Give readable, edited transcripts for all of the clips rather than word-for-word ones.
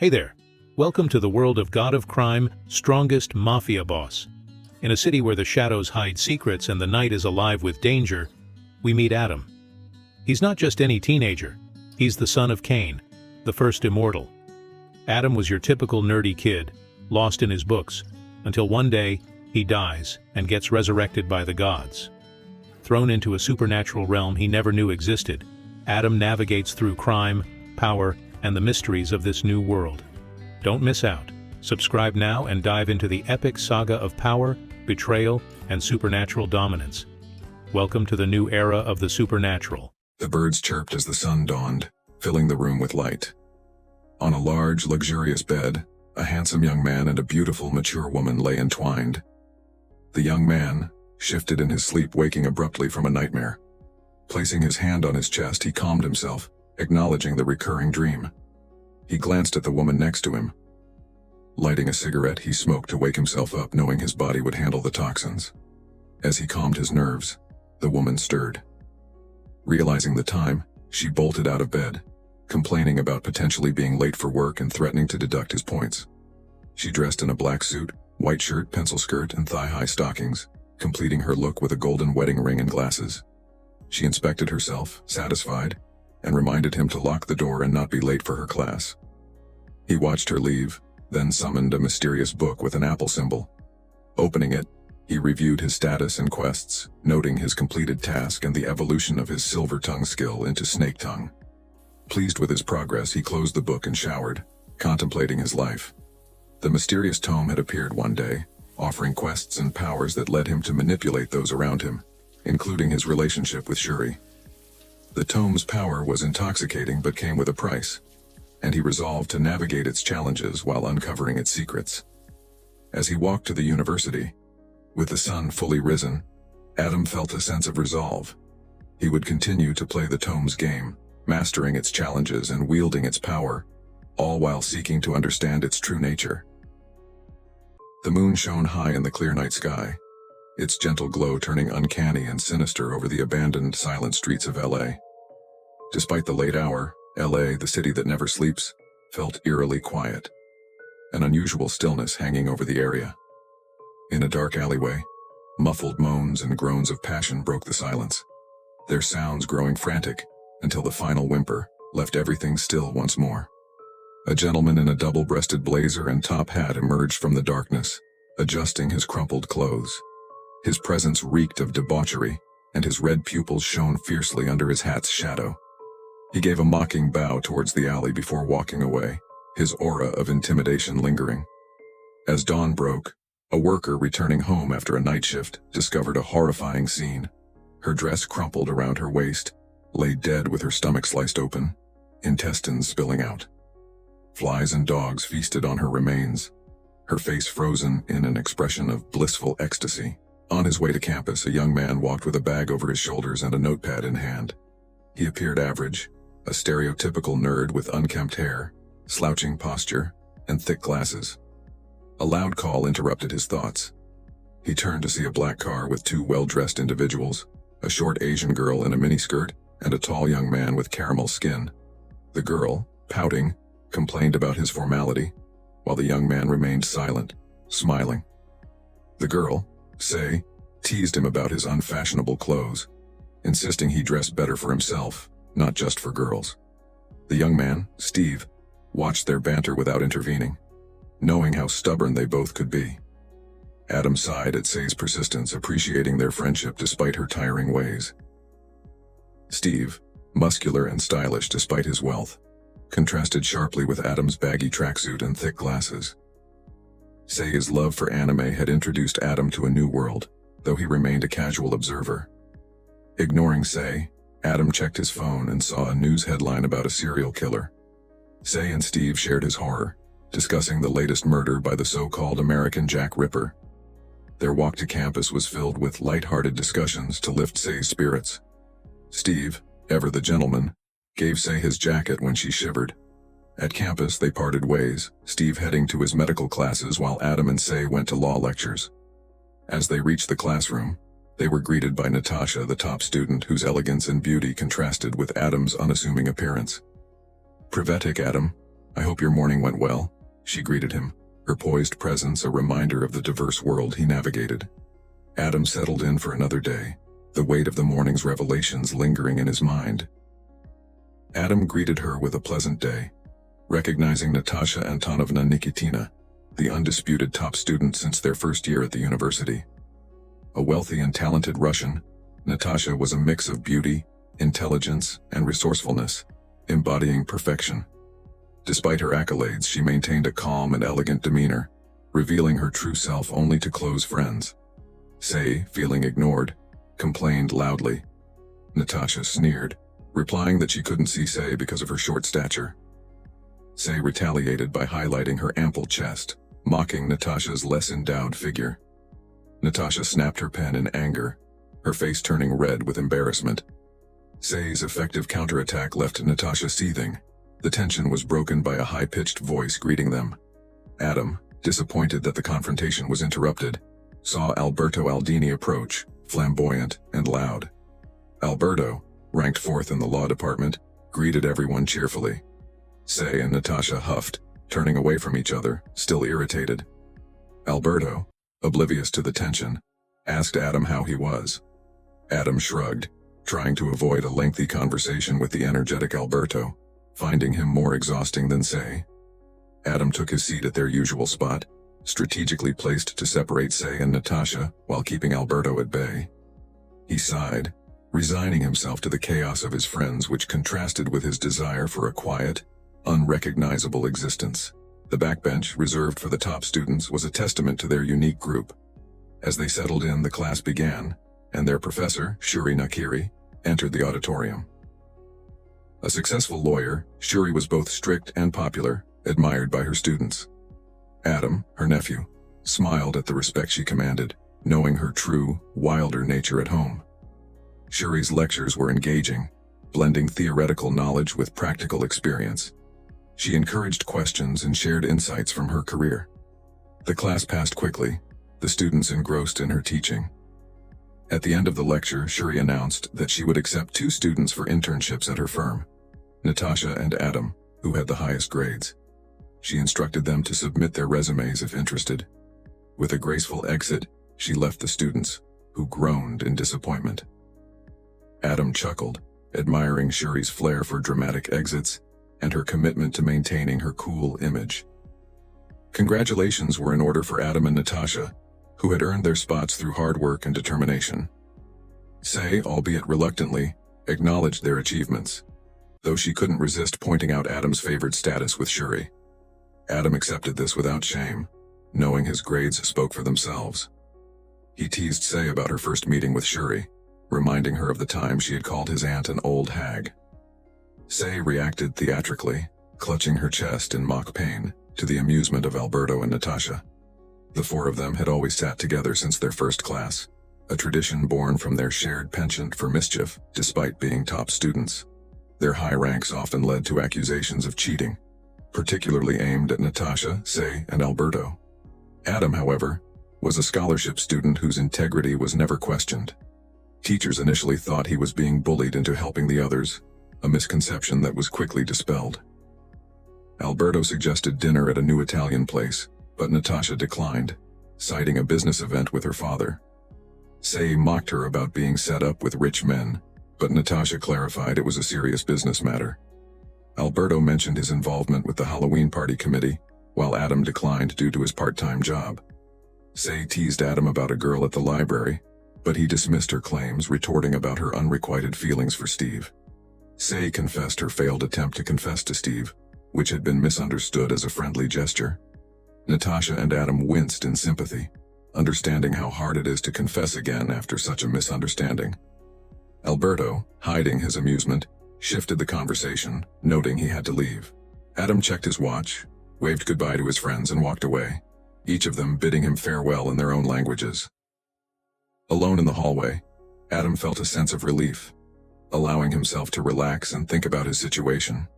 Hey there. Welcome to the world of God of Crime, strongest mafia boss. In a city where the shadows hide secrets and the night is alive with danger, we meet Adam. He's not just any teenager. He's the son of Cain, the first immortal. Adam was your typical nerdy kid, lost in his books, until one day, he dies and gets resurrected by the gods. Thrown into a supernatural realm he never knew existed, Adam navigates through crime, power, and the mysteries of this new world. Don't miss out. Subscribe now and dive into the epic saga of power, betrayal, and supernatural dominance. Welcome to the new era of the supernatural. The birds chirped as the sun dawned, filling the room with light. On a large, luxurious bed, a handsome young man and a beautiful, mature woman lay entwined. The young man shifted in his sleep, waking abruptly from a nightmare. Placing his hand on his chest, he calmed himself, acknowledging the recurring dream. He glanced at the woman next to him. Lighting a cigarette, he smoked to wake himself up, knowing his body would handle the toxins. As he calmed his nerves, the woman stirred. Realizing the time, she bolted out of bed, complaining about potentially being late for work and threatening to deduct his points. She dressed in a black suit, white shirt, pencil skirt, and thigh-high stockings, completing her look with a golden wedding ring and glasses. She inspected herself, satisfied, and reminded him to lock the door and not be late for her class. He watched her leave, then summoned a mysterious book with an apple symbol. Opening it, he reviewed his status and quests, noting his completed task and the evolution of his silver tongue skill into snake tongue. Pleased with his progress, he closed the book and showered, contemplating his life. The mysterious tome had appeared one day, offering quests and powers that led him to manipulate those around him, including his relationship with Shuri. The tome's power was intoxicating but came with a price, and he resolved to navigate its challenges while uncovering its secrets. As he walked to the university, with the sun fully risen, Adam felt a sense of resolve. He would continue to play the tome's game, mastering its challenges and wielding its power, all while seeking to understand its true nature. The moon shone high in the clear night sky, its gentle glow turning uncanny and sinister over the abandoned, silent streets of LA. Despite the late hour, LA, the city that never sleeps, felt eerily quiet, an unusual stillness hanging over the area. In a dark alleyway, muffled moans and groans of passion broke the silence, their sounds growing frantic until the final whimper left everything still once more. A gentleman in a double-breasted blazer and top hat emerged from the darkness, adjusting his crumpled clothes. His presence reeked of debauchery, and his red pupils shone fiercely under his hat's shadow. He gave a mocking bow towards the alley before walking away, his aura of intimidation lingering. As dawn broke, a worker returning home after a night shift discovered a horrifying scene. Her dress crumpled around her waist, lay dead with her stomach sliced open, intestines spilling out. Flies and dogs feasted on her remains, her face frozen in an expression of blissful ecstasy. On his way to campus, a young man walked with a bag over his shoulders and a notepad in hand. He appeared average, a stereotypical nerd with unkempt hair, slouching posture, and thick glasses. A loud call interrupted his thoughts. He turned to see a black car with two well-dressed individuals, a short Asian girl in a miniskirt and a tall young man with caramel skin. The girl, pouting, complained about his formality, while the young man remained silent, smiling. The girl, Say, teased him about his unfashionable clothes, insisting he dress better for himself, not just for girls. The young man, Steve, watched their banter without intervening, knowing how stubborn they both could be. Adam sighed at Say's persistence, appreciating their friendship despite her tiring ways. Steve, muscular and stylish despite his wealth, contrasted sharply with Adam's baggy tracksuit and thick glasses. Say's love for anime had introduced Adam to a new world, though he remained a casual observer. Ignoring Say, Adam checked his phone and saw a news headline about a serial killer. Say and Steve shared his horror, discussing the latest murder by the so-called American Jack Ripper. Their walk to campus was filled with light-hearted discussions to lift Say's spirits. Steve, ever the gentleman, gave Say his jacket when she shivered. At campus, they parted ways, Steve heading to his medical classes while Adam and Say went to law lectures. As they reached the classroom, they were greeted by Natasha, the top student whose elegance and beauty contrasted with Adam's unassuming appearance. "Privetic, Adam," "I hope your morning went well," she greeted him, her poised presence a reminder of the diverse world he navigated. Adam settled in for another day, the weight of the morning's revelations lingering in his mind. Adam greeted her with a pleasant day, recognizing Natasha Antonovna Nikitina, the undisputed top student since their first year at the university. A wealthy and talented Russian, Natasha was a mix of beauty, intelligence, and resourcefulness, embodying perfection. Despite her accolades, she maintained a calm and elegant demeanor, revealing her true self only to close friends. Say, feeling ignored, complained loudly. Natasha sneered, replying that she couldn't see Say because of her short stature. Say retaliated by highlighting her ample chest, mocking Natasha's less endowed figure. Natasha snapped her pen in anger, her face turning red with embarrassment. Say's effective counterattack left Natasha seething. The tension was broken by a high-pitched voice greeting them. Adam, disappointed that the confrontation was interrupted, saw Alberto Aldini approach, flamboyant and loud. Alberto, ranked fourth in the law department, greeted everyone cheerfully. Say and Natasha huffed, turning away from each other, still irritated. Alberto, oblivious to the tension, asked Adam how he was. Adam shrugged, trying to avoid a lengthy conversation with the energetic Alberto, finding him more exhausting than Say. Adam took his seat at their usual spot, strategically placed to separate Say and Natasha while keeping Alberto at bay. He sighed, resigning himself to the chaos of his friends, which contrasted with his desire for a quiet, unrecognizable existence. The backbench, reserved for the top students, was a testament to their unique group. As they settled in, the class began, and their professor, Shuri Nakiri, entered the auditorium. A successful lawyer, Shuri was both strict and popular, admired by her students. Adam, her nephew, smiled at the respect she commanded, knowing her true, wilder nature at home. Shuri's lectures were engaging, blending theoretical knowledge with practical experience. She encouraged questions and shared insights from her career. The class passed quickly, the students engrossed in her teaching. At the end of the lecture, Shuri announced that she would accept 2 students for internships at her firm, Natasha and Adam, who had the highest grades. She instructed them to submit their resumes if interested. With a graceful exit, she left the students, who groaned in disappointment. Adam chuckled, admiring Shuri's flair for dramatic exits and her commitment to maintaining her cool image. Congratulations were in order for Adam and Natasha, who had earned their spots through hard work and determination. Say, albeit reluctantly, acknowledged their achievements, though she couldn't resist pointing out Adam's favored status with Shuri. Adam accepted this without shame, knowing his grades spoke for themselves. He teased Say about her first meeting with Shuri, reminding her of the time she had called his aunt an old hag. Say reacted theatrically, clutching her chest in mock pain, to the amusement of Alberto and Natasha. The 4 of them had always sat together since their first class, a tradition born from their shared penchant for mischief, despite being top students. Their high ranks often led to accusations of cheating, particularly aimed at Natasha, Say, and Alberto. Adam, however, was a scholarship student whose integrity was never questioned. Teachers initially thought he was being bullied into helping the others, a misconception that was quickly dispelled. Alberto suggested dinner at a new Italian place, but Natasha declined, citing a business event with her father. Say mocked her about being set up with rich men, but Natasha clarified it was a serious business matter. Alberto mentioned his involvement with the Halloween party committee, while Adam declined due to his part-time job. Say teased Adam about a girl at the library, but he dismissed her claims, retorting about her unrequited feelings for Steve. Say confessed her failed attempt to confess to Steve, which had been misunderstood as a friendly gesture. Natasha and Adam winced in sympathy, understanding how hard it is to confess again after such a misunderstanding. Alberto, hiding his amusement, shifted the conversation, noting he had to leave. Adam checked his watch, waved goodbye to his friends and walked away, each of them bidding him farewell in their own languages. Alone in the hallway, Adam felt a sense of relief, allowing himself to relax and think about his situation.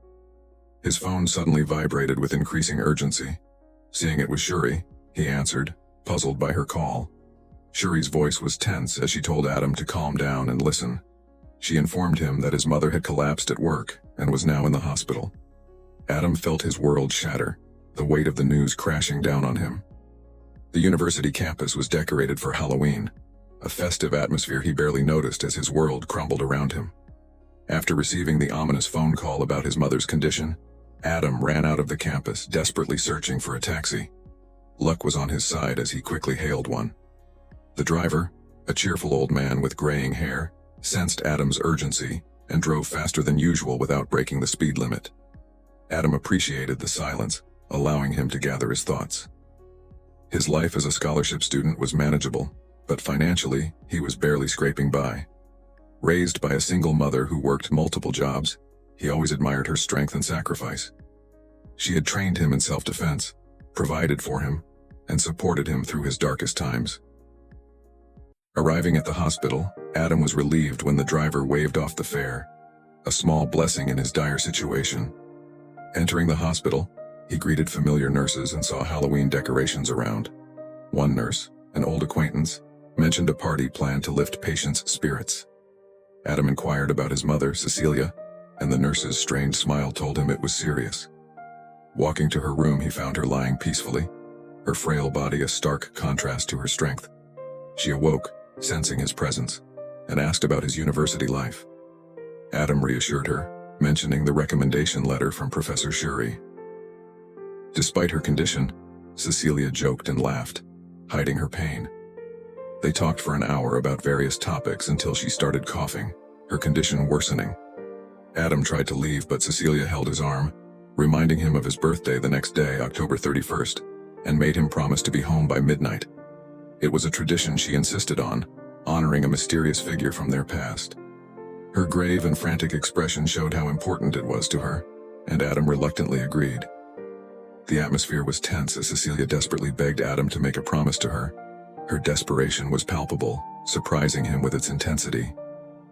His phone suddenly vibrated with increasing urgency. Seeing it was Shuri, he answered, puzzled by her call. Shuri's voice was tense as she told Adam to calm down and listen. She informed him that his mother had collapsed at work and was now in the hospital. Adam felt his world shatter, the weight of the news crashing down on him. The university campus was decorated for Halloween, a festive atmosphere he barely noticed as his world crumbled around him. After receiving the ominous phone call about his mother's condition, Adam ran out of the campus, desperately searching for a taxi. Luck was on his side as he quickly hailed one. The driver, a cheerful old man with graying hair, sensed Adam's urgency and drove faster than usual without breaking the speed limit. Adam appreciated the silence, allowing him to gather his thoughts. His life as a scholarship student was manageable, but financially, he was barely scraping by. Raised by a single mother who worked multiple jobs, he always admired her strength and sacrifice. She had trained him in self-defense, provided for him, and supported him through his darkest times. Arriving at the hospital, Adam was relieved when the driver waved off the fare, a small blessing in his dire situation. Entering the hospital, he greeted familiar nurses and saw Halloween decorations around. One nurse, an old acquaintance, mentioned a party planned to lift patients' spirits. Adam inquired about his mother, Cecilia, and the nurse's strange smile told him it was serious. Walking to her room, he found her lying peacefully, her frail body a stark contrast to her strength. She awoke, sensing his presence, and asked about his university life. Adam reassured her, mentioning the recommendation letter from Professor Shuri. Despite her condition, Cecilia joked and laughed, hiding her pain. They talked for an hour about various topics until she started coughing, her condition worsening. Adam tried to leave, but Cecilia held his arm, reminding him of his birthday the next day, October 31st, and made him promise to be home by midnight. It was a tradition she insisted on, honoring a mysterious figure from their past. Her grave and frantic expression showed how important it was to her, and Adam reluctantly agreed. The atmosphere was tense as Cecilia desperately begged Adam to make a promise to her. Her desperation was palpable, surprising him with its intensity.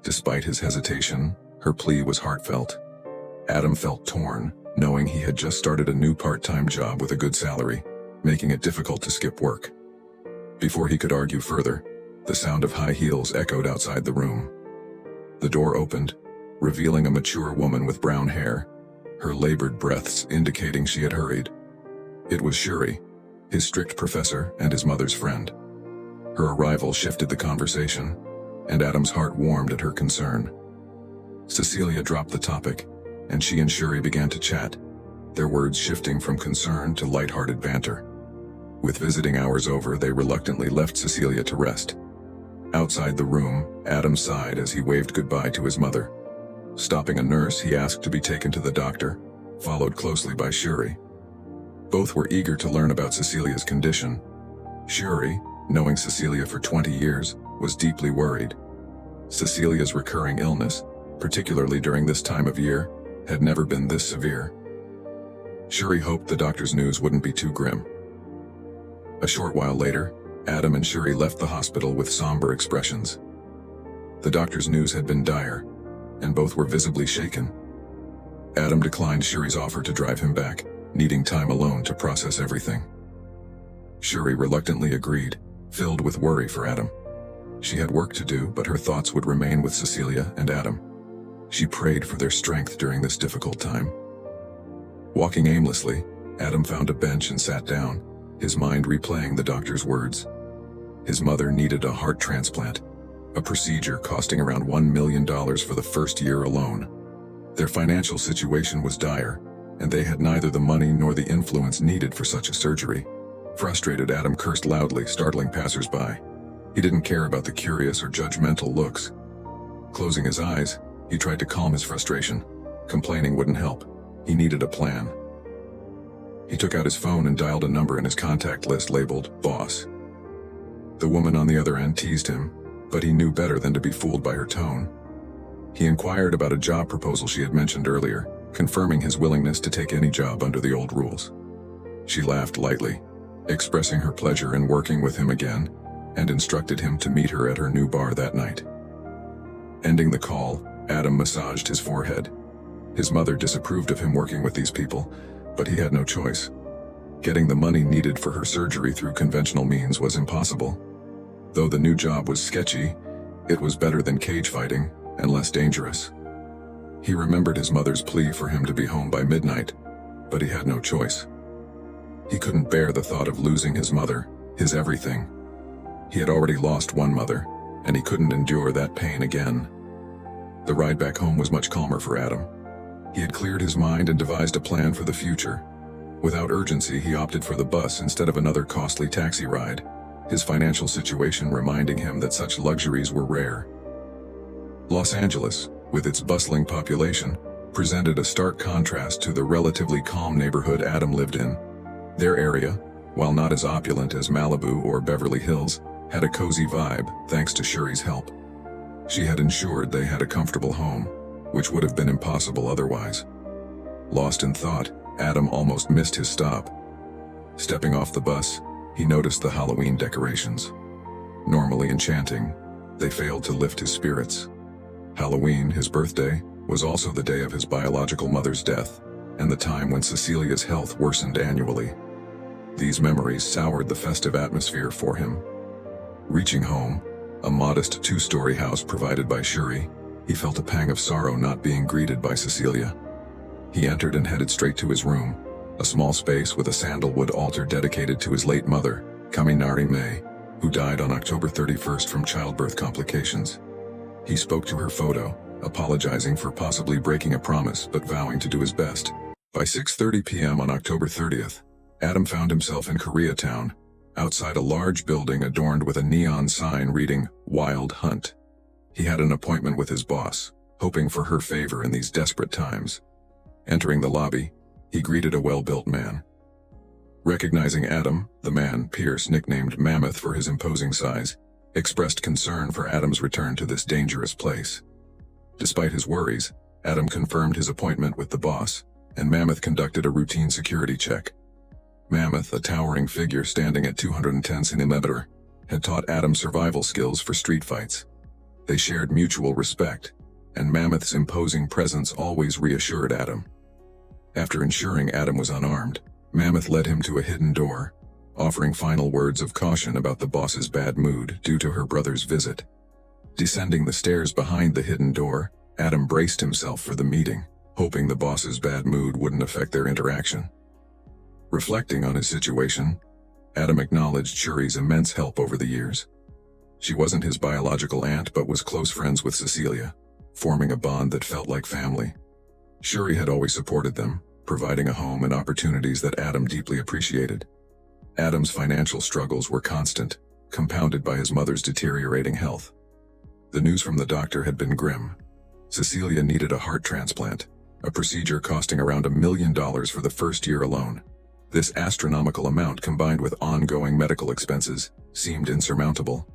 Despite his hesitation, her plea was heartfelt. Adam felt torn, knowing he had just started a new part-time job with a good salary, making it difficult to skip work. Before he could argue further, the sound of high heels echoed outside the room. The door opened, revealing a mature woman with brown hair, her labored breaths indicating she had hurried. It was Shuri, his strict professor and his mother's friend. Her arrival shifted the conversation, and Adam's heart warmed at her concern. Cecilia dropped the topic, and she and Shuri began to chat, their words shifting from concern to lighthearted banter. With visiting hours over, they reluctantly left Cecilia to rest. Outside the room, Adam sighed as he waved goodbye to his mother. Stopping a nurse, he asked to be taken to the doctor, followed closely by Shuri. Both were eager to learn about Cecilia's condition. Shuri, knowing Cecilia for 20 years, was deeply worried. Cecilia's recurring illness, particularly during this time of year, had never been this severe. Shuri hoped the doctor's news wouldn't be too grim. A short while later, Adam and Shuri left the hospital with somber expressions. The doctor's news had been dire, and both were visibly shaken. Adam declined Shuri's offer to drive him back, needing time alone to process everything. Shuri reluctantly agreed, filled with worry for Adam. She had work to do, but her thoughts would remain with Cecilia and Adam. She prayed for their strength during this difficult time. Walking aimlessly, Adam found a bench and sat down, his mind replaying the doctor's words. His mother needed a heart transplant, a procedure costing around $1 million for the first year alone. Their financial situation was dire, and they had neither the money nor the influence needed for such a surgery. Frustrated, Adam cursed loudly, startling passers-by. He didn't care about the curious or judgmental looks. Closing his eyes, he tried to calm his frustration. Complaining wouldn't help. He needed a plan. He took out his phone and dialed a number in his contact list labeled "Boss." The woman on the other end teased him, but he knew better than to be fooled by her tone. He inquired about a job proposal she had mentioned earlier, confirming his willingness to take any job under the old rules. She laughed lightly, expressing her pleasure in working with him again, and instructed him to meet her at her new bar that night. Ending the call, Adam massaged his forehead. His mother disapproved of him working with these people, but he had no choice. Getting the money needed for her surgery through conventional means was impossible. Though the new job was sketchy, it was better than cage fighting and less dangerous. He remembered his mother's plea for him to be home by midnight, but he had no choice. He couldn't bear the thought of losing his mother, his everything. He had already lost one mother, and he couldn't endure that pain again. The ride back home was much calmer for Adam. He had cleared his mind and devised a plan for the future. Without urgency, he opted for the bus instead of another costly taxi ride, his financial situation reminding him that such luxuries were rare. Los Angeles, with its bustling population, presented a stark contrast to the relatively calm neighborhood Adam lived in. Their area, while not as opulent as Malibu or Beverly Hills, had a cozy vibe thanks to Shuri's help. She had ensured they had a comfortable home, which would have been impossible otherwise. Lost in thought, Adam almost missed his stop. Stepping off the bus, he noticed the Halloween decorations. Normally enchanting, they failed to lift his spirits. Halloween, his birthday, was also the day of his biological mother's death, and the time when Cecilia's health worsened annually. These memories soured the festive atmosphere for him. Reaching home, a modest two-story house provided by Shuri, he felt a pang of sorrow not being greeted by Cecilia. He entered and headed straight to his room, a small space with a sandalwood altar dedicated to his late mother, Kaminari May, who died on October 31st from childbirth complications. He spoke to her photo, apologizing for possibly breaking a promise but vowing to do his best. By 6:30 p.m. on October 30th, Adam found himself in Koreatown, outside a large building adorned with a neon sign reading, "Wild Hunt." He had an appointment with his boss, hoping for her favor in these desperate times. Entering the lobby, he greeted a well-built man. Recognizing Adam, the man, Pierce, nicknamed Mammoth for his imposing size, expressed concern for Adam's return to this dangerous place. Despite his worries, Adam confirmed his appointment with the boss, and Mammoth conducted a routine security check. Mammoth, a towering figure standing at 210 cm, had taught Adam survival skills for street fights. They shared mutual respect, and Mammoth's imposing presence always reassured Adam. After ensuring Adam was unarmed, Mammoth led him to a hidden door, offering final words of caution about the boss's bad mood due to her brother's visit. Descending the stairs behind the hidden door, Adam braced himself for the meeting, hoping the boss's bad mood wouldn't affect their interaction. Reflecting on his situation, Adam acknowledged Shuri's immense help over the years. She wasn't his biological aunt but was close friends with Cecilia, forming a bond that felt like family. Shuri had always supported them, providing a home and opportunities that Adam deeply appreciated. Adam's financial struggles were constant, compounded by his mother's deteriorating health. The news from the doctor had been grim. Cecilia needed a heart transplant, a procedure costing around $1 million for the first year alone. This astronomical amount, combined with ongoing medical expenses, seemed insurmountable.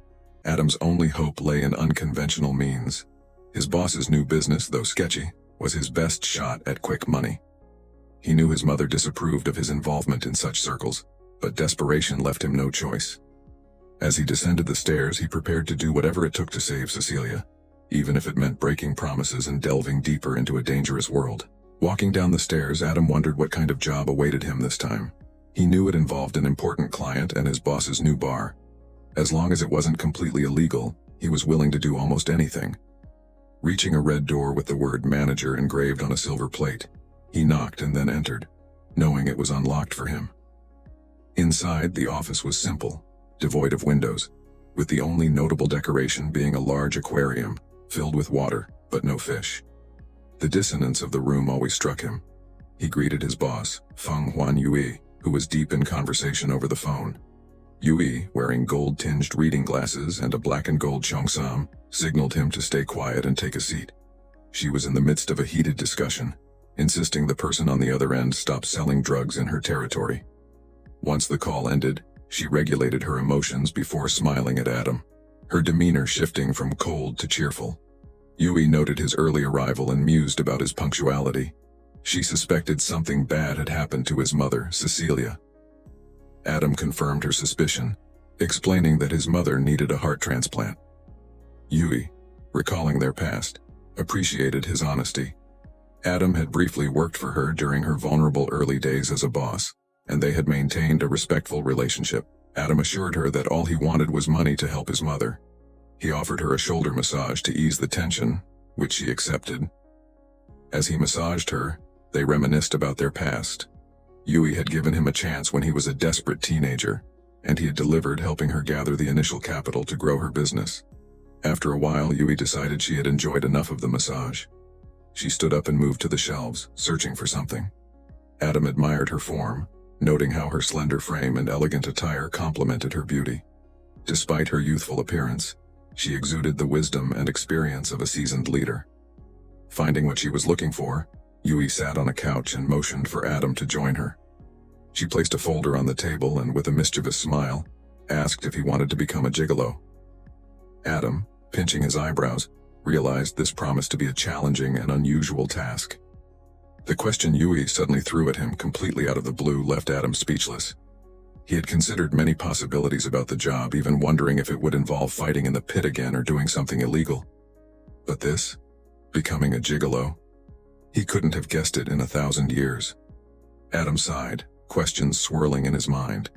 Adam's only hope lay in unconventional means. His boss's new business, though sketchy, was his best shot at quick money. He knew his mother disapproved of his involvement in such circles, but desperation left him no choice. As he descended the stairs, he prepared to do whatever it took to save Cecilia, even if it meant breaking promises and delving deeper into a dangerous world. Walking down the stairs, Adam wondered what kind of job awaited him this time. He knew it involved an important client and his boss's new bar. As long as it wasn't completely illegal, he was willing to do almost anything. Reaching a red door with the word manager engraved on a silver plate, he knocked and then entered, knowing it was unlocked for him. Inside, the office was simple, devoid of windows, with the only notable decoration being a large aquarium filled with water, but no fish. The dissonance of the room always struck him. He greeted his boss, Feng Huan Yui, who was deep in conversation over the phone. Yui, wearing gold-tinged reading glasses and a black and gold cheongsam, signaled him to stay quiet and take a seat. She was in the midst of a heated discussion, insisting the person on the other end stop selling drugs in her territory. Once the call ended, she regulated her emotions before smiling at Adam, her demeanor shifting from cold to cheerful. Yui noted his early arrival and mused about his punctuality. She suspected something bad had happened to his mother, Cecilia. Adam confirmed her suspicion, explaining that his mother needed a heart transplant. Yui, recalling their past, appreciated his honesty. Adam had briefly worked for her during her vulnerable early days as a boss, and they had maintained a respectful relationship. Adam assured her that all he wanted was money to help his mother. He offered her a shoulder massage to ease the tension, which she accepted. As he massaged her, they reminisced about their past, Yui had given him a chance when he was a desperate teenager, and he had delivered, helping her gather the initial capital to grow her business. After a while, Yui decided she had enjoyed enough of the massage. She stood up and moved to the shelves, searching for something. Adam admired her form, noting how her slender frame and elegant attire complemented her beauty. Despite her youthful appearance, she exuded the wisdom and experience of a seasoned leader. Finding what she was looking for, Yui sat on a couch and motioned for Adam to join her. She placed a folder on the table and, with a mischievous smile, asked if he wanted to become a gigolo. Adam, pinching his eyebrows, realized this promised to be a challenging and unusual task. The question Yui suddenly threw at him completely out of the blue left Adam speechless. He had considered many possibilities about the job, even wondering if it would involve fighting in the pit again or doing something illegal. But this, becoming a gigolo, he couldn't have guessed it in 1,000 years. Adam sighed, questions swirling in his mind.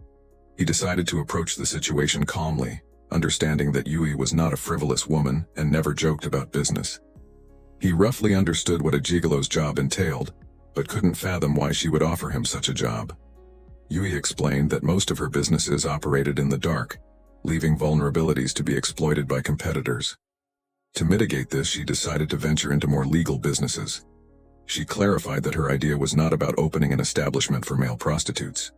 He decided to approach the situation calmly, understanding that Yui was not a frivolous woman and never joked about business. He roughly understood what a gigolo's job entailed, but couldn't fathom why she would offer him such a job. Yui explained that most of her businesses operated in the dark, leaving vulnerabilities to be exploited by competitors. To mitigate this, she decided to venture into more legal businesses. She clarified that her idea was not about opening an establishment for male prostitutes.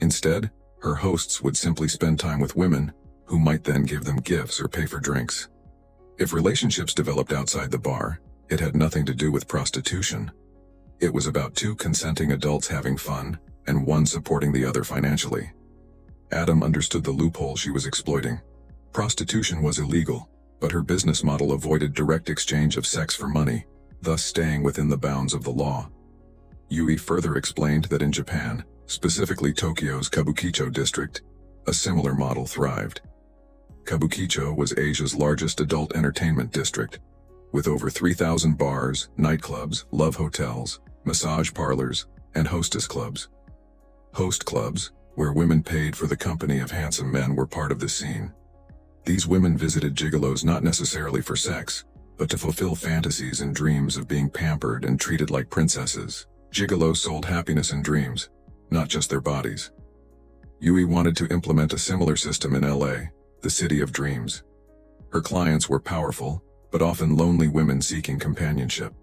Instead, her hosts would simply spend time with women, who might then give them gifts or pay for drinks. If relationships developed outside the bar, it had nothing to do with prostitution. It was about two consenting adults having fun, and one supporting the other financially. Adam understood the loophole she was exploiting. Prostitution was illegal, but her business model avoided direct exchange of sex for money, thus staying within the bounds of the law. Yui further explained that in Japan, specifically Tokyo's Kabukicho district, a similar model thrived. Kabukicho was Asia's largest adult entertainment district, with over 3,000 bars, nightclubs, love hotels, massage parlors, and hostess clubs. Host clubs, where women paid for the company of handsome men, were part of the scene. These women visited gigolos not necessarily for sex, but to fulfill fantasies and dreams of being pampered and treated like princesses. Gigolos sold happiness and dreams, not just their bodies. Yui wanted to implement a similar system in LA, the city of dreams. Her clients were powerful, but often lonely women seeking companionship.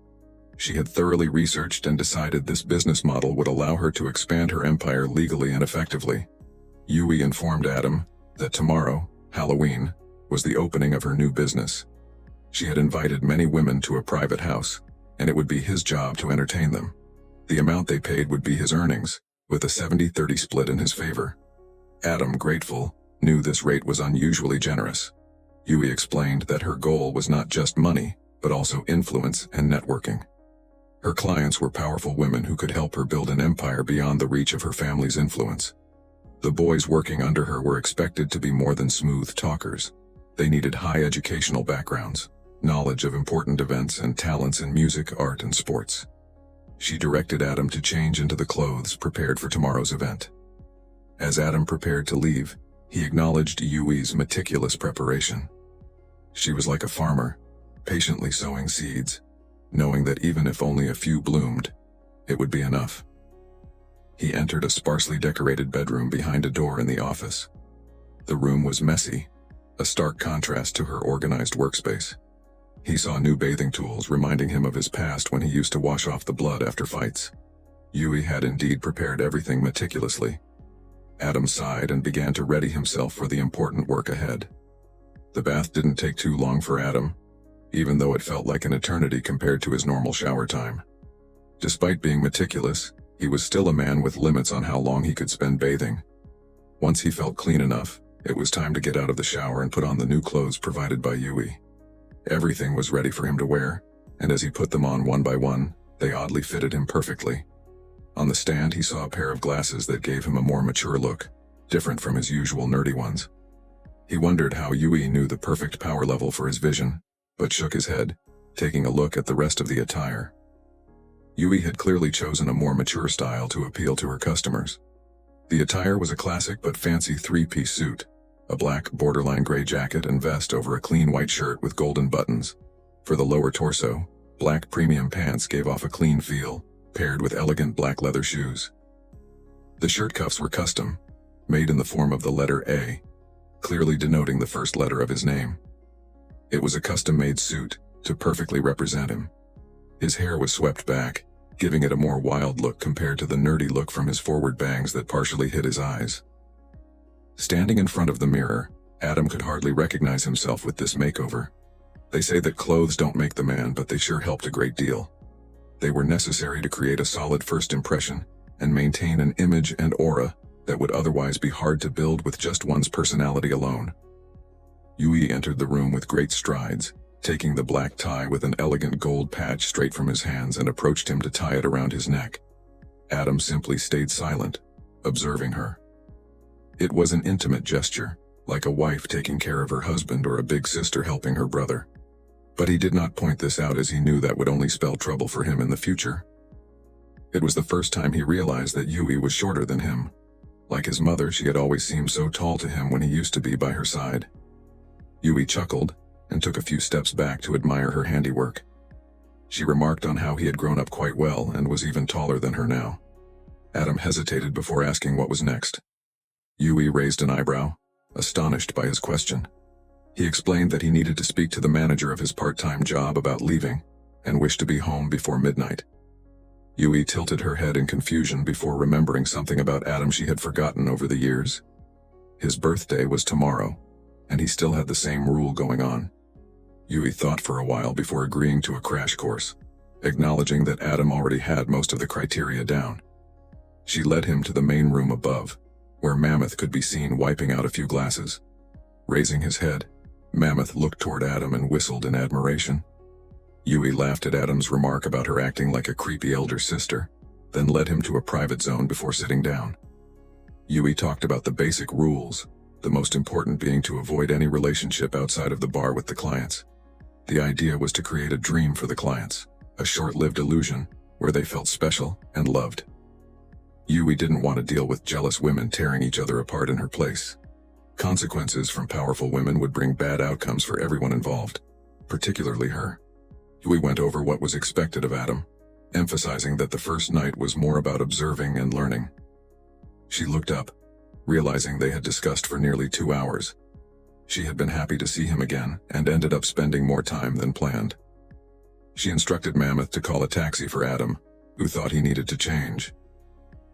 She had thoroughly researched and decided this business model would allow her to expand her empire legally and effectively. Yui informed Adam that tomorrow, Halloween, was the opening of her new business. She had invited many women to a private house, and it would be his job to entertain them. The amount they paid would be his earnings, with a 70-30 split in his favor. Adam, grateful, knew this rate was unusually generous. Yui explained that her goal was not just money, but also influence and networking. Her clients were powerful women who could help her build an empire beyond the reach of her family's influence. The boys working under her were expected to be more than smooth talkers. They needed high educational backgrounds, knowledge of important events, and talents in music, art, and sports. She directed Adam to change into the clothes prepared for tomorrow's event. As Adam prepared to leave, he acknowledged Yui's meticulous preparation. She was like a farmer, patiently sowing seeds, knowing that even if only a few bloomed, it would be enough. He entered a sparsely decorated bedroom behind a door in the office. The room was messy, a stark contrast to her organized workspace. He saw new bathing tools, reminding him of his past when he used to wash off the blood after fights. Yui had indeed prepared everything meticulously. Adam sighed and began to ready himself for the important work ahead. The bath didn't take too long for Adam, even though it felt like an eternity compared to his normal shower time. Despite being meticulous, he was still a man with limits on how long he could spend bathing. Once he felt clean enough, it was time to get out of the shower and put on the new clothes provided by Yui. Everything was ready for him to wear, and as he put them on one by one, they oddly fitted him perfectly. On the stand, he saw a pair of glasses that gave him a more mature look, different from his usual nerdy ones. He wondered how Yui knew the perfect power level for his vision, but shook his head, taking a look at the rest of the attire. Yui had clearly chosen a more mature style to appeal to her customers. The attire was a classic but fancy three-piece suit, a black borderline gray jacket and vest over a clean white shirt with golden buttons. For the lower torso, black premium pants gave off a clean feel, paired with elegant black leather shoes. The shirt cuffs were custom, made in the form of the letter A, clearly denoting the first letter of his name. It was a custom-made suit to perfectly represent him. His hair was swept back, giving it a more wild look compared to the nerdy look from his forward bangs that partially hid his eyes. Standing in front of the mirror, Adam could hardly recognize himself with this makeover. They say that clothes don't make the man, but they sure helped a great deal. They were necessary to create a solid first impression and maintain an image and aura that would otherwise be hard to build with just one's personality alone. Yui entered the room with great strides, taking the black tie with an elegant gold patch straight from his hands and approached him to tie it around his neck. Adam simply stayed silent, observing her. It was an intimate gesture, like a wife taking care of her husband or a big sister helping her brother. But he did not point this out as he knew that would only spell trouble for him in the future. It was the first time he realized that Yui was shorter than him. Like his mother, she had always seemed so tall to him when he used to be by her side. Yui chuckled and took a few steps back to admire her handiwork. She remarked on how he had grown up quite well and was even taller than her now. Adam hesitated before asking what was next. Yui raised an eyebrow, astonished by his question. He explained that he needed to speak to the manager of his part-time job about leaving and wished to be home before midnight. Yui tilted her head in confusion before remembering something about Adam she had forgotten over the years. His birthday was tomorrow, and he still had the same rule going on. Yui thought for a while before agreeing to a crash course, acknowledging that Adam already had most of the criteria down. She led him to the main room above, where Mammoth could be seen wiping out a few glasses. Raising his head, Mammoth looked toward Adam and whistled in admiration. Yui laughed at Adam's remark about her acting like a creepy elder sister, then led him to a private zone before sitting down. Yui talked about the basic rules, the most important being to avoid any relationship outside of the bar with the clients. The idea was to create a dream for the clients, a short-lived illusion where they felt special and loved. Yui didn't want to deal with jealous women tearing each other apart in her place. Consequences from powerful women would bring bad outcomes for everyone involved, particularly her. Yui went over what was expected of Adam, emphasizing that the first night was more about observing and learning. She looked up, realizing they had discussed for nearly 2 hours. She had been happy to see him again and ended up spending more time than planned. She instructed Mammoth to call a taxi for Adam, who thought he needed to change.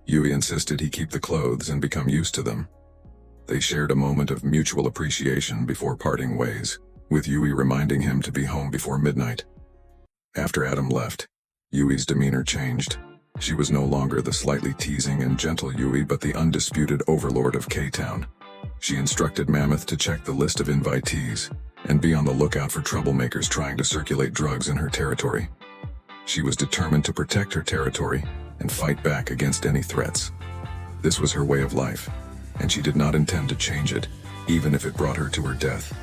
Yui insisted he keep the clothes and become used to them. They shared a moment of mutual appreciation before parting ways, with Yui reminding him to be home before midnight. After Adam left, Yui's demeanor changed. She was no longer the slightly teasing and gentle Yui but the undisputed overlord of K-Town. She instructed Mammoth to check the list of invitees and be on the lookout for troublemakers trying to circulate drugs in her territory. She was determined to protect her territory and fight back against any threats. This was her way of life, and she did not intend to change it, even if it brought her to her death.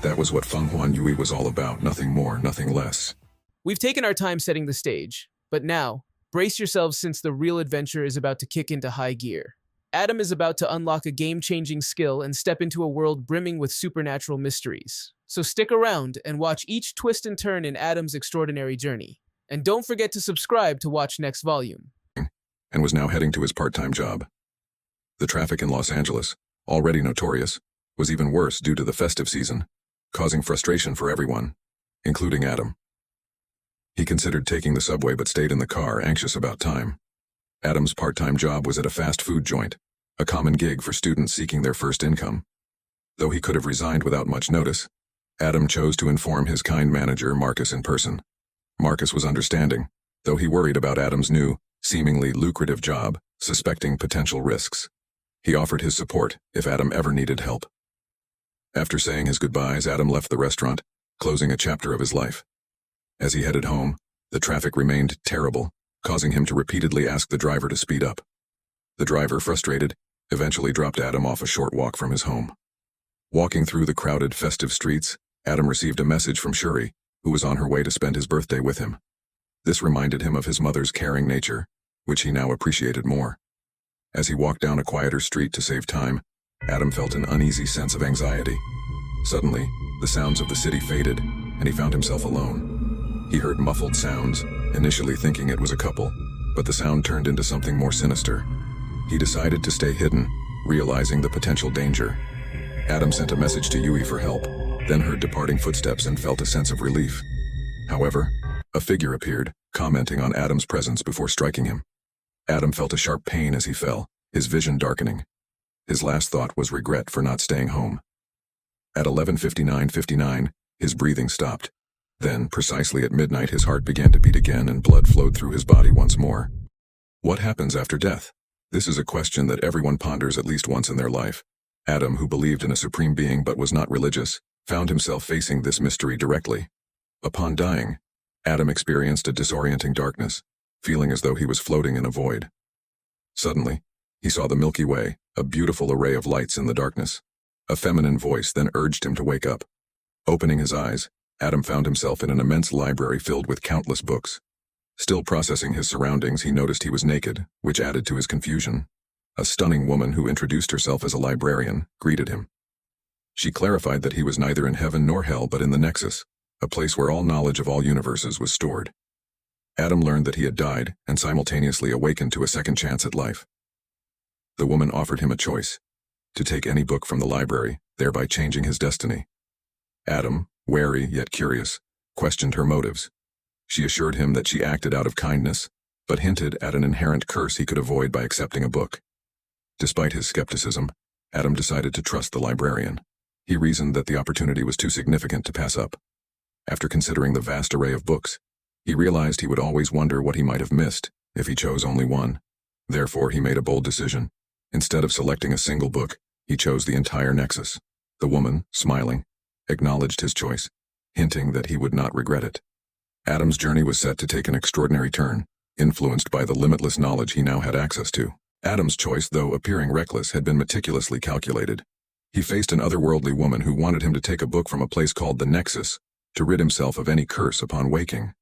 That was what Fenghuan Yui was all about, nothing more, nothing less. We've taken our time setting the stage, but now, brace yourselves since the real adventure is about to kick into high gear. Adam is about to unlock a game-changing skill and step into a world brimming with supernatural mysteries. So stick around and watch each twist and turn in Adam's extraordinary journey. And don't forget to subscribe to watch next volume. And was now heading to his part-time job. The traffic in Los Angeles, already notorious, was even worse due to the festive season, causing frustration for everyone, including Adam. He considered taking the subway but stayed in the car, anxious about time. Adam's part-time job was at a fast food joint, a common gig for students seeking their first income. Though he could have resigned without much notice, Adam chose to inform his kind manager, Marcus, in person. Marcus was understanding, though he worried about Adam's new, seemingly lucrative job, suspecting potential risks. He offered his support if Adam ever needed help. After saying his goodbyes, Adam left the restaurant, closing a chapter of his life. As he headed home, the traffic remained terrible, causing him to repeatedly ask the driver to speed up. The driver, frustrated, eventually dropped Adam off a short walk from his home. Walking through the crowded, festive streets, Adam received a message from Shuri, who was on her way to spend his birthday with him. This reminded him of his mother's caring nature, which he now appreciated more. As he walked down a quieter street to save time, Adam felt an uneasy sense of anxiety. Suddenly, the sounds of the city faded, and he found himself alone. He heard muffled sounds, initially thinking it was a couple, but the sound turned into something more sinister. He decided to stay hidden, realizing the potential danger. Adam sent a message to Yui for help, then heard departing footsteps and felt a sense of relief. However, a figure appeared, commenting on Adam's presence before striking him. Adam felt a sharp pain as he fell, his vision darkening. His last thought was regret for not staying home. At 11:59:59, his breathing stopped. Then, precisely at midnight, his heart began to beat again and blood flowed through his body once more. What happens after death? This is a question that everyone ponders at least once in their life. Adam, who believed in a supreme being but was not religious, found himself facing this mystery directly. Upon dying, Adam experienced a disorienting darkness, feeling as though he was floating in a void. Suddenly, he saw the Milky Way, a beautiful array of lights in the darkness. A feminine voice then urged him to wake up. Opening his eyes, Adam found himself in an immense library filled with countless books. Still processing his surroundings, he noticed he was naked, which added to his confusion. A stunning woman who introduced herself as a librarian greeted him. She clarified that he was neither in heaven nor hell but in the Nexus, a place where all knowledge of all universes was stored. Adam learned that he had died and simultaneously awakened to a second chance at life. The woman offered him a choice: to take any book from the library, thereby changing his destiny. Adam, wary yet curious, questioned her motives. She assured him that she acted out of kindness, but hinted at an inherent curse he could avoid by accepting a book. Despite his skepticism, Adam decided to trust the librarian. He reasoned that the opportunity was too significant to pass up. After considering the vast array of books, he realized he would always wonder what he might have missed if he chose only one. Therefore, he made a bold decision. Instead of selecting a single book, he chose the entire Nexus. The woman, smiling, acknowledged his choice, hinting that he would not regret it. Adam's journey was set to take an extraordinary turn, influenced by the limitless knowledge he now had access to. Adam's choice, though appearing reckless, had been meticulously calculated. He faced an otherworldly woman who wanted him to take a book from a place called the Nexus to rid himself of any curse upon waking.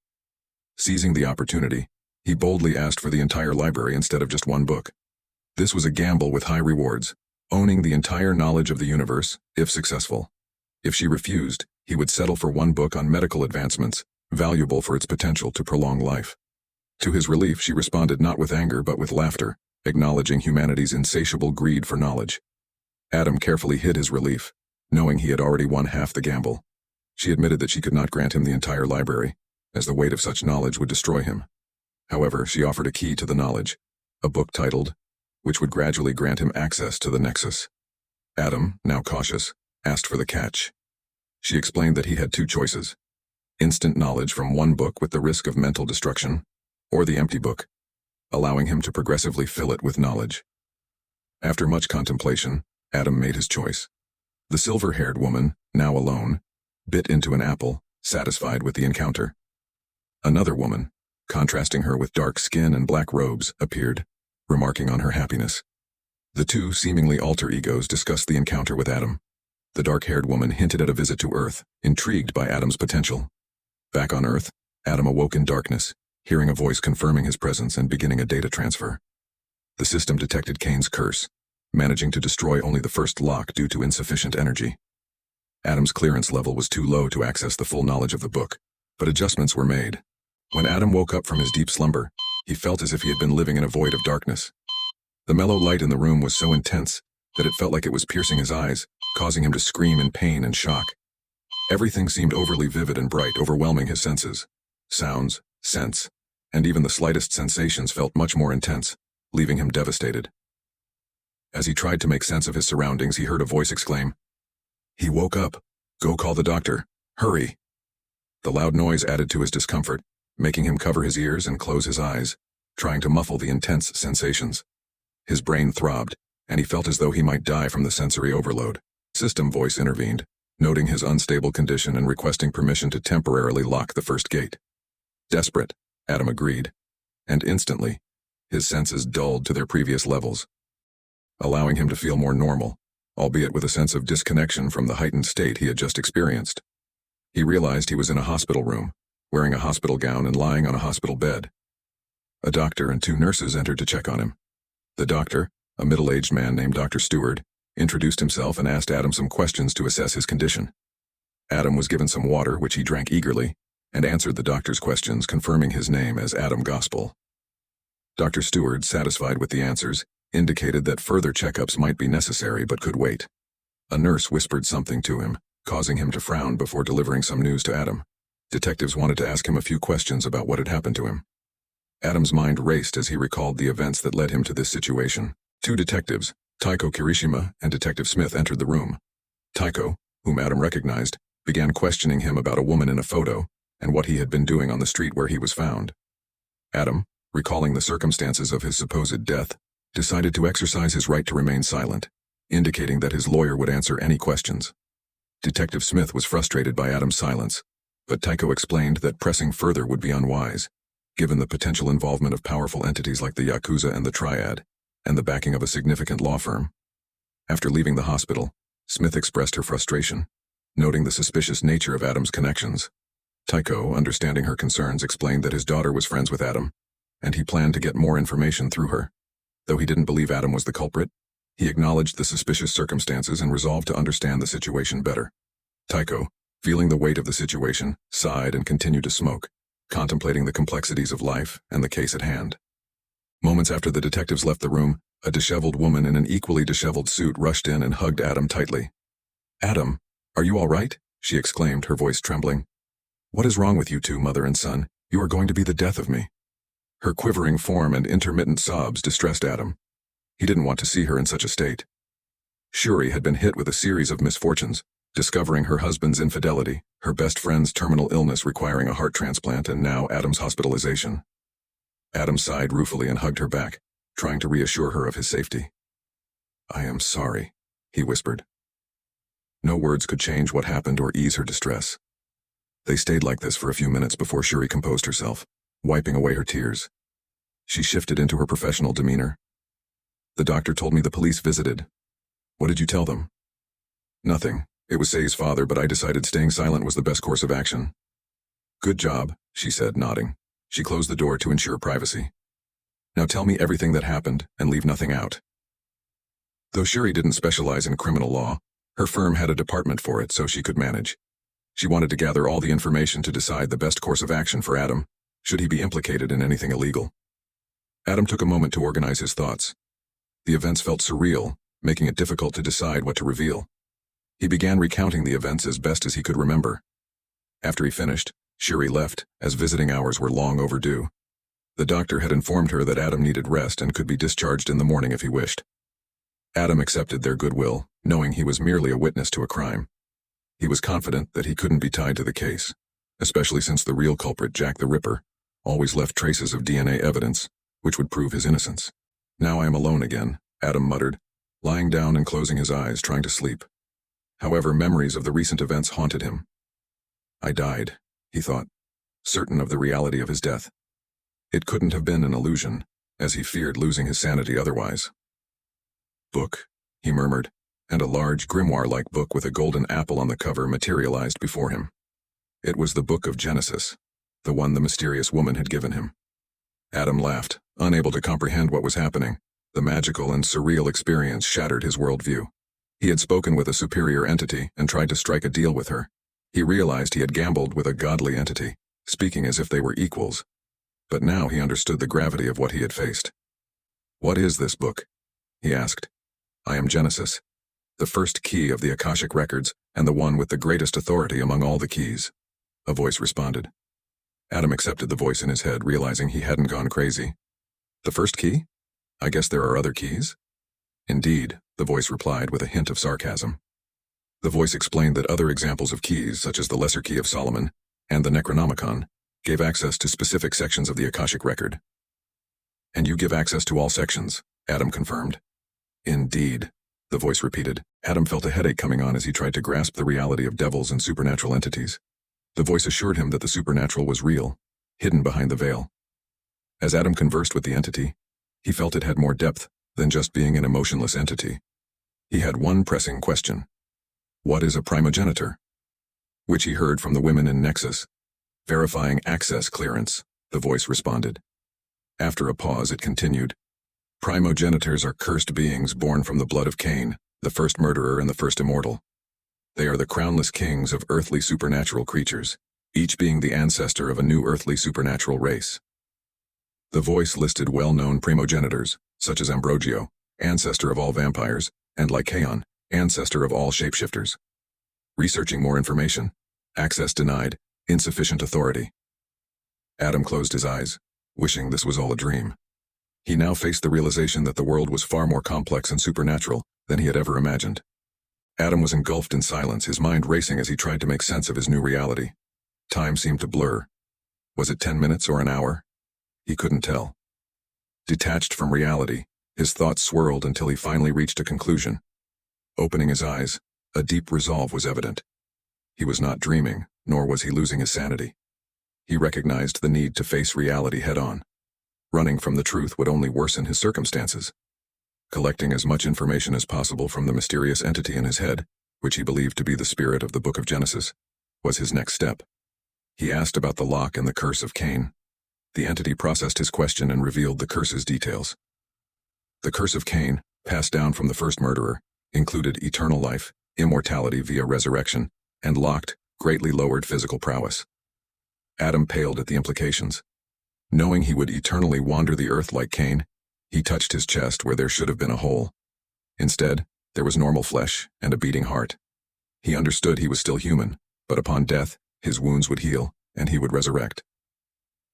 Seizing the opportunity, he boldly asked for the entire library instead of just one book. This was a gamble with high rewards, owning the entire knowledge of the universe, if successful. If she refused, he would settle for one book on medical advancements, valuable for its potential to prolong life. To his relief, she responded not with anger but with laughter, acknowledging humanity's insatiable greed for knowledge. Adam carefully hid his relief, knowing he had already won half the gamble. She admitted that she could not grant him the entire library, as the weight of such knowledge would destroy him. However, she offered a key to the knowledge, a book titled, which would gradually grant him access to the Nexus. Adam, now cautious, asked for the catch. She explained that he had two choices: instant knowledge from one book with the risk of mental destruction, or the empty book, allowing him to progressively fill it with knowledge. After much contemplation, Adam made his choice. The silver-haired woman, now alone, bit into an apple, satisfied with the encounter. Another woman, contrasting her with dark skin and black robes, appeared, remarking on her happiness. The two seemingly alter egos discussed the encounter with Adam. The dark-haired woman hinted at a visit to Earth, intrigued by Adam's potential. Back on Earth, Adam awoke in darkness, hearing a voice confirming his presence and beginning a data transfer. The system detected Cain's curse, managing to destroy only the first lock due to insufficient energy. Adam's clearance level was too low to access the full knowledge of the book, but adjustments were made. When Adam woke up from his deep slumber, he felt as if he had been living in a void of darkness. The mellow light in the room was so intense that it felt like it was piercing his eyes, causing him to scream in pain and shock. Everything seemed overly vivid and bright, overwhelming his senses. Sounds, scents, and even the slightest sensations felt much more intense, leaving him devastated. As he tried to make sense of his surroundings, he heard a voice exclaim, "He woke up. Go call the doctor. Hurry." The loud noise added to his discomfort, making him cover his ears and close his eyes, trying to muffle the intense sensations. His brain throbbed, and he felt as though he might die from the sensory overload. System voice intervened, noting his unstable condition and requesting permission to temporarily lock the first gate. Desperate, Adam agreed, and instantly, his senses dulled to their previous levels, allowing him to feel more normal, albeit with a sense of disconnection from the heightened state he had just experienced. He realized he was in a hospital room, wearing a hospital gown and lying on a hospital bed. A doctor and two nurses entered to check on him. The doctor, a middle-aged man named Dr. Stewart, introduced himself and asked Adam some questions to assess his condition. Adam was given some water, which he drank eagerly, and answered the doctor's questions, confirming his name as Adam Gospel. Dr. Stewart, satisfied with the answers, indicated that further checkups might be necessary but could wait. A nurse whispered something to him, causing him to frown before delivering some news to Adam. Detectives wanted to ask him a few questions about what had happened to him. Adam's mind raced as he recalled the events that led him to this situation. Two detectives, Taiko Kirishima and Detective Smith, entered the room. Taiko, whom Adam recognized, began questioning him about a woman in a photo and what he had been doing on the street where he was found. Adam, recalling the circumstances of his supposed death, decided to exercise his right to remain silent, indicating that his lawyer would answer any questions. Detective Smith was frustrated by Adam's silence, but Taiko explained that pressing further would be unwise, given the potential involvement of powerful entities like the Yakuza and the Triad, and the backing of a significant law firm. After leaving the hospital, Smith expressed her frustration, noting the suspicious nature of Adam's connections. Taiko, understanding her concerns, explained that his daughter was friends with Adam, and he planned to get more information through her. Though he didn't believe Adam was the culprit, he acknowledged the suspicious circumstances and resolved to understand the situation better. Taiko, feeling the weight of the situation, sighed and continued to smoke, contemplating the complexities of life and the case at hand. Moments after the detectives left the room, a disheveled woman in an equally disheveled suit rushed in and hugged Adam tightly. "Adam, are you all right?" she exclaimed, her voice trembling. "What is wrong with you two, mother and son? You are going to be the death of me." Her quivering form and intermittent sobs distressed Adam. He didn't want to see her in such a state. Shuri had been hit with a series of misfortunes, discovering her husband's infidelity, her best friend's terminal illness requiring a heart transplant, and now Adam's hospitalization. Adam sighed ruefully and hugged her back, trying to reassure her of his safety. "I am sorry," he whispered. No words could change what happened or ease her distress. They stayed like this for a few minutes before Shuri composed herself, wiping away her tears. She shifted into her professional demeanor. "The doctor told me the police visited. What did you tell them?" "Nothing. It was Sei's father, but I decided staying silent was the best course of action." "Good job," she said, nodding. She closed the door to ensure privacy. "Now tell me everything that happened, and leave nothing out." Though Shuri didn't specialize in criminal law, her firm had a department for it so she could manage. She wanted to gather all the information to decide the best course of action for Adam, should he be implicated in anything illegal. Adam took a moment to organize his thoughts. The events felt surreal, making it difficult to decide what to reveal. He began recounting the events as best as he could remember. After he finished, Shuri left, as visiting hours were long overdue. The doctor had informed her that Adam needed rest and could be discharged in the morning if he wished. Adam accepted their goodwill, knowing he was merely a witness to a crime. He was confident that he couldn't be tied to the case, especially since the real culprit, Jack the Ripper, always left traces of DNA evidence, which would prove his innocence. "Now I am alone again," Adam muttered, lying down and closing his eyes, trying to sleep. However, memories of the recent events haunted him. "I died," he thought, certain of the reality of his death. It couldn't have been an illusion, as he feared losing his sanity otherwise. "Book," he murmured, and a large grimoire-like book with a golden apple on the cover materialized before him. It was the Book of Genesis, the one the mysterious woman had given him. Adam laughed, unable to comprehend what was happening. The magical and surreal experience shattered his worldview. He had spoken with a superior entity and tried to strike a deal with her. He realized he had gambled with a godly entity, speaking as if they were equals. But now he understood the gravity of what he had faced. "What is this book?" he asked. "I am Genesis, the first key of the Akashic records and the one with the greatest authority among all the keys," a voice responded. Adam accepted the voice in his head, realizing he hadn't gone crazy. "The first key? I guess there are other keys?" "Indeed," the voice replied with a hint of sarcasm. The voice explained that other examples of keys, such as the Lesser Key of Solomon and the Necronomicon, gave access to specific sections of the Akashic record. "And you give access to all sections," Adam confirmed. "Indeed," the voice repeated. Adam felt a headache coming on as he tried to grasp the reality of devils and supernatural entities. The voice assured him that the supernatural was real, hidden behind the veil. As Adam conversed with the entity, he felt it had more depth than just being an emotionless entity. He had one pressing question. What is a primogenitor? Which he heard from the women in Nexus. Verifying access clearance, the voice responded. After a pause, it continued. Primogenitors are cursed beings born from the blood of Cain, the first murderer and the first immortal. They are the crownless kings of earthly supernatural creatures, each being the ancestor of a new earthly supernatural race. The voice listed well-known primogenitors, such as Ambrogio, ancestor of all vampires, and Lycaon, ancestor of all shapeshifters. Researching more information. Access denied. Insufficient authority. Adam closed his eyes, wishing this was all a dream. He now faced the realization that the world was far more complex and supernatural than he had ever imagined. Adam was engulfed in silence, his mind racing as he tried to make sense of his new reality. Time seemed to blur. Was it 10 minutes or an hour? He couldn't tell. Detached from reality, his thoughts swirled until he finally reached a conclusion. Opening his eyes, a deep resolve was evident. He was not dreaming, nor was he losing his sanity. He recognized the need to face reality head-on. Running from the truth would only worsen his circumstances. Collecting as much information as possible from the mysterious entity in his head, which he believed to be the spirit of the Book of Genesis, was his next step. He asked about the lock and the curse of Cain. The entity processed his question and revealed the curse's details. The curse of Cain, passed down from the first murderer, included eternal life, immortality via resurrection, and locked, greatly lowered physical prowess. Adam paled at the implications. Knowing he would eternally wander the earth like Cain, he touched his chest where there should have been a hole. Instead, there was normal flesh and a beating heart. He understood he was still human, but upon death, his wounds would heal, and he would resurrect.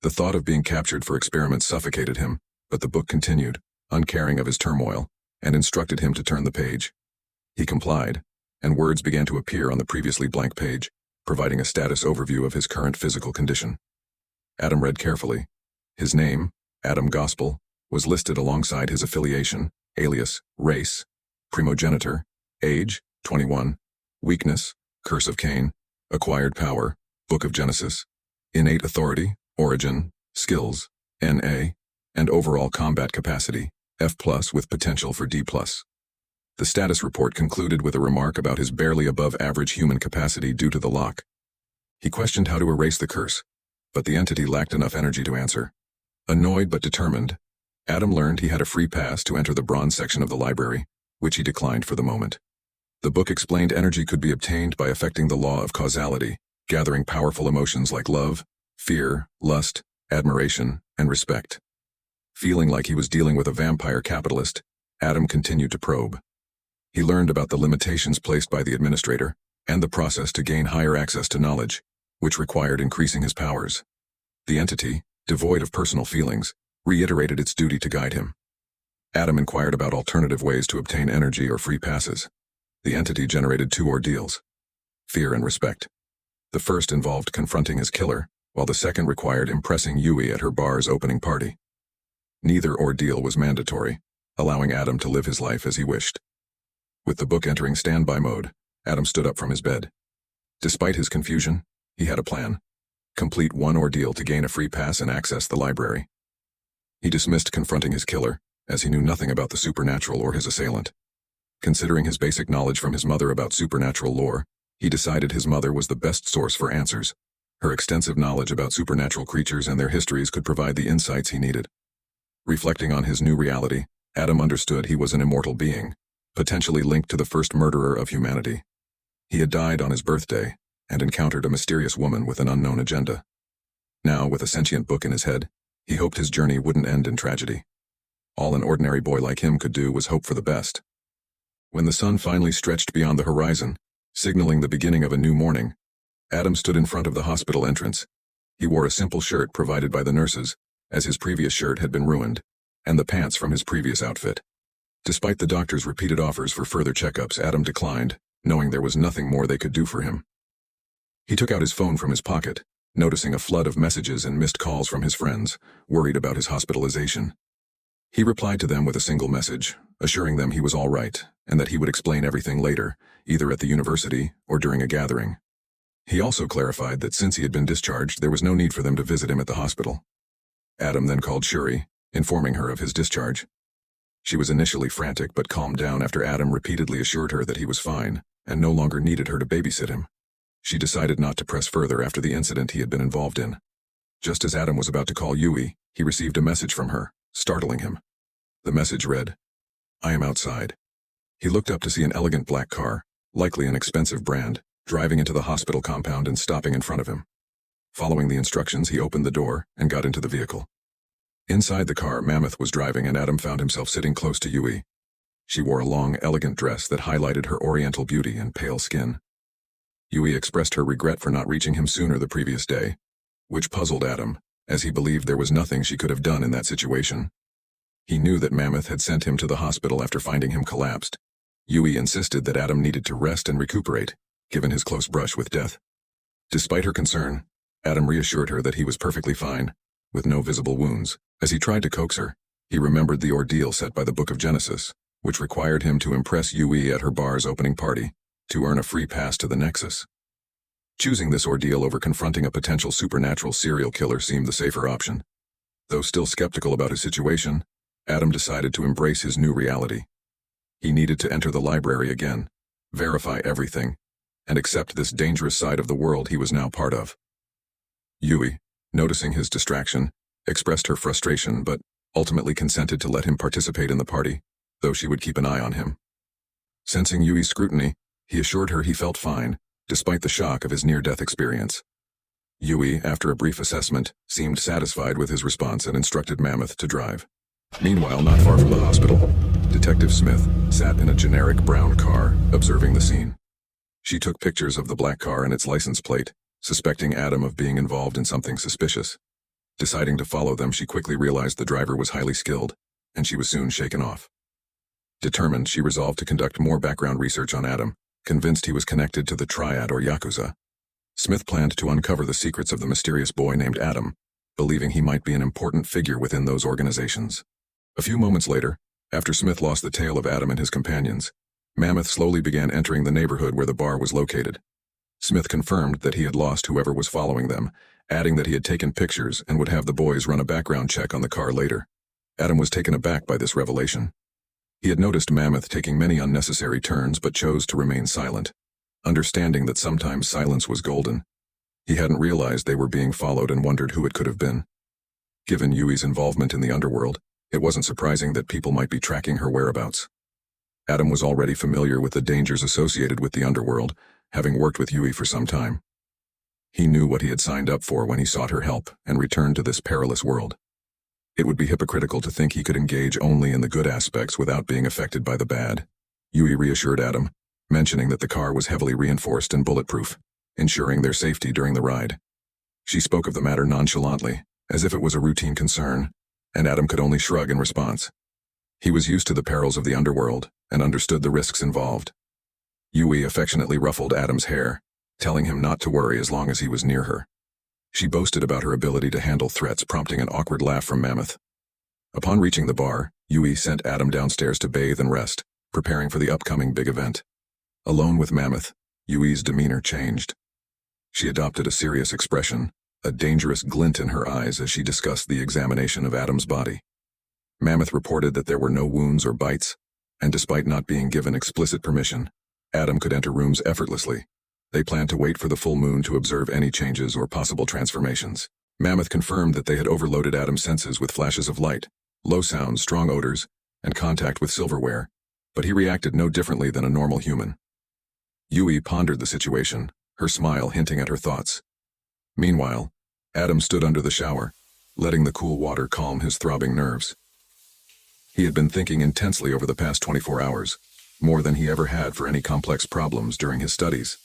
The thought of being captured for experiments suffocated him, but the book continued, uncaring of his turmoil, and instructed him to turn the page. He complied, and words began to appear on the previously blank page, providing a status overview of his current physical condition. Adam read carefully. His name, Adam Gospel, was listed alongside his affiliation, alias, race, primogenitor, age, 21, weakness, curse of Cain, acquired power, Book of Genesis, innate authority, origin, skills, NA, and overall combat capacity, F+ with potential for D+. The status report concluded with a remark about his barely above average human capacity due to the lock. He questioned how to erase the curse, but the entity lacked enough energy to answer. Annoyed but determined, Adam learned he had a free pass to enter the bronze section of the library, which he declined for the moment. The book explained energy could be obtained by affecting the law of causality, gathering powerful emotions like love, fear, lust, admiration, and respect. Feeling like he was dealing with a vampire capitalist, Adam continued to probe. He learned about the limitations placed by the administrator and the process to gain higher access to knowledge, which required increasing his powers. The entity, devoid of personal feelings, reiterated its duty to guide him. Adam inquired about alternative ways to obtain energy or free passes. The entity generated 2 ordeals: fear and respect. The first involved confronting his killer, while the second required impressing Yui at her bar's opening party. Neither ordeal was mandatory, allowing Adam to live his life as he wished. With the book entering standby mode, Adam stood up from his bed. Despite his confusion, he had a plan. Complete 1 ordeal to gain a free pass and access the library. He dismissed confronting his killer, as he knew nothing about the supernatural or his assailant. Considering his basic knowledge from his mother about supernatural lore, he decided his mother was the best source for answers. Her extensive knowledge about supernatural creatures and their histories could provide the insights he needed. Reflecting on his new reality, Adam understood he was an immortal being, potentially linked to the first murderer of humanity. He had died on his birthday, and encountered a mysterious woman with an unknown agenda. Now, with a sentient book in his head, he hoped his journey wouldn't end in tragedy. All an ordinary boy like him could do was hope for the best. When the sun finally stretched beyond the horizon, signaling the beginning of a new morning, Adam stood in front of the hospital entrance. He wore a simple shirt provided by the nurses, as his previous shirt had been ruined, and the pants from his previous outfit. Despite the doctor's repeated offers for further checkups, Adam declined, knowing there was nothing more they could do for him. He took out his phone from his pocket, noticing a flood of messages and missed calls from his friends, worried about his hospitalization. He replied to them with a single message, assuring them he was all right, and that he would explain everything later, either at the university or during a gathering. He also clarified that since he had been discharged, there was no need for them to visit him at the hospital. Adam then called Shuri, informing her of his discharge. She was initially frantic but calmed down after Adam repeatedly assured her that he was fine and no longer needed her to babysit him. She decided not to press further after the incident he had been involved in. Just as Adam was about to call Yui, he received a message from her, startling him. The message read, "I am outside." He looked up to see an elegant black car, likely an expensive brand, driving into the hospital compound and stopping in front of him. Following the instructions, he opened the door and got into the vehicle. Inside the car, Mammoth was driving and Adam found himself sitting close to Yui. She wore a long, elegant dress that highlighted her oriental beauty and pale skin. Yui expressed her regret for not reaching him sooner the previous day, which puzzled Adam, as he believed there was nothing she could have done in that situation. He knew that Mammoth had sent him to the hospital after finding him collapsed. Yui insisted that Adam needed to rest and recuperate, given his close brush with death. Despite her concern, Adam reassured her that he was perfectly fine, with no visible wounds. As he tried to coax her, he remembered the ordeal set by the Book of Genesis, which required him to impress Yui at her bar's opening party, to earn a free pass to the Nexus. Choosing this ordeal over confronting a potential supernatural serial killer seemed the safer option. Though still skeptical about his situation, Adam decided to embrace his new reality. He needed to enter the library again, verify everything, and accept this dangerous side of the world he was now part of. Yui, noticing his distraction, expressed her frustration but ultimately consented to let him participate in the party, though she would keep an eye on him. Sensing Yui's scrutiny, he assured her he felt fine, despite the shock of his near-death experience. Yui, after a brief assessment, seemed satisfied with his response and instructed Mammoth to drive. Meanwhile, not far from the hospital, Detective Smith sat in a generic brown car, observing the scene. She took pictures of the black car and its license plate, suspecting Adam of being involved in something suspicious. Deciding to follow them, she quickly realized the driver was highly skilled, and she was soon shaken off. Determined, she resolved to conduct more background research on Adam, convinced he was connected to the Triad or Yakuza. Smith planned to uncover the secrets of the mysterious boy named Adam, believing he might be an important figure within those organizations. A few moments later, after Smith lost the tail of Adam and his companions, Mammoth slowly began entering the neighborhood where the bar was located. Smith confirmed that he had lost whoever was following them, adding that he had taken pictures and would have the boys run a background check on the car later. Adam was taken aback by this revelation. He had noticed Mammoth taking many unnecessary turns but chose to remain silent, understanding that sometimes silence was golden. He hadn't realized they were being followed and wondered who it could have been. Given Yui's involvement in the underworld, it wasn't surprising that people might be tracking her whereabouts. Adam was already familiar with the dangers associated with the underworld, having worked with Yui for some time. He knew what he had signed up for when he sought her help and returned to this perilous world. It would be hypocritical to think he could engage only in the good aspects without being affected by the bad. Yui reassured Adam, mentioning that the car was heavily reinforced and bulletproof, ensuring their safety during the ride. She spoke of the matter nonchalantly, as if it was a routine concern, and Adam could only shrug in response. He was used to the perils of the underworld and understood the risks involved. Yui affectionately ruffled Adam's hair, telling him not to worry as long as he was near her. She boasted about her ability to handle threats, prompting an awkward laugh from Mammoth. Upon reaching the bar, Yui sent Adam downstairs to bathe and rest, preparing for the upcoming big event. Alone with Mammoth, Yui's demeanor changed. She adopted a serious expression, a dangerous glint in her eyes as she discussed the examination of Adam's body. Mammoth reported that there were no wounds or bites, and despite not being given explicit permission, Adam could enter rooms effortlessly. They planned to wait for the full moon to observe any changes or possible transformations. Mammoth confirmed that they had overloaded Adam's senses with flashes of light, low sounds, strong odors, and contact with silverware, but he reacted no differently than a normal human. Yui pondered the situation, her smile hinting at her thoughts. Meanwhile, Adam stood under the shower, letting the cool water calm his throbbing nerves. He had been thinking intensely over the past 24 hours, more than he ever had for any complex problems during his studies.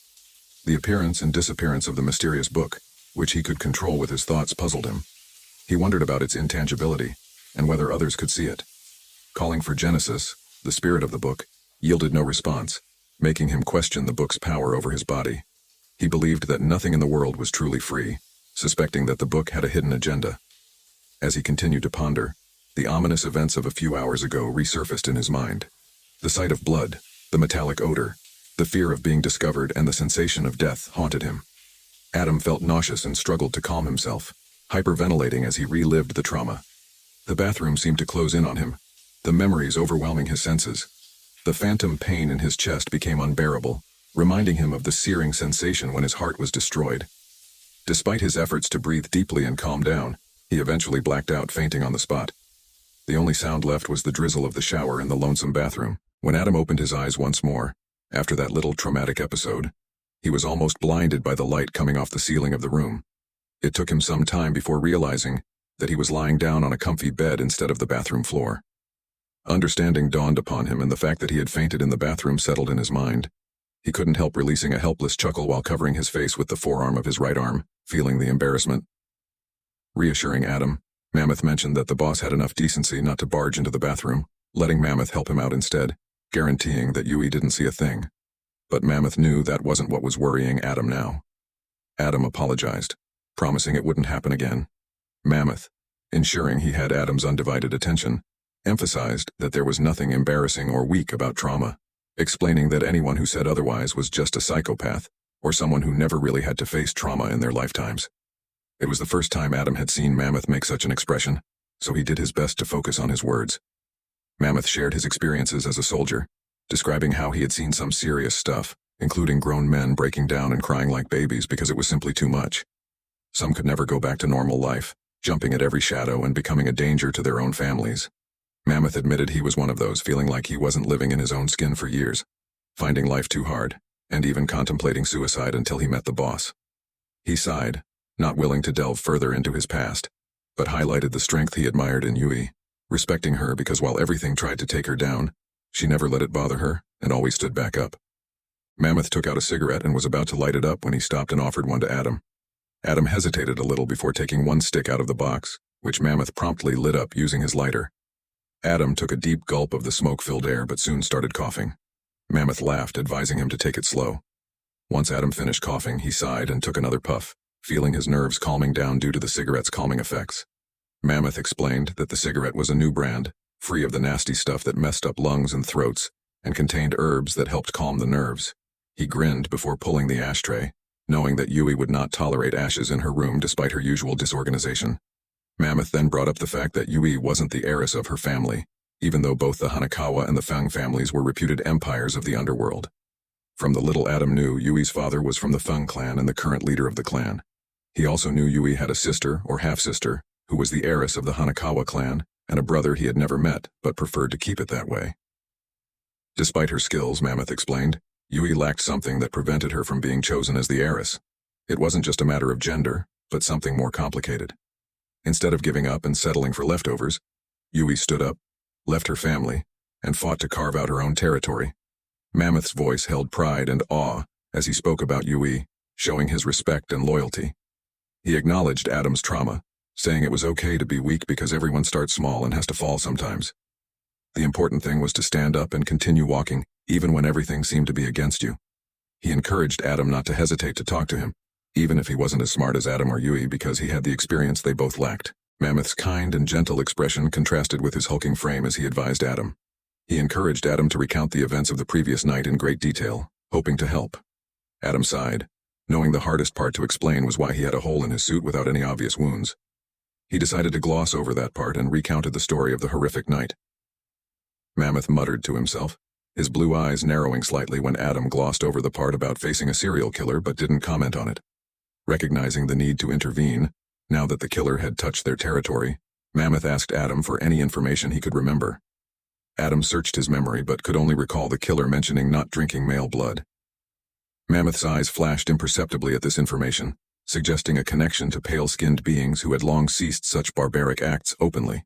The appearance and disappearance of the mysterious book, which he could control with his thoughts, puzzled him. He wondered about its intangibility, and whether others could see it. Calling for Genesis, the spirit of the book, yielded no response, making him question the book's power over his body. He believed that nothing in the world was truly free, suspecting that the book had a hidden agenda. As he continued to ponder, the ominous events of a few hours ago resurfaced in his mind. The sight of blood, the metallic odor, the fear of being discovered, and the sensation of death haunted him. Adam felt nauseous and struggled to calm himself, hyperventilating as he relived the trauma. The bathroom seemed to close in on him, the memories overwhelming his senses. The phantom pain in his chest became unbearable, reminding him of the searing sensation when his heart was destroyed. Despite his efforts to breathe deeply and calm down, he eventually blacked out, fainting on the spot. The only sound left was the drizzle of the shower in the lonesome bathroom. When Adam opened his eyes once more, after that little traumatic episode, he was almost blinded by the light coming off the ceiling of the room. It took him some time before realizing that he was lying down on a comfy bed instead of the bathroom floor. Understanding dawned upon him, and the fact that he had fainted in the bathroom settled in his mind. He couldn't help releasing a helpless chuckle while covering his face with the forearm of his right arm, feeling the embarrassment. Reassuring Adam, Mammoth mentioned that the boss had enough decency not to barge into the bathroom, letting Mammoth help him out instead, guaranteeing that Yui didn't see a thing. But Mammoth knew that wasn't what was worrying Adam now. Adam apologized, promising it wouldn't happen again. Mammoth, ensuring he had Adam's undivided attention, emphasized that there was nothing embarrassing or weak about trauma, explaining that anyone who said otherwise was just a psychopath or someone who never really had to face trauma in their lifetimes. It was the first time Adam had seen Mammoth make such an expression, so he did his best to focus on his words. Mammoth shared his experiences as a soldier, describing how he had seen some serious stuff, including grown men breaking down and crying like babies because it was simply too much. Some could never go back to normal life, jumping at every shadow and becoming a danger to their own families. Mammoth admitted he was one of those, feeling like he wasn't living in his own skin for years, finding life too hard, and even contemplating suicide until he met the boss. He sighed, not willing to delve further into his past, but highlighted the strength he admired in Yui, respecting her because while everything tried to take her down, she never let it bother her and always stood back up. Mammoth took out a cigarette and was about to light it up when he stopped and offered one to Adam. Adam hesitated a little before taking one stick out of the box, which Mammoth promptly lit up using his lighter. Adam took a deep gulp of the smoke-filled air but soon started coughing. Mammoth laughed, advising him to take it slow. Once Adam finished coughing, he sighed and took another puff, feeling his nerves calming down due to the cigarette's calming effects. Mammoth explained that the cigarette was a new brand, free of the nasty stuff that messed up lungs and throats, and contained herbs that helped calm the nerves. He grinned before pulling the ashtray, knowing that Yui would not tolerate ashes in her room despite her usual disorganization. Mammoth then brought up the fact that Yui wasn't the heiress of her family, even though both the Hanakawa and the Feng families were reputed empires of the underworld. From the little Adam knew, Yui's father was from the Feng clan and the current leader of the clan. He also knew Yui had a sister, or half-sister, who was the heiress of the Hanakawa clan, and a brother he had never met, but preferred to keep it that way. Despite her skills, Mammoth explained, Yui lacked something that prevented her from being chosen as the heiress. It wasn't just a matter of gender, but something more complicated. Instead of giving up and settling for leftovers, Yui stood up, left her family, and fought to carve out her own territory. Mammoth's voice held pride and awe as he spoke about Yui, showing his respect and loyalty. He acknowledged Adam's trauma, saying it was okay to be weak because everyone starts small and has to fall sometimes. The important thing was to stand up and continue walking, even when everything seemed to be against you. He encouraged Adam not to hesitate to talk to him, even if he wasn't as smart as Adam or Yui, because he had the experience they both lacked. Mammoth's kind and gentle expression contrasted with his hulking frame as he advised Adam. He encouraged Adam to recount the events of the previous night in great detail, hoping to help. Adam sighed, knowing the hardest part to explain was why he had a hole in his suit without any obvious wounds. He decided to gloss over that part and recounted the story of the horrific night. Mammoth muttered to himself, his blue eyes narrowing slightly when Adam glossed over the part about facing a serial killer but didn't comment on it. Recognizing the need to intervene, now that the killer had touched their territory, Mammoth asked Adam for any information he could remember. Adam searched his memory but could only recall the killer mentioning not drinking male blood. Mammoth's eyes flashed imperceptibly at this information, suggesting a connection to pale-skinned beings who had long ceased such barbaric acts openly.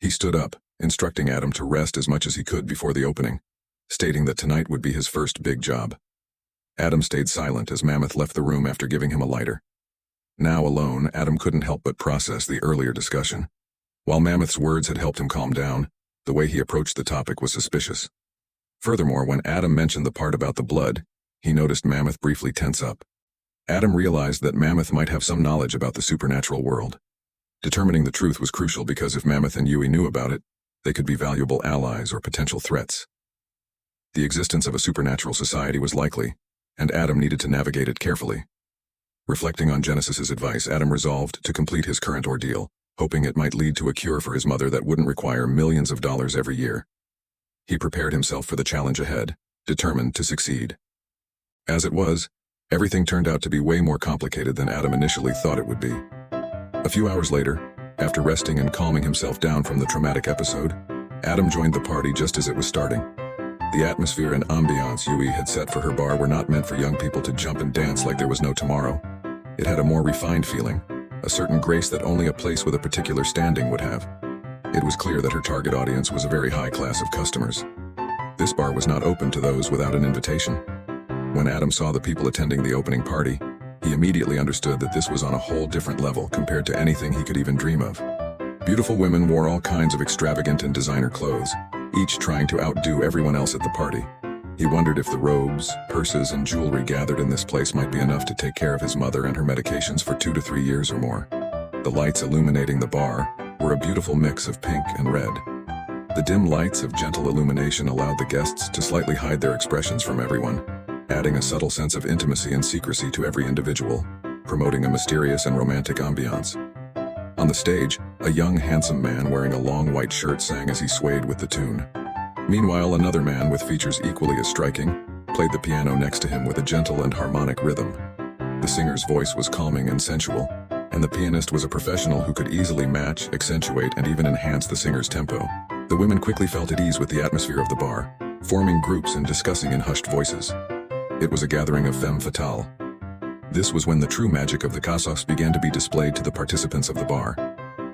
He stood up, instructing Adam to rest as much as he could before the opening, stating that tonight would be his first big job. Adam stayed silent as Mammoth left the room after giving him a lighter. Now alone, Adam couldn't help but process the earlier discussion. While Mammoth's words had helped him calm down, the way he approached the topic was suspicious. Furthermore, when Adam mentioned the part about the blood, he noticed Mammoth briefly tense up. Adam realized that Mammoth might have some knowledge about the supernatural world. Determining the truth was crucial because if Mammoth and Yui knew about it, they could be valuable allies or potential threats. The existence of a supernatural society was likely, and Adam needed to navigate it carefully. Reflecting on Genesis's advice, Adam resolved to complete his current ordeal, hoping it might lead to a cure for his mother that wouldn't require millions of dollars every year. He prepared himself for the challenge ahead, determined to succeed. As it was, everything turned out to be way more complicated than Adam initially thought it would be. A few hours later, after resting and calming himself down from the traumatic episode, Adam joined the party just as it was starting. The atmosphere and ambiance Yui had set for her bar were not meant for young people to jump and dance like there was no tomorrow. It had a more refined feeling, a certain grace that only a place with a particular standing would have. It was clear that her target audience was a very high class of customers. This bar was not open to those without an invitation. When Adam saw the people attending the opening party, he immediately understood that this was on a whole different level compared to anything he could even dream of. Beautiful women wore all kinds of extravagant and designer clothes, each trying to outdo everyone else at the party. He wondered if the robes, purses, and jewelry gathered in this place might be enough to take care of his mother and her medications for 2 to 3 years or more. The lights illuminating the bar were a beautiful mix of pink and red. The dim lights of gentle illumination allowed the guests to slightly hide their expressions from everyone, adding a subtle sense of intimacy and secrecy to every individual, promoting a mysterious and romantic ambiance. On the stage, a young, handsome man wearing a long white shirt sang as he swayed with the tune. Meanwhile, another man with features equally as striking played the piano next to him with a gentle and harmonic rhythm. The singer's voice was calming and sensual, and the pianist was a professional who could easily match, accentuate, and even enhance the singer's tempo. The women quickly felt at ease with the atmosphere of the bar, forming groups and discussing in hushed voices. It was a gathering of femme fatale. This was when the true magic of the Kasos began to be displayed to the participants of the bar.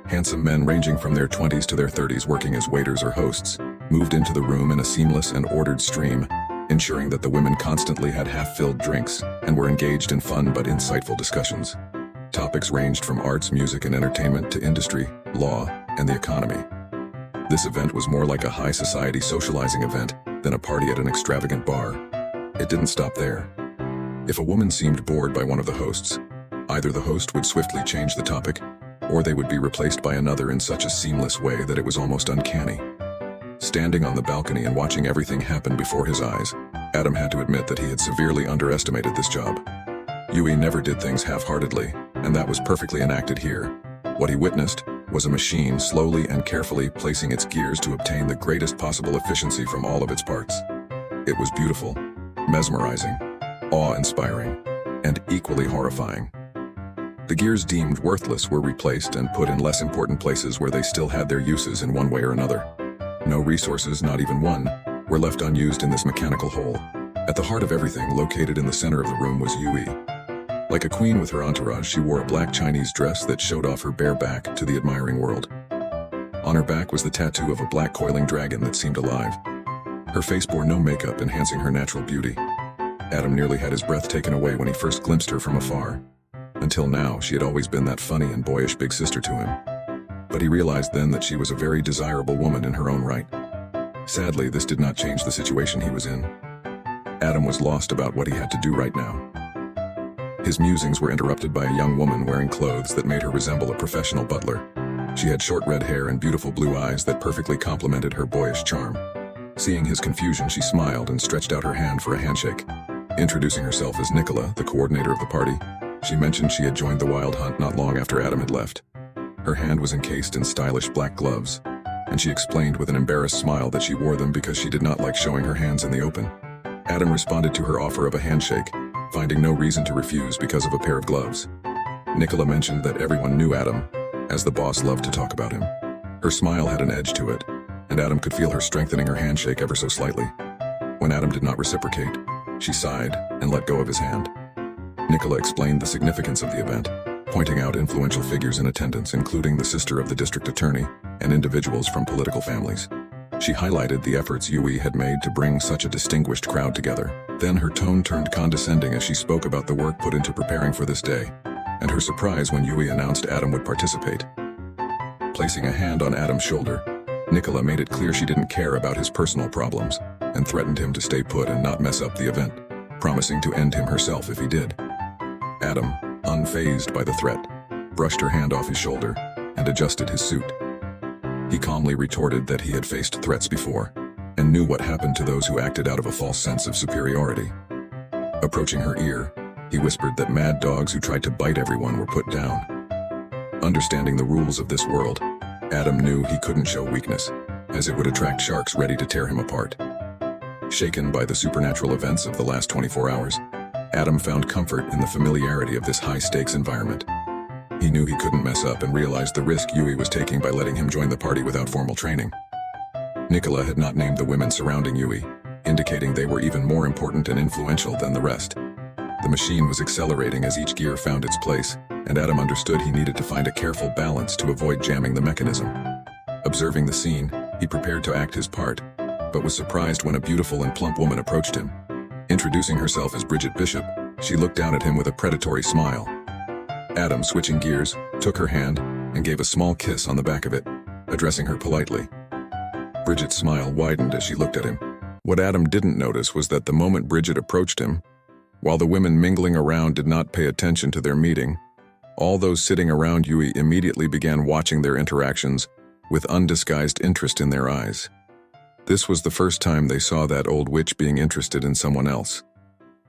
Handsome men ranging from their 20s to their 30s working as waiters or hosts moved into the room in a seamless and ordered stream, ensuring that the women constantly had half-filled drinks and were engaged in fun but insightful discussions. Topics ranged from arts, music, and entertainment to industry, law, and the economy. This event was more like a high society socializing event than a party at an extravagant bar. It didn't stop there. If a woman seemed bored by one of the hosts, either the host would swiftly change the topic, or they would be replaced by another in such a seamless way that it was almost uncanny. Standing on the balcony and watching everything happen before his eyes, Adam had to admit that he had severely underestimated this job. Yui never did things half-heartedly, and that was perfectly enacted here. What he witnessed was a machine slowly and carefully placing its gears to obtain the greatest possible efficiency from all of its parts. It was beautiful, mesmerizing, awe-inspiring, and equally horrifying. The gears deemed worthless were replaced and put in less important places where they still had their uses in one way or another. No resources, not even one, were left unused in this mechanical whole. At the heart of everything, located in the center of the room, was Yui. Like a queen with her entourage, she wore a black Chinese dress that showed off her bare back to the admiring world. On her back was the tattoo of a black coiling dragon that seemed alive. Her face bore no makeup, enhancing her natural beauty. Adam nearly had his breath taken away when he first glimpsed her from afar. Until now, she had always been that funny and boyish big sister to him. But he realized then that she was a very desirable woman in her own right. Sadly, this did not change the situation he was in. Adam was lost about what he had to do right now. His musings were interrupted by a young woman wearing clothes that made her resemble a professional butler. She had short red hair and beautiful blue eyes that perfectly complemented her boyish charm. Seeing his confusion, she smiled and stretched out her hand for a handshake. Introducing herself as Nicola, the coordinator of the party, she mentioned she had joined the wild hunt not long after Adam had left. Her hand was encased in stylish black gloves, and she explained with an embarrassed smile that she wore them because she did not like showing her hands in the open. Adam responded to her offer of a handshake, finding no reason to refuse because of a pair of gloves. Nicola mentioned that everyone knew Adam, as the boss loved to talk about him. Her smile had an edge to it, and Adam could feel her strengthening her handshake ever so slightly. When Adam did not reciprocate, she sighed and let go of his hand. Nicola explained the significance of the event, pointing out influential figures in attendance, including the sister of the district attorney and individuals from political families. She highlighted the efforts Yui had made to bring such a distinguished crowd together. Then her tone turned condescending as she spoke about the work put into preparing for this day, and her surprise when Yui announced Adam would participate. Placing a hand on Adam's shoulder, Nicola made it clear she didn't care about his personal problems and threatened him to stay put and not mess up the event, promising to end him herself if he did. Adam, unfazed by the threat, brushed her hand off his shoulder and adjusted his suit. He calmly retorted that he had faced threats before and knew what happened to those who acted out of a false sense of superiority. Approaching her ear, he whispered that mad dogs who tried to bite everyone were put down. Understanding the rules of this world, Adam knew he couldn't show weakness, as it would attract sharks ready to tear him apart. Shaken by the supernatural events of the last 24 hours, Adam found comfort in the familiarity of this high-stakes environment. He knew he couldn't mess up and realized the risk Yui was taking by letting him join the party without formal training. Nicola had not named the women surrounding Yui, indicating they were even more important and influential than the rest. The machine was accelerating as each gear found its place, and Adam understood he needed to find a careful balance to avoid jamming the mechanism. Observing the scene, he prepared to act his part, but was surprised when a beautiful and plump woman approached him. Introducing herself as Bridget Bishop, she looked down at him with a predatory smile. Adam, switching gears, took her hand and gave a small kiss on the back of it, addressing her politely. Bridget's smile widened as she looked at him. What Adam didn't notice was that the moment Bridget approached him, while the women mingling around did not pay attention to their meeting, all those sitting around Yui immediately began watching their interactions with undisguised interest in their eyes. This was the first time they saw that old witch being interested in someone else,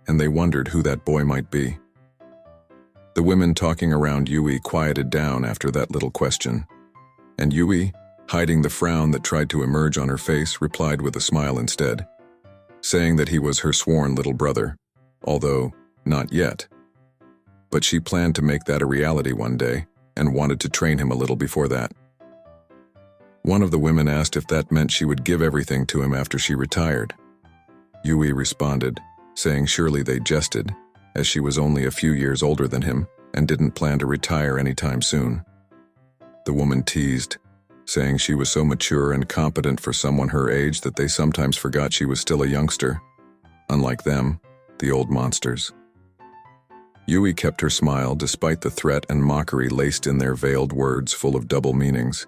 and they wondered who that boy might be. The women talking around Yui quieted down after that little question, and Yui, hiding the frown that tried to emerge on her face, replied with a smile instead, saying that he was her sworn little brother, although not yet. But she planned to make that a reality one day and wanted to train him a little before that. One of the women asked if that meant she would give everything to him after she retired. Yui responded, saying surely they jested, as she was only a few years older than him and didn't plan to retire anytime soon. The woman teased, saying she was so mature and competent for someone her age that they sometimes forgot she was still a youngster, unlike them, the old monsters. Yui kept her smile despite the threat and mockery laced in their veiled words full of double meanings.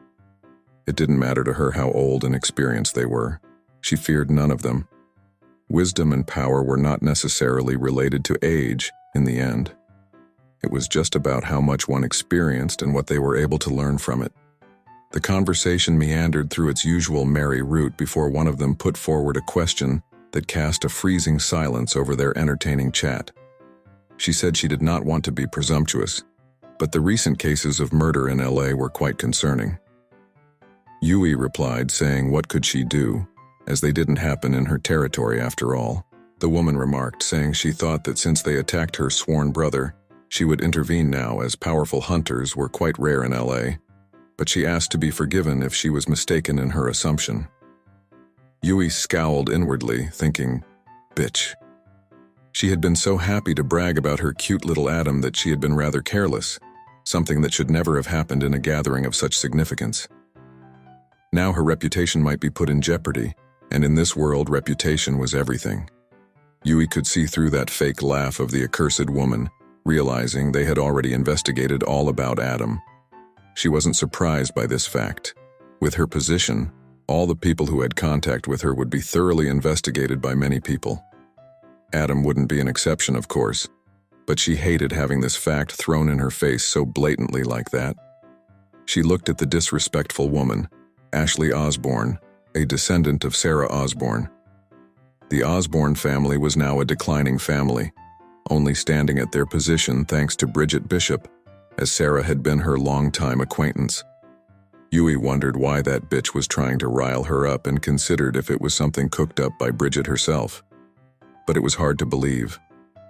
It didn't matter to her how old and experienced they were. She feared none of them. Wisdom and power were not necessarily related to age in the end. It was just about how much one experienced and what they were able to learn from it. The conversation meandered through its usual merry route before one of them put forward a question that cast a freezing silence over their entertaining chat. She said she did not want to be presumptuous, but the recent cases of murder in LA were quite concerning. Yui replied, saying what could she do, as they didn't happen in her territory after all. The woman remarked, saying she thought that since they attacked her sworn brother, she would intervene now, as powerful hunters were quite rare in LA, but she asked to be forgiven if she was mistaken in her assumption. Yui scowled inwardly, thinking, bitch. She had been so happy to brag about her cute little Adam that she had been rather careless, something that should never have happened in a gathering of such significance. Now her reputation might be put in jeopardy, and in this world reputation was everything. Yui could see through that fake laugh of the accursed woman, realizing they had already investigated all about Adam. She wasn't surprised by this fact. With her position, all the people who had contact with her would be thoroughly investigated by many people. Adam wouldn't be an exception, of course, but she hated having this fact thrown in her face so blatantly like that. She looked at the disrespectful woman, Ashley Osborne, a descendant of Sarah Osborne. The Osborne family was now a declining family, only standing at their position thanks to Bridget Bishop, as Sarah had been her longtime acquaintance. Yui wondered why that bitch was trying to rile her up and considered if it was something cooked up by Bridget herself. But it was hard to believe,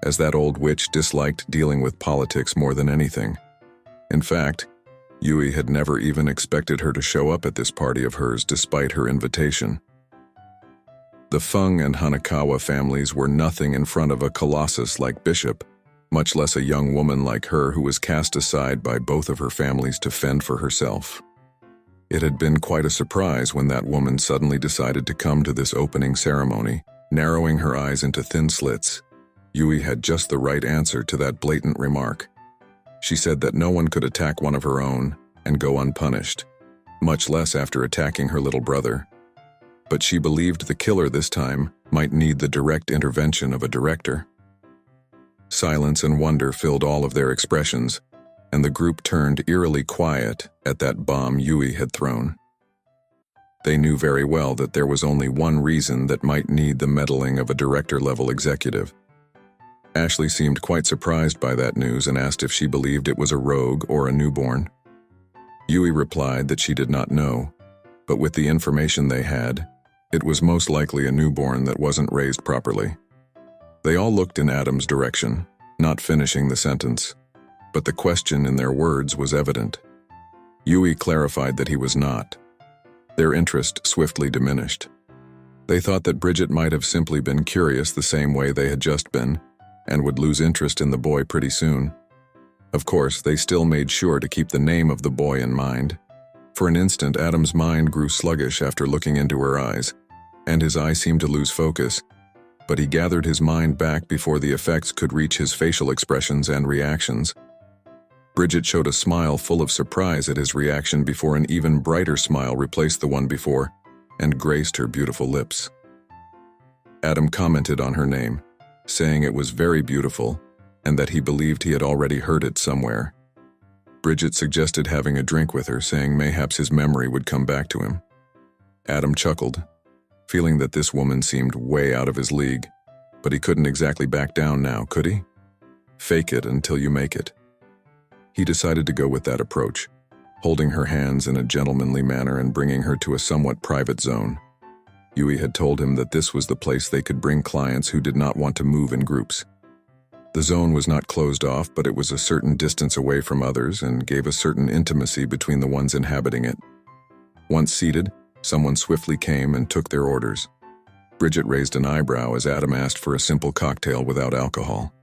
as that old witch disliked dealing with politics more than anything. In fact, Yui had never even expected her to show up at this party of hers despite her invitation. The Fung and Hanakawa families were nothing in front of a colossus like Bishop, much less a young woman like her who was cast aside by both of her families to fend for herself. It had been quite a surprise when that woman suddenly decided to come to this opening ceremony, narrowing her eyes into thin slits. Yui had just the right answer to that blatant remark. She said that no one could attack one of her own and go unpunished, much less after attacking her little brother. But she believed the killer this time might need the direct intervention of a director. Silence and wonder filled all of their expressions, and the group turned eerily quiet at that bomb Yui had thrown. They knew very well that there was only one reason that might need the meddling of a director-level executive. Ashley seemed quite surprised by that news and asked if she believed it was a rogue or a newborn. Yui replied that she did not know, but with the information they had, it was most likely a newborn that wasn't raised properly. They all looked in Adam's direction, not finishing the sentence, but the question in their words was evident. Yui clarified that he was not. Their interest swiftly diminished. They thought that Bridget might have simply been curious the same way they had just been, and would lose interest in the boy pretty soon. Of course, they still made sure to keep the name of the boy in mind. For an instant, Adam's mind grew sluggish after looking into her eyes, and his eyes seemed to lose focus, but he gathered his mind back before the effects could reach his facial expressions and reactions. Bridget showed a smile full of surprise at his reaction before an even brighter smile replaced the one before and graced her beautiful lips. Adam commented on her name, saying it was very beautiful and that he believed he had already heard it somewhere. Bridget suggested having a drink with her, saying mayhaps his memory would come back to him. Adam chuckled, feeling that this woman seemed way out of his league, but he couldn't exactly back down now, could he? Fake it until you make it. He decided to go with that approach, holding her hands in a gentlemanly manner and bringing her to a somewhat private zone. Yui had told him that this was the place they could bring clients who did not want to move in groups. The zone was not closed off, but it was a certain distance away from others and gave a certain intimacy between the ones inhabiting it. Once seated, someone swiftly came and took their orders. Bridget raised an eyebrow as Adam asked for a simple cocktail without alcohol.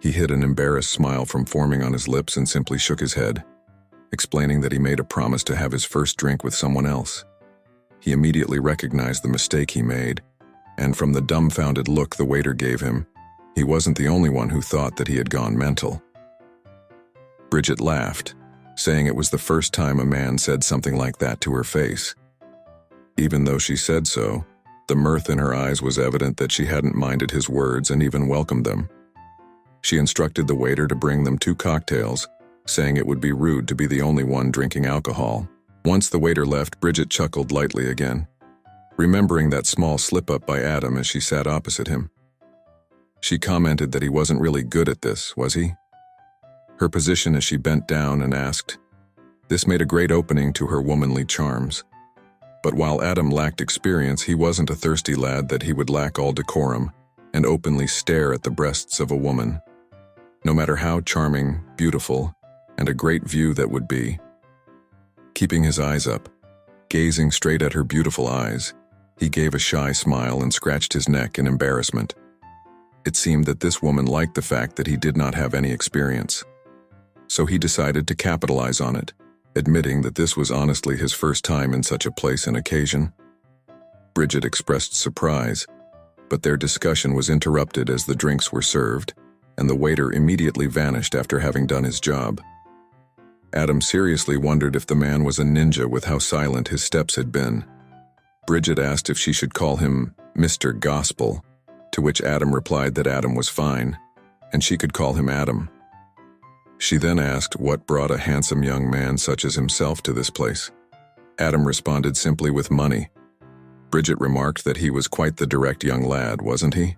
He hid an embarrassed smile from forming on his lips and simply shook his head, explaining that he made a promise to have his first drink with someone else. He immediately recognized the mistake he made, and from the dumbfounded look the waiter gave him, he wasn't the only one who thought that he had gone mental. Bridget laughed, saying it was the first time a man said something like that to her face. Even though she said so, the mirth in her eyes was evident that she hadn't minded his words and even welcomed them. She instructed the waiter to bring them 2 cocktails, saying it would be rude to be the only one drinking alcohol. Once the waiter left, Bridget chuckled lightly again, remembering that small slip-up by Adam as she sat opposite him. She commented that he wasn't really good at this, was he? Her position as she bent down and asked. This made a great opening to her womanly charms. But while Adam lacked experience, he wasn't a thirsty lad that he would lack all decorum and openly stare at the breasts of a woman. No matter how charming, beautiful, and a great view that would be. Keeping his eyes up, gazing straight at her beautiful eyes, he gave a shy smile and scratched his neck in embarrassment. It seemed that this woman liked the fact that he did not have any experience. So he decided to capitalize on it, admitting that this was honestly his first time in such a place and occasion. Bridget expressed surprise, but their discussion was interrupted as the drinks were served, and the waiter immediately vanished after having done his job. Adam seriously wondered if the man was a ninja with how silent his steps had been. Bridget asked if she should call him Mr. Gospel, to which Adam replied that Adam was fine, and she could call him Adam. She then asked what brought a handsome young man such as himself to this place. Adam responded simply with money. Bridget remarked that he was quite the direct young lad, wasn't he?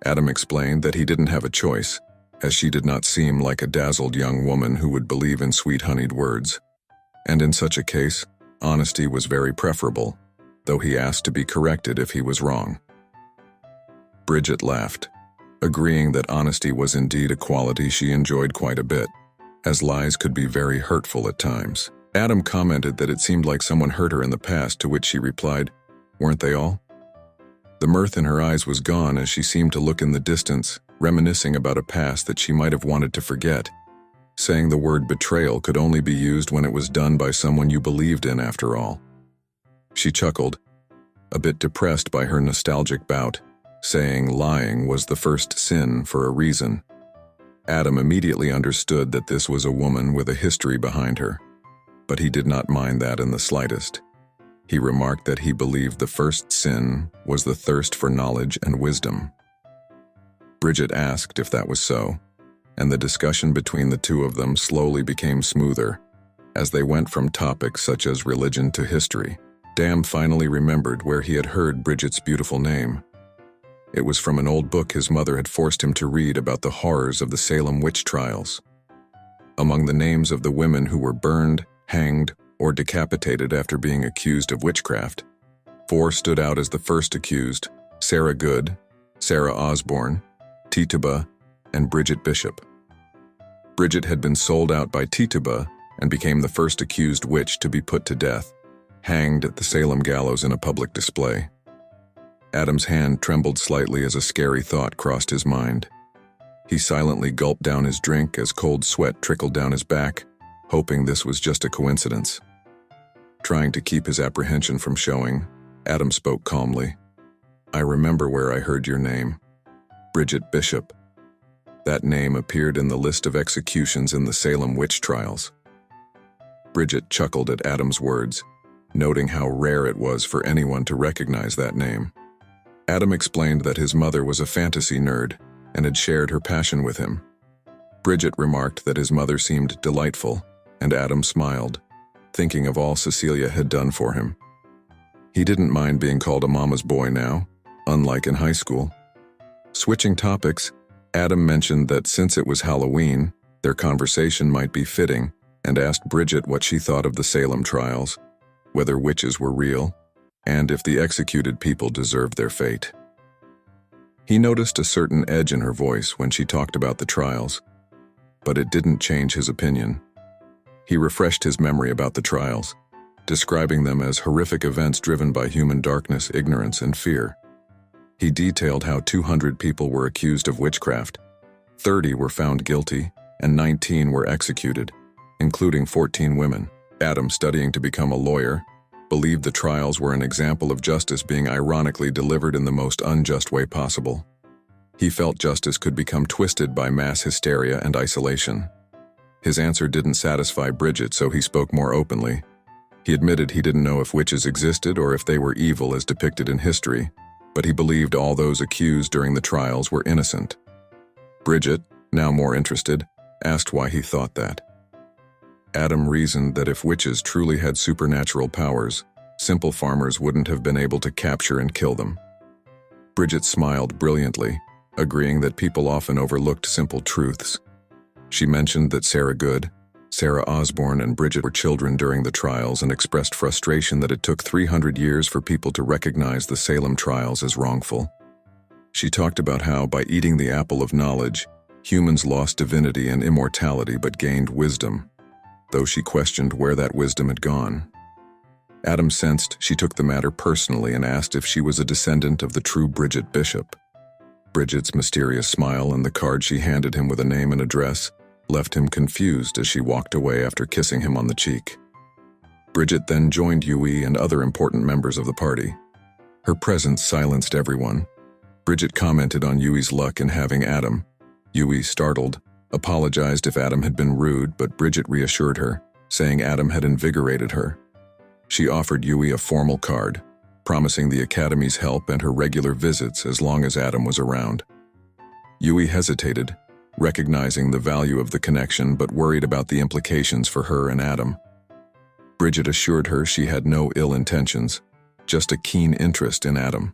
Adam explained that he didn't have a choice, as she did not seem like a dazzled young woman who would believe in sweet honeyed words. And in such a case, honesty was very preferable, though he asked to be corrected if he was wrong. Bridget laughed, agreeing that honesty was indeed a quality she enjoyed quite a bit, as lies could be very hurtful at times. Adam commented that it seemed like someone hurt her in the past, to which she replied, "Weren't they all?" The mirth in her eyes was gone as she seemed to look in the distance, reminiscing about a past that she might have wanted to forget, saying the word betrayal could only be used when it was done by someone you believed in after all. She chuckled, a bit depressed by her nostalgic bout, saying lying was the first sin for a reason. Adam immediately understood that this was a woman with a history behind her, but he did not mind that in the slightest. He remarked that he believed the first sin was the thirst for knowledge and wisdom. Bridget asked if that was so, and the discussion between the two of them slowly became smoother, as they went from topics such as religion to history. Dam finally remembered where he had heard Bridget's beautiful name. It was from an old book his mother had forced him to read about the horrors of the Salem witch trials. Among the names of the women who were burned, hanged, or decapitated after being accused of witchcraft, 4 stood out as the first accused: Sarah Good, Sarah Osborne, Tituba, and Bridget Bishop. Bridget had been sold out by Tituba and became the first accused witch to be put to death, hanged at the Salem gallows in a public display. Adam's hand trembled slightly as a scary thought crossed his mind. He silently gulped down his drink as cold sweat trickled down his back, hoping this was just a coincidence. Trying to keep his apprehension from showing, Adam spoke calmly. "I remember where I heard your name. Bridget Bishop." That name appeared in the list of executions in the Salem witch trials. Bridget chuckled at Adam's words, noting how rare it was for anyone to recognize that name. Adam explained that his mother was a fantasy nerd and had shared her passion with him. Bridget remarked that his mother seemed delightful, and Adam smiled, thinking of all Cecilia had done for him. He didn't mind being called a mama's boy now, unlike in high school. Switching topics, Adam mentioned that since it was Halloween, their conversation might be fitting, and asked Bridget what she thought of the Salem trials, whether witches were real, and if the executed people deserved their fate. He noticed a certain edge in her voice when she talked about the trials, but it didn't change his opinion. He refreshed his memory about the trials, describing them as horrific events driven by human darkness, ignorance, and fear. He detailed how 200 people were accused of witchcraft, 30 were found guilty, and 19 were executed, including 14 women. Adam, studying to become a lawyer, believed the trials were an example of justice being ironically delivered in the most unjust way possible. He felt justice could become twisted by mass hysteria and isolation. His answer didn't satisfy Bridget, so he spoke more openly. He admitted he didn't know if witches existed or if they were evil as depicted in history, but he believed all those accused during the trials were innocent. Bridget, now more interested, asked why he thought that. Adam reasoned that if witches truly had supernatural powers, simple farmers wouldn't have been able to capture and kill them. Bridget smiled brilliantly, agreeing that people often overlooked simple truths. She mentioned that Sarah Good, Sarah Osborne, and Bridget were children during the trials and expressed frustration that it took 300 years for people to recognize the Salem trials as wrongful. She talked about how, by eating the apple of knowledge, humans lost divinity and immortality but gained wisdom, though she questioned where that wisdom had gone. Adam sensed she took the matter personally and asked if she was a descendant of the true Bridget Bishop. Bridget's mysterious smile and the card she handed him with a name and address left him confused as she walked away after kissing him on the cheek. Bridget then joined Yui and other important members of the party. Her presence silenced everyone. Bridget commented on Yui's luck in having Adam. Yui, startled, apologized if Adam had been rude, but Bridget reassured her, saying Adam had invigorated her. She offered Yui a formal card, promising the Academy's help and her regular visits as long as Adam was around. Yui hesitated, recognizing the value of the connection but worried about the implications for her and Adam. Bridget assured her she had no ill intentions, just a keen interest in Adam.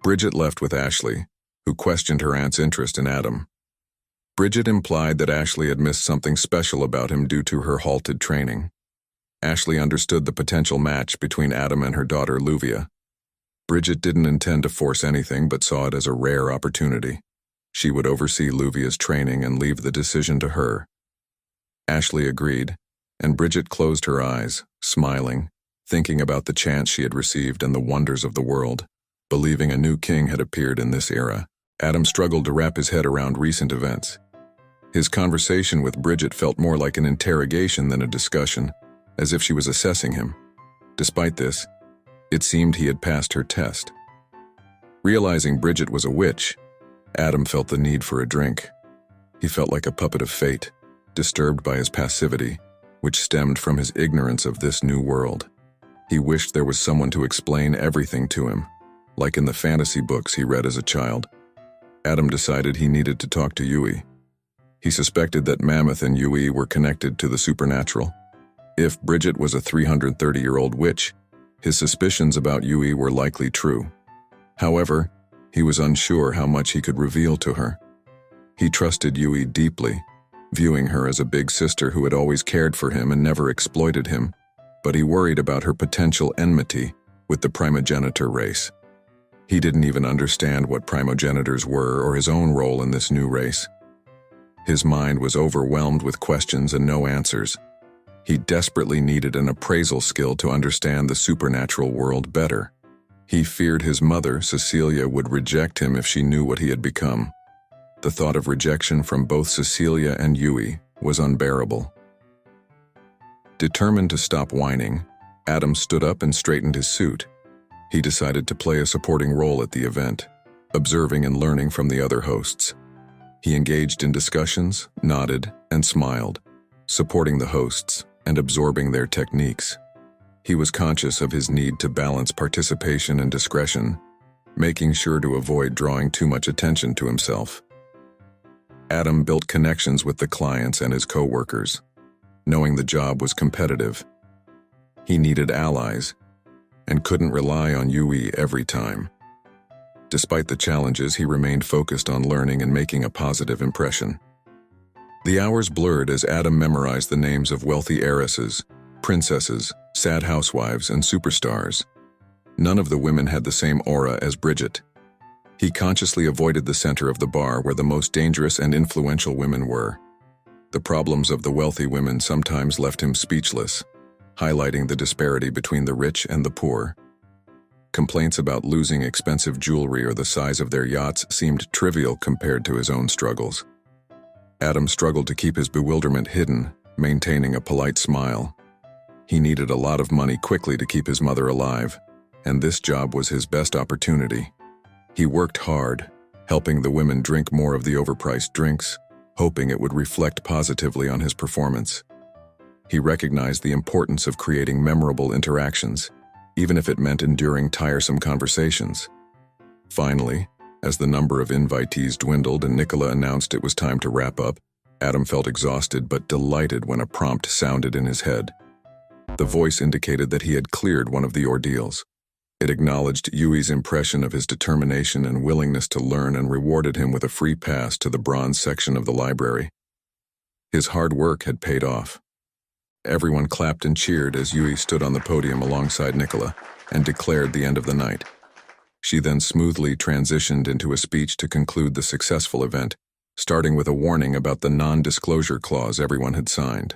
Bridget left with Ashley, who questioned her aunt's interest in Adam. Bridget implied that Ashley had missed something special about him due to her halted training. Ashley understood the potential match between Adam and her daughter Luvia. Bridget didn't intend to force anything but saw it as a rare opportunity. She would oversee Luvia's training and leave the decision to her. Ashley agreed, and Bridget closed her eyes, smiling, thinking about the chance she had received and the wonders of the world, believing a new king had appeared in this era. Adam struggled to wrap his head around recent events. His conversation with Bridget felt more like an interrogation than a discussion, as if she was assessing him. Despite this, it seemed he had passed her test. Realizing Bridget was a witch, Adam felt the need for a drink. He felt like a puppet of fate, disturbed by his passivity, which stemmed from his ignorance of this new world. He wished there was someone to explain everything to him, like in the fantasy books he read as a child. Adam decided he needed to talk to Yui. He suspected that Mammoth and Yui were connected to the supernatural. If Bridget was a 330-year-old witch, his suspicions about Yui were likely true. However, he was unsure how much he could reveal to her. He trusted Yui deeply, viewing her as a big sister who had always cared for him and never exploited him, but he worried about her potential enmity with the primogenitor race. He didn't even understand what primogenitors were or his own role in this new race. His mind was overwhelmed with questions and no answers. He desperately needed an appraisal skill to understand the supernatural world better. He feared his mother, Cecilia, would reject him if she knew what he had become. The thought of rejection from both Cecilia and Yui was unbearable. Determined to stop whining, Adam stood up and straightened his suit. He decided to play a supporting role at the event, observing and learning from the other hosts. He engaged in discussions, nodded, and smiled, supporting the hosts and absorbing their techniques. He was conscious of his need to balance participation and discretion, making sure to avoid drawing too much attention to himself. Adam built connections with the clients and his co-workers, knowing the job was competitive. He needed allies and couldn't rely on Yui every time. Despite the challenges, he remained focused on learning and making a positive impression. The hours blurred as Adam memorized the names of wealthy heiresses, princesses, sad housewives, and superstars. None of the women had the same aura as Bridget. He consciously avoided the center of the bar where the most dangerous and influential women were. The problems of the wealthy women sometimes left him speechless, highlighting the disparity between the rich and the poor. Complaints about losing expensive jewelry or the size of their yachts seemed trivial compared to his own struggles. Adam struggled to keep his bewilderment hidden, maintaining a polite smile. He needed a lot of money quickly to keep his mother alive, and this job was his best opportunity. He worked hard, helping the women drink more of the overpriced drinks, hoping it would reflect positively on his performance. He recognized the importance of creating memorable interactions, even if it meant enduring tiresome conversations. Finally, as the number of invitees dwindled and Nicola announced it was time to wrap up, Adam felt exhausted but delighted when a prompt sounded in his head. The voice indicated that he had cleared one of the ordeals. It acknowledged Yui's impression of his determination and willingness to learn and rewarded him with a free pass to the bronze section of the library. His hard work had paid off. Everyone clapped and cheered as Yui stood on the podium alongside Nicola and declared the end of the night. She then smoothly transitioned into a speech to conclude the successful event, starting with a warning about the non-disclosure clause everyone had signed.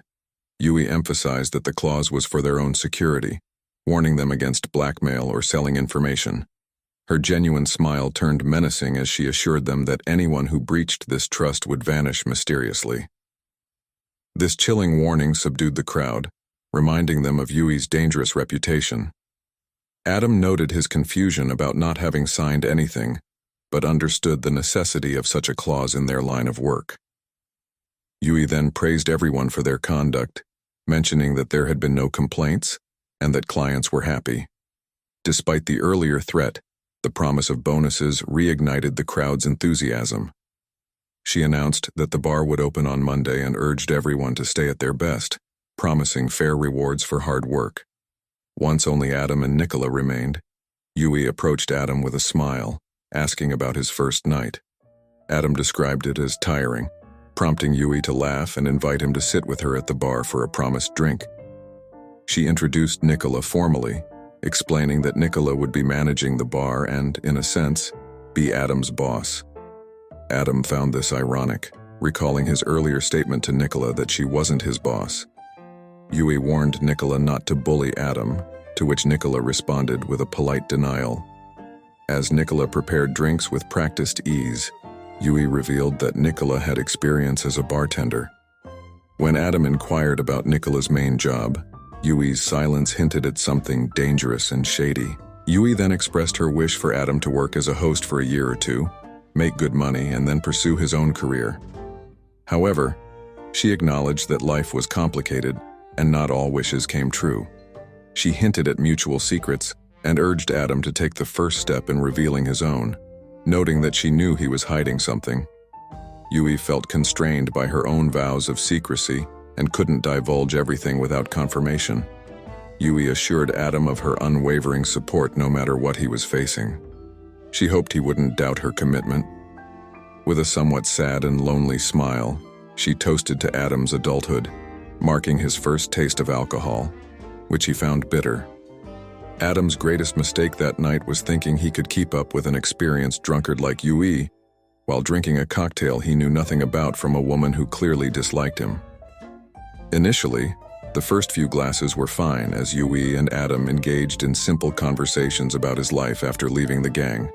Yui emphasized that the clause was for their own security, warning them against blackmail or selling information. Her genuine smile turned menacing as she assured them that anyone who breached this trust would vanish mysteriously. This chilling warning subdued the crowd, reminding them of Yui's dangerous reputation. Adam noted his confusion about not having signed anything, but understood the necessity of such a clause in their line of work. Yui then praised everyone for their conduct, mentioning that there had been no complaints and that clients were happy. Despite the earlier threat, the promise of bonuses reignited the crowd's enthusiasm. She announced that the bar would open on Monday and urged everyone to stay at their best, promising fair rewards for hard work. Once only Adam and Nicola remained, Yui approached Adam with a smile, asking about his first night. Adam described it as tiring, prompting Yui to laugh and invite him to sit with her at the bar for a promised drink. She introduced Nicola formally, explaining that Nicola would be managing the bar and, in a sense, be Adam's boss. Adam found this ironic, recalling his earlier statement to Nicola that she wasn't his boss. Yui warned Nicola not to bully Adam, to which Nicola responded with a polite denial. As Nicola prepared drinks with practiced ease, Yui revealed that Nicola had experience as a bartender. When Adam inquired about Nicola's main job, Yui's silence hinted at something dangerous and shady. Yui then expressed her wish for Adam to work as a host for a year or two, make good money, and then pursue his own career. However, she acknowledged that life was complicated and not all wishes came true. She hinted at mutual secrets and urged Adam to take the first step in revealing his own, noting that she knew he was hiding something. Yui felt constrained by her own vows of secrecy and couldn't divulge everything without confirmation. Yui assured Adam of her unwavering support no matter what he was facing. She hoped he wouldn't doubt her commitment. With a somewhat sad and lonely smile, she toasted to Adam's adulthood, marking his first taste of alcohol, which he found bitter. Adam's greatest mistake that night was thinking he could keep up with an experienced drunkard like Yui while drinking a cocktail he knew nothing about from a woman who clearly disliked him. Initially, the first few glasses were fine as Yui and Adam engaged in simple conversations about his life after leaving the gang.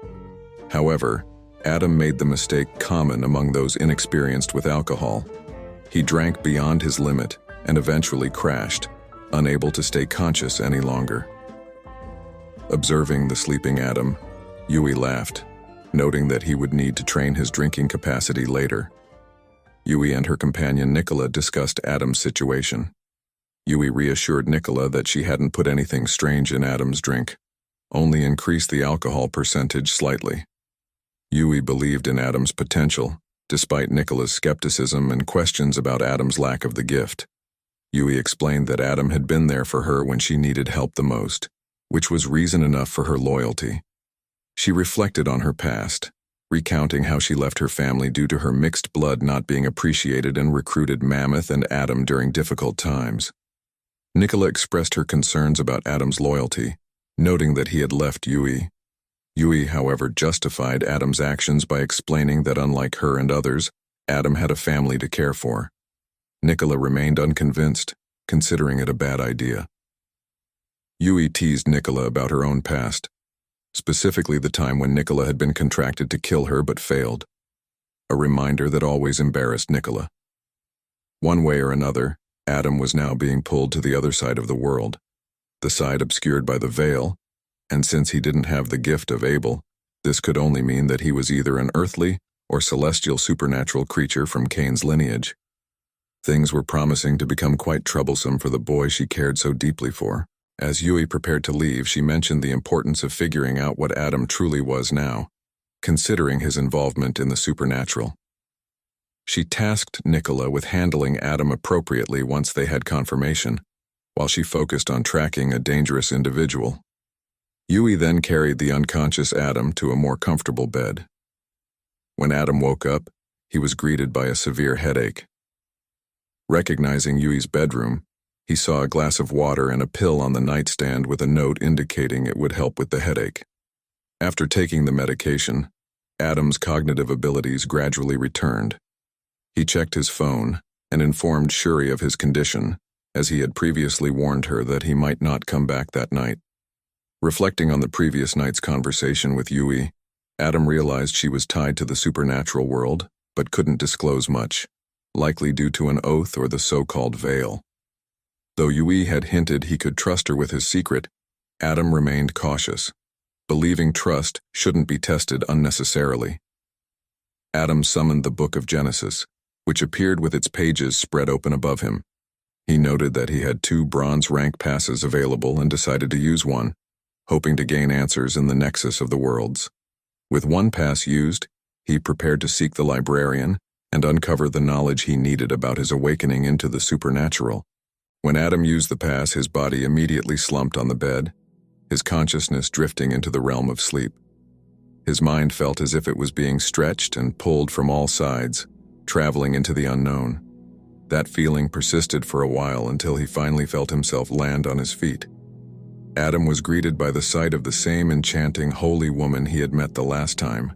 However, Adam made the mistake common among those inexperienced with alcohol. He drank beyond his limit and eventually crashed, unable to stay conscious any longer. Observing the sleeping Adam, Yui laughed, noting that he would need to train his drinking capacity later. Yui and her companion Nicola discussed Adam's situation. Yui reassured Nicola that she hadn't put anything strange in Adam's drink, only increased the alcohol percentage slightly. Yui believed in Adam's potential, despite Nicola's skepticism and questions about Adam's lack of the gift. Yui explained that Adam had been there for her when she needed help the most, which was reason enough for her loyalty. She reflected on her past, recounting how she left her family due to her mixed blood not being appreciated and recruited Mammoth and Adam during difficult times. Nicola expressed her concerns about Adam's loyalty, noting that he had left Yui. Yui, however, justified Adam's actions by explaining that unlike her and others, Adam had a family to care for. Nicola remained unconvinced, considering it a bad idea. Yui teased Nicola about her own past, specifically the time when Nicola had been contracted to kill her but failed, a reminder that always embarrassed Nicola. One way or another, Adam was now being pulled to the other side of the world, the side obscured by the veil, and since he didn't have the gift of Abel, this could only mean that he was either an earthly or celestial supernatural creature from Cain's lineage. Things were promising to become quite troublesome for the boy she cared so deeply for. As Yui prepared to leave, she mentioned the importance of figuring out what Adam truly was now, considering his involvement in the supernatural. She tasked Nicola with handling Adam appropriately once they had confirmation, while she focused on tracking a dangerous individual. Yui then carried the unconscious Adam to a more comfortable bed. When Adam woke up, he was greeted by a severe headache. Recognizing Yui's bedroom, he saw a glass of water and a pill on the nightstand with a note indicating it would help with the headache. After taking the medication, Adam's cognitive abilities gradually returned. He checked his phone and informed Shuri of his condition, as he had previously warned her that he might not come back that night. Reflecting on the previous night's conversation with Yui, Adam realized she was tied to the supernatural world, but couldn't disclose much, likely due to an oath or the so-called veil. Though Yui had hinted he could trust her with his secret, Adam remained cautious, believing trust shouldn't be tested unnecessarily. Adam summoned the Book of Genesis, which appeared with its pages spread open above him. He noted that he had 2 bronze rank passes available and decided to use one, hoping to gain answers in the nexus of the worlds. With one pass used, he prepared to seek the librarian and uncover the knowledge he needed about his awakening into the supernatural. When Adam used the pass, his body immediately slumped on the bed, his consciousness drifting into the realm of sleep. His mind felt as if it was being stretched and pulled from all sides, traveling into the unknown. That feeling persisted for a while until he finally felt himself land on his feet. Adam was greeted by the sight of the same enchanting, holy woman he had met the last time.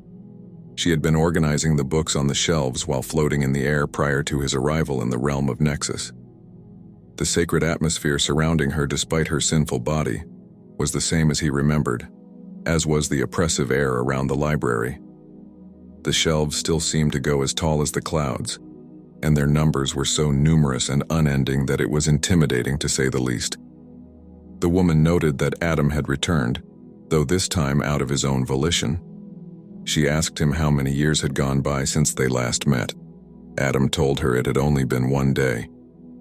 She had been organizing the books on the shelves while floating in the air prior to his arrival in the realm of Nexus. The sacred atmosphere surrounding her, despite her sinful body, was the same as he remembered, as was the oppressive air around the library. The shelves still seemed to go as tall as the clouds, and their numbers were so numerous and unending that it was intimidating to say the least. The woman noted that Adam had returned, though this time out of his own volition. She asked him how many years had gone by since they last met. Adam told her it had only been 1 day.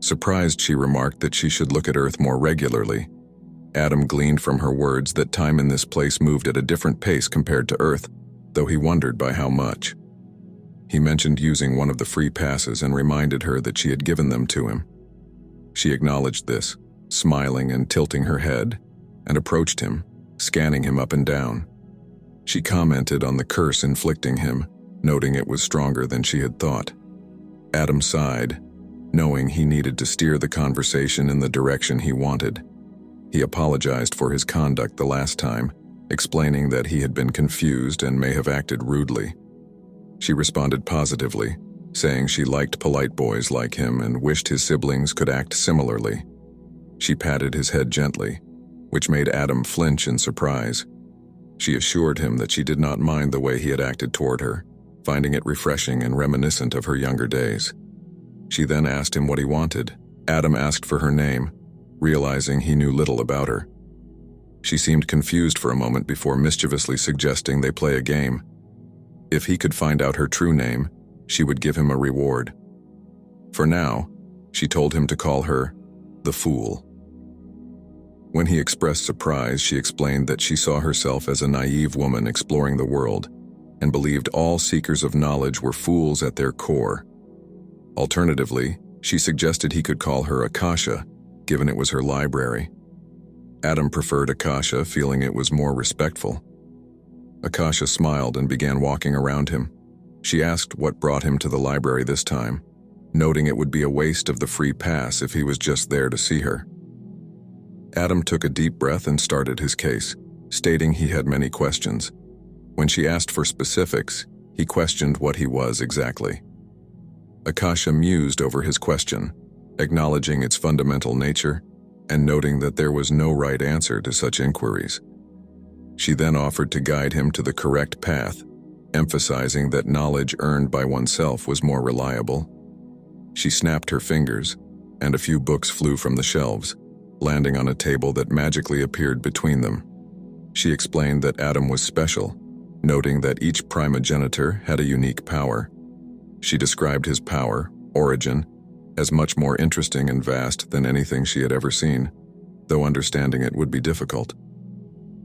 Surprised, she remarked that she should look at Earth more regularly. Adam gleaned from her words that time in this place moved at a different pace compared to Earth, though he wondered by how much. He mentioned using one of the free passes and reminded her that she had given them to him. She acknowledged this, smiling and tilting her head, and approached him, scanning him up and down. She commented on the curse inflicting him, noting it was stronger than she had thought. Adam sighed, knowing he needed to steer the conversation in the direction he wanted. He apologized for his conduct the last time, explaining that he had been confused and may have acted rudely. She responded positively, saying she liked polite boys like him and wished his siblings could act similarly. She patted his head gently, which made Adam flinch in surprise. She assured him that she did not mind the way he had acted toward her, finding it refreshing and reminiscent of her younger days. She then asked him what he wanted. Adam asked for her name, realizing he knew little about her. She seemed confused for a moment before mischievously suggesting they play a game. If he could find out her true name, she would give him a reward. For now, she told him to call her the Fool. When he expressed surprise, she explained that she saw herself as a naive woman exploring the world and believed all seekers of knowledge were fools at their core. Alternatively, she suggested he could call her Akasha, given it was her library. Adam preferred Akasha, feeling it was more respectful. Akasha smiled and began walking around him. She asked what brought him to the library this time, noting it would be a waste of the free pass if he was just there to see her. Adam took a deep breath and started his case, stating he had many questions. When she asked for specifics, he questioned what he was exactly. Akasha mused over his question, acknowledging its fundamental nature and noting that there was no right answer to such inquiries. She then offered to guide him to the correct path, emphasizing that knowledge earned by oneself was more reliable. She snapped her fingers, and a few books flew from the shelves, landing on a table that magically appeared between them. She explained that Adam was special, noting that each primogenitor had a unique power. She described his power, origin, as much more interesting and vast than anything she had ever seen, though understanding it would be difficult.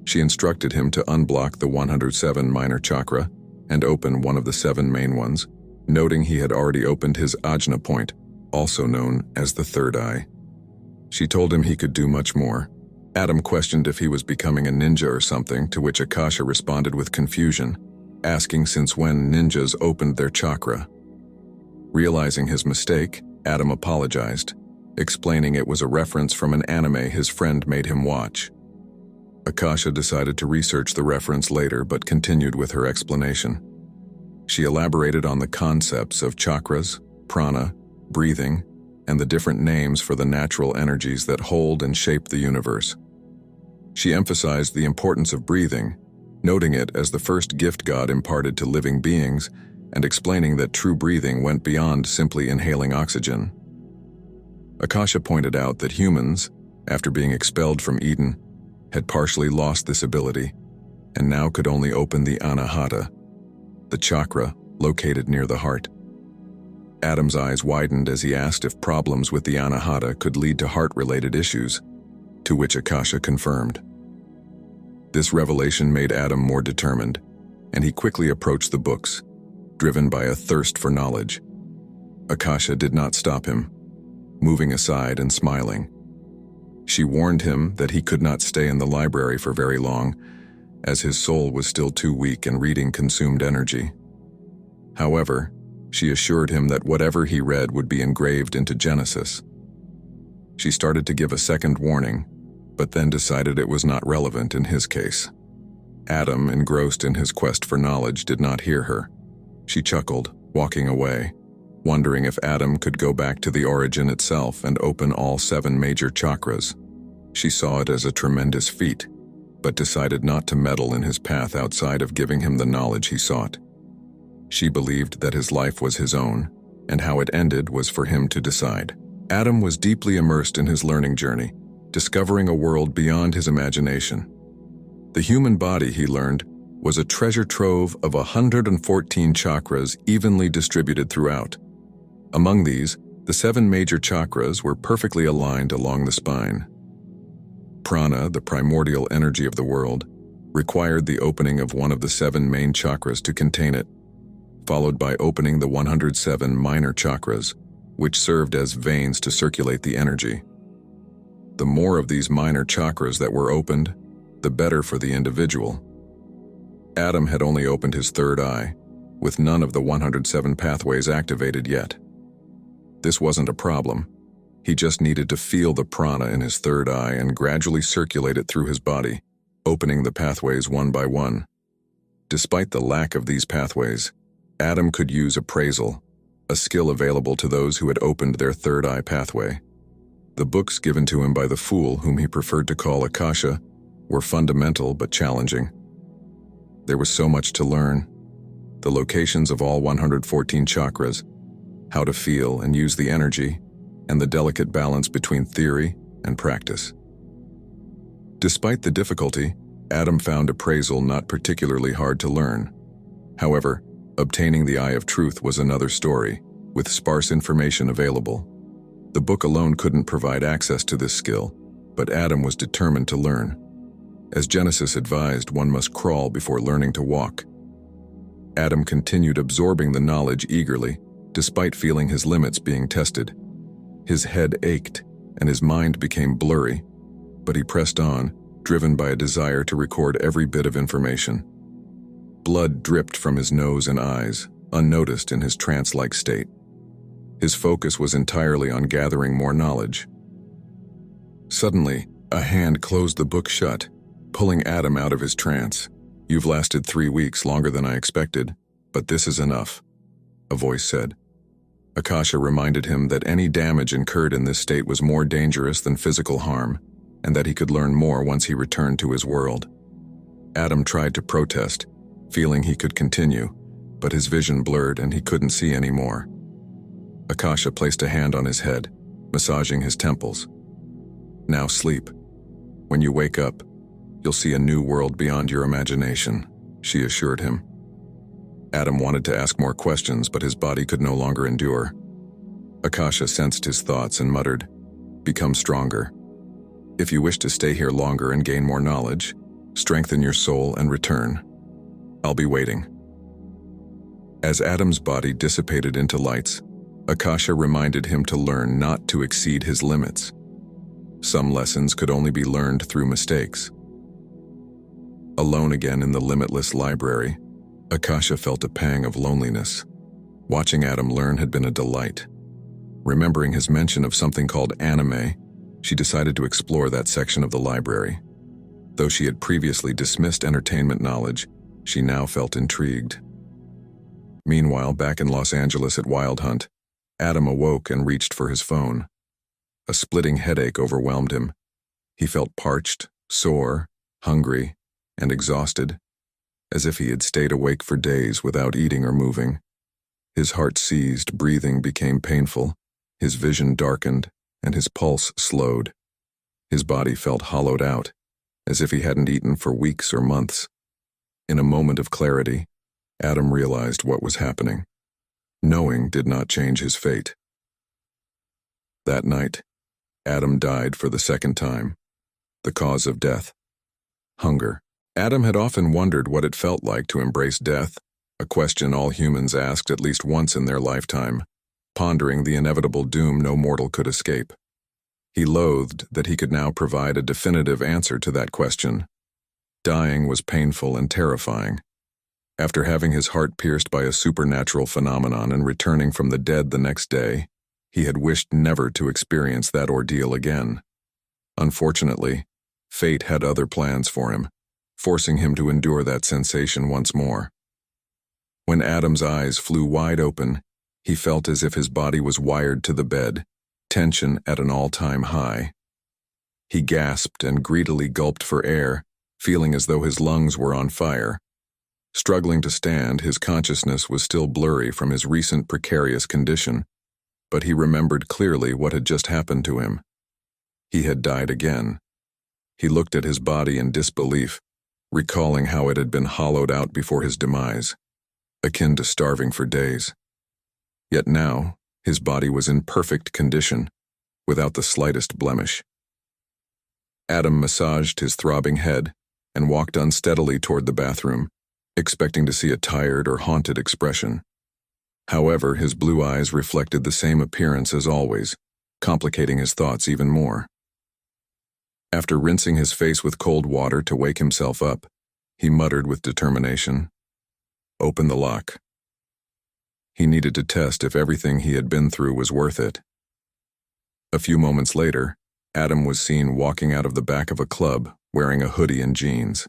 She instructed him to unblock the 107 minor chakra and open one of the 7 main ones, noting he had already opened his ajna point, also known as the third eye. She told him he could do much more. Adam questioned if he was becoming a ninja or something, to which Akasha responded with confusion, asking since when ninjas opened their chakra. Realizing his mistake, Adam apologized, explaining it was a reference from an anime his friend made him watch. Akasha decided to research the reference later but continued with her explanation. She elaborated on the concepts of chakras, prana, breathing, and the different names for the natural energies that hold and shape the universe. She emphasized the importance of breathing, noting it as the first gift God imparted to living beings and explaining that true breathing went beyond simply inhaling oxygen. Akasha pointed out that humans, after being expelled from Eden, had partially lost this ability and now could only open the anahata, the chakra located near the heart. Adam's eyes widened as he asked if problems with the anahata could lead to heart-related issues, to which Akasha confirmed. This revelation made Adam more determined, and he quickly approached the books, driven by a thirst for knowledge. Akasha did not stop him, moving aside and smiling. She warned him that he could not stay in the library for very long, as his soul was still too weak and reading consumed energy. However, she assured him that whatever he read would be engraved into Genesis. She started to give a second warning, but then decided it was not relevant in his case. Adam, engrossed in his quest for knowledge, did not hear her. She chuckled, walking away, wondering if Adam could go back to the origin itself and open all 7 major chakras. She saw it as a tremendous feat, but decided not to meddle in his path outside of giving him the knowledge he sought. She believed that his life was his own, and how it ended was for him to decide. Adam was deeply immersed in his learning journey, discovering a world beyond his imagination. The human body, he learned, was a treasure trove of 114 chakras evenly distributed throughout. Among these, the 7 major chakras were perfectly aligned along the spine. Prana, the primordial energy of the world, required the opening of one of the 7 main chakras to contain it, followed by opening the 107 minor chakras, which served as veins to circulate the energy. The more of these minor chakras that were opened, the better for the individual. Adam had only opened his third eye, with none of the 107 pathways activated yet. This wasn't a problem. He just needed to feel the prana in his third eye and gradually circulate it through his body, opening the pathways one by one. Despite the lack of these pathways, Adam could use appraisal, a skill available to those who had opened their third eye pathway. The books given to him by the Fool, whom he preferred to call Akasha, were fundamental but challenging. There was so much to learn: the locations of all 114 chakras, how to feel and use the energy, and the delicate balance between theory and practice. Despite the difficulty, Adam found appraisal not particularly hard to learn. However, obtaining the Eye of Truth was another story, with sparse information available. The book alone couldn't provide access to this skill, but Adam was determined to learn. As Genesis advised, one must crawl before learning to walk. Adam continued absorbing the knowledge eagerly, despite feeling his limits being tested. His head ached, and his mind became blurry, but he pressed on, driven by a desire to record every bit of information. Blood dripped from his nose and eyes, unnoticed in his trance-like state. His focus was entirely on gathering more knowledge. Suddenly, a hand closed the book shut, pulling Adam out of his trance. "You've lasted 3 weeks, longer than I expected, but this is enough," a voice said. Akasha reminded him that any damage incurred in this state was more dangerous than physical harm, and that he could learn more once he returned to his world. Adam tried to protest, feeling he could continue, but his vision blurred and he couldn't see anymore. Akasha placed a hand on his head, massaging his temples. "Now sleep. When you wake up, you'll see a new world beyond your imagination," she assured him. Adam wanted to ask more questions, but his body could no longer endure. Akasha sensed his thoughts and muttered, "Become stronger. If you wish to stay here longer and gain more knowledge, strengthen your soul and return. I'll be waiting." As Adam's body dissipated into lights, Akasha reminded him to learn not to exceed his limits. Some lessons could only be learned through mistakes. Alone again in the limitless library, Akasha felt a pang of loneliness. Watching Adam learn had been a delight. Remembering his mention of something called anime, she decided to explore that section of the library. Though she had previously dismissed entertainment knowledge, she now felt intrigued. Meanwhile, back in Los Angeles at Wild Hunt, Adam awoke and reached for his phone. A splitting headache overwhelmed him. He felt parched, sore, hungry, and exhausted, as if he had stayed awake for days without eating or moving. His heart seized, breathing became painful, his vision darkened, and his pulse slowed. His body felt hollowed out, as if he hadn't eaten for weeks or months. In a moment of clarity, Adam realized what was happening. Knowing did not change his fate. That night, Adam died for the second time. The cause of death: hunger. Adam had often wondered what it felt like to embrace death, a question all humans asked at least once in their lifetime, pondering the inevitable doom no mortal could escape. He loathed that he could now provide a definitive answer to that question. Dying was painful and terrifying. After having his heart pierced by a supernatural phenomenon and returning from the dead the next day, he had wished never to experience that ordeal again. Unfortunately, fate had other plans for him, forcing him to endure that sensation once more. When Adam's eyes flew wide open, he felt as if his body was wired to the bed, tension at an all-time high. He gasped and greedily gulped for air, feeling as though his lungs were on fire. Struggling to stand, his consciousness was still blurry from his recent precarious condition, but he remembered clearly what had just happened to him. He had died again. He looked at his body in disbelief, recalling how it had been hollowed out before his demise, akin to starving for days. Yet now, his body was in perfect condition, without the slightest blemish. Adam massaged his throbbing head and walked unsteadily toward the bathroom, expecting to see a tired or haunted expression. However, his blue eyes reflected the same appearance as always, complicating his thoughts even more. After rinsing his face with cold water to wake himself up, he muttered with determination, "Open the lock." He needed to test if everything he had been through was worth it. A few moments later, Adam was seen walking out of the back of a club wearing a hoodie and jeans.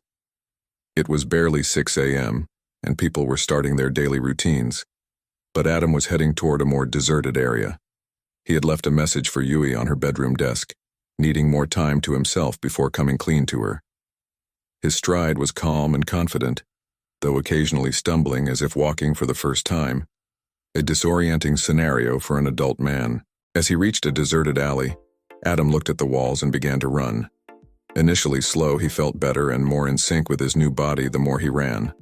It was barely 6 a.m., and people were starting their daily routines, but Adam was heading toward a more deserted area. He had left a message for Yui on her bedroom desk, needing more time to himself before coming clean to her. His stride was calm and confident, though occasionally stumbling as if walking for the first time, a disorienting scenario for an adult man. As he reached a deserted alley, Adam looked at the walls and began to run. Initially slow, he felt better and more in sync with his new body the more he ran.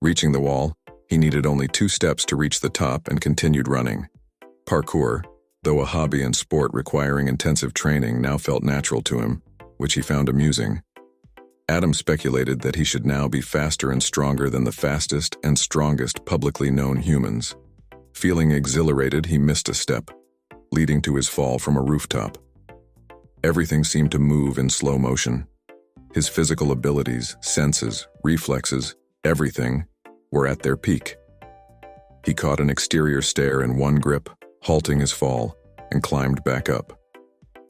Reaching the wall, he needed only 2 steps to reach the top and continued running. Parkour, though a hobby and sport requiring intensive training, now felt natural to him, which he found amusing. Adam speculated that he should now be faster and stronger than the fastest and strongest publicly known humans. Feeling exhilarated, he missed a step, leading to his fall from a rooftop. Everything seemed to move in slow motion. His physical abilities, senses, reflexes, everything were at their peak. He caught an exterior stair in one grip, halting his fall, and climbed back up.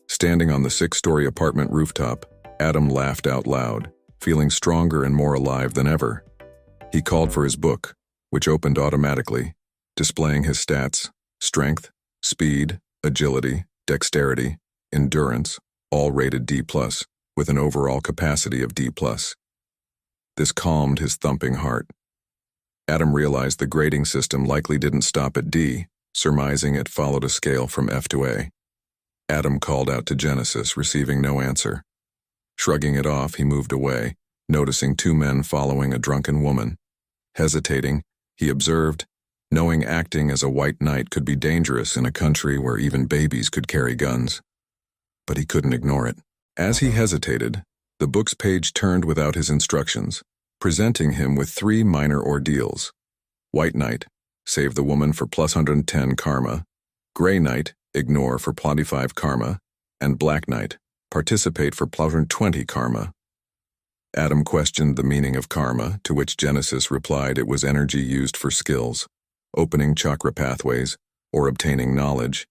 Standing on the 6-story apartment rooftop, Adam laughed out loud, feeling stronger and more alive than ever. He called for his book, which opened automatically, displaying his stats: strength, speed, agility, dexterity, endurance, all rated D+, with an overall capacity of D+. This calmed his thumping heart. Adam realized the grading system likely didn't stop at D, surmising it followed a scale from F to A. Adam called out to Genesis, receiving no answer. Shrugging it off, he moved away, noticing 2 men following a drunken woman. Hesitating, he observed, knowing acting as a white knight could be dangerous in a country where even babies could carry guns. But he couldn't ignore it. As he hesitated, the book's page turned without his instructions, presenting him with 3 minor ordeals. White Knight, save the woman for +110 karma. Gray Knight, ignore for +25 karma. And Black Knight, participate for +120 karma. Adam questioned the meaning of karma, to which Genesis replied it was energy used for skills, opening chakra pathways, or obtaining knowledge.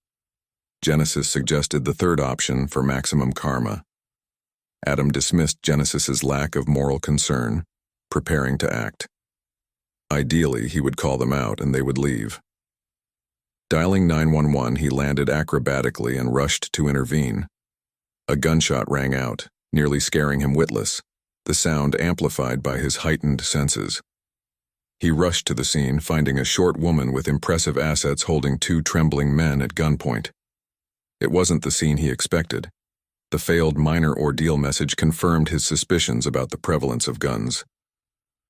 Genesis suggested the 3rd option for maximum karma. Adam dismissed Genesis's lack of moral concern, preparing to act. Ideally, he would call them out and they would leave. Dialing 911, he landed acrobatically and rushed to intervene. A gunshot rang out, nearly scaring him witless, the sound amplified by his heightened senses. He rushed to the scene, finding a short woman with impressive assets holding 2 trembling men at gunpoint. It wasn't the scene he expected. The failed minor ordeal message confirmed his suspicions about the prevalence of guns.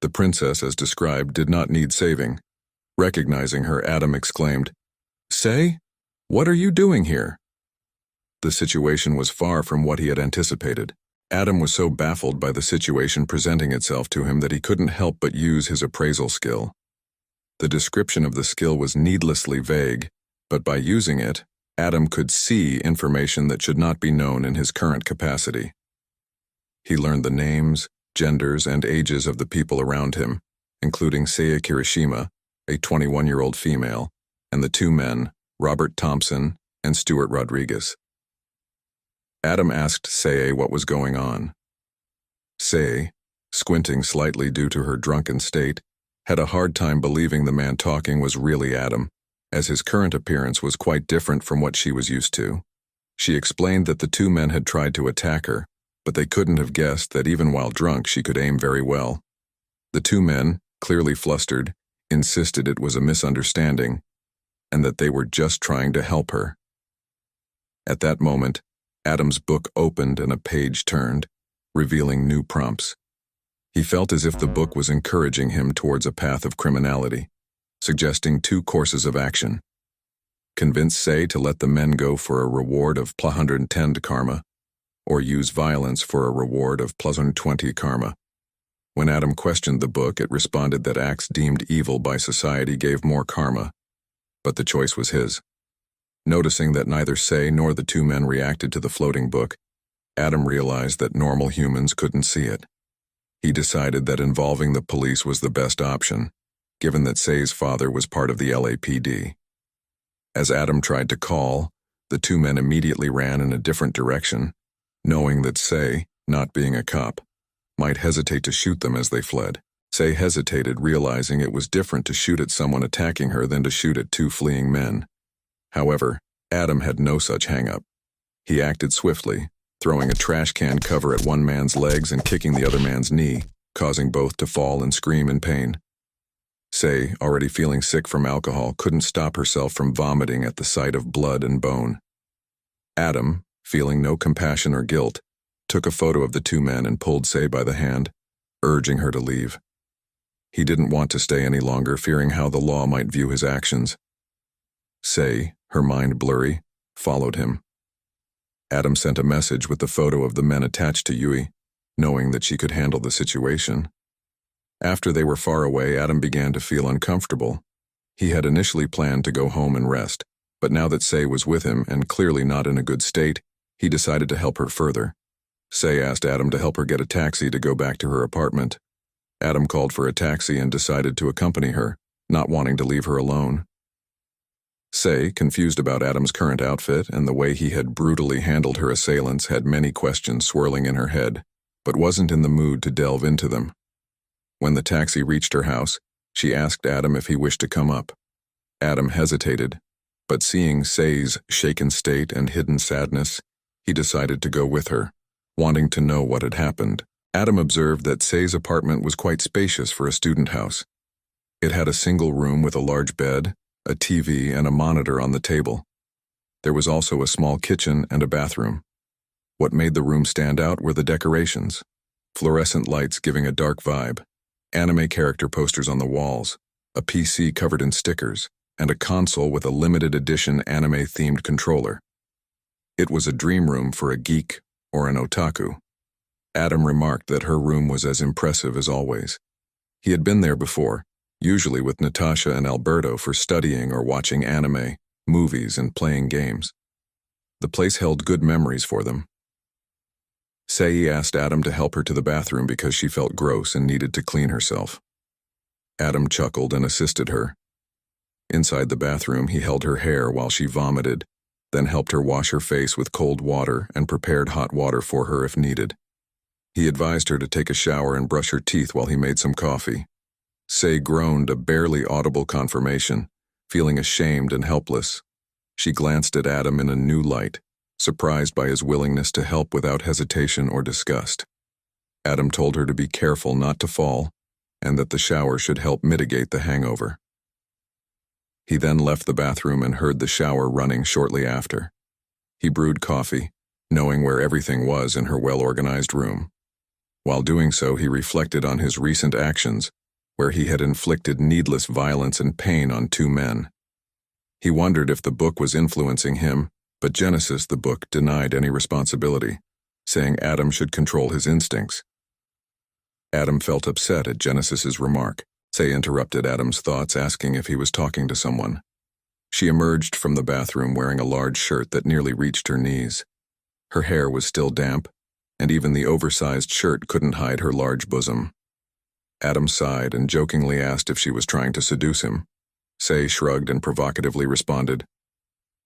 The princess, as described, did not need saving. Recognizing her, Adam exclaimed, "Say, what are you doing here?" The situation was far from what he had anticipated. Adam was so baffled by the situation presenting itself to him that he couldn't help but use his appraisal skill. The description of the skill was needlessly vague, but by using it, Adam could see information that should not be known in his current capacity. He learned the names, genders, and ages of the people around him, including Seiya Kirishima, a 21-year-old female, and the 2 men, Robert Thompson and Stuart Rodriguez. Adam asked Seiya what was going on. Seiya, squinting slightly due to her drunken state, had a hard time believing the man talking was really Adam, as his current appearance was quite different from what she was used to. She explained that the 2 men had tried to attack her, but they couldn't have guessed that even while drunk she could aim very well. The 2 men, clearly flustered, insisted it was a misunderstanding, and that they were just trying to help her. At that moment, Adam's book opened and a page turned, revealing new prompts. He felt as if the book was encouraging him towards a path of criminality, suggesting 2 courses of action. Convince Seiya to let the men go for a reward of +110 karma, or use violence for a reward of +120 karma. When Adam questioned the book, it responded that acts deemed evil by society gave more karma, but the choice was his. Noticing that neither Seiya nor the 2 men reacted to the floating book, Adam realized that normal humans couldn't see it. He decided that involving the police was the best option, given that Seiya's father was part of the LAPD. As Adam tried to call, the 2 men immediately ran in a different direction, knowing that Seiya, not being a cop, might hesitate to shoot them as they fled. Seiya hesitated, realizing it was different to shoot at someone attacking her than to shoot at 2 fleeing men. However, Adam had no such hang-up. He acted swiftly, throwing a trash can cover at one man's legs and kicking the other man's knee, causing both to fall and scream in pain. Seiya, already feeling sick from alcohol, couldn't stop herself from vomiting at the sight of blood and bone. Adam, feeling no compassion or guilt, took a photo of the two men and pulled Sei by the hand, urging her to leave. He didn't want to stay any longer, fearing how the law might view his actions. Sei, her mind blurry, followed him. Adam sent a message with the photo of the men attached to Yui, knowing that she could handle the situation. After they were far away, Adam began to feel uncomfortable. He had initially planned to go home and rest, but now that Sei was with him and clearly not in a good state, he decided to help her further. Sei asked Adam to help her get a taxi to go back to her apartment. Adam called for a taxi and decided to accompany her, not wanting to leave her alone. Sei, confused about Adam's current outfit and the way he had brutally handled her assailants, had many questions swirling in her head, but wasn't in the mood to delve into them. When the taxi reached her house, she asked Adam if he wished to come up. Adam hesitated, but seeing Sei's shaken state and hidden sadness, he decided to go with her, wanting to know what had happened. Adam observed that Sei's apartment was quite spacious for a student house. It had a single room with a large bed, a TV, and a monitor on the table. There was also a small kitchen and a bathroom. What made the room stand out were the decorations, fluorescent lights giving a dark vibe, anime character posters on the walls, a PC covered in stickers, and a console with a limited edition anime-themed controller. It was a dream room for a geek or an otaku. Adam remarked that her room was as impressive as always. He had been there before, usually with Natasha and Alberto, for studying or watching anime, movies, and playing games. The place held good memories for them. Sei asked Adam to help her to the bathroom because she felt gross and needed to clean herself. Adam chuckled and assisted her. Inside the bathroom, he held her hair while she vomited, then helped her wash her face with cold water and prepared hot water for her if needed. He advised her to take a shower and brush her teeth while he made some coffee. Sei groaned a barely audible confirmation, feeling ashamed and helpless. She glanced at Adam in a new light, surprised by his willingness to help without hesitation or disgust. Adam told her to be careful not to fall, and that the shower should help mitigate the hangover. He then left the bathroom and heard the shower running shortly after. He brewed coffee, knowing where everything was in her well-organized room. While doing so, he reflected on his recent actions, where he had inflicted needless violence and pain on two men. He wondered if the book was influencing him, but Genesis, the book, denied any responsibility, saying Adam should control his instincts. Adam felt upset at Genesis's remark. Sei interrupted Adam's thoughts, asking if he was talking to someone. She emerged from the bathroom wearing a large shirt that nearly reached her knees. Her hair was still damp, and even the oversized shirt couldn't hide her large bosom. Adam sighed and jokingly asked if she was trying to seduce him. Sei shrugged and provocatively responded,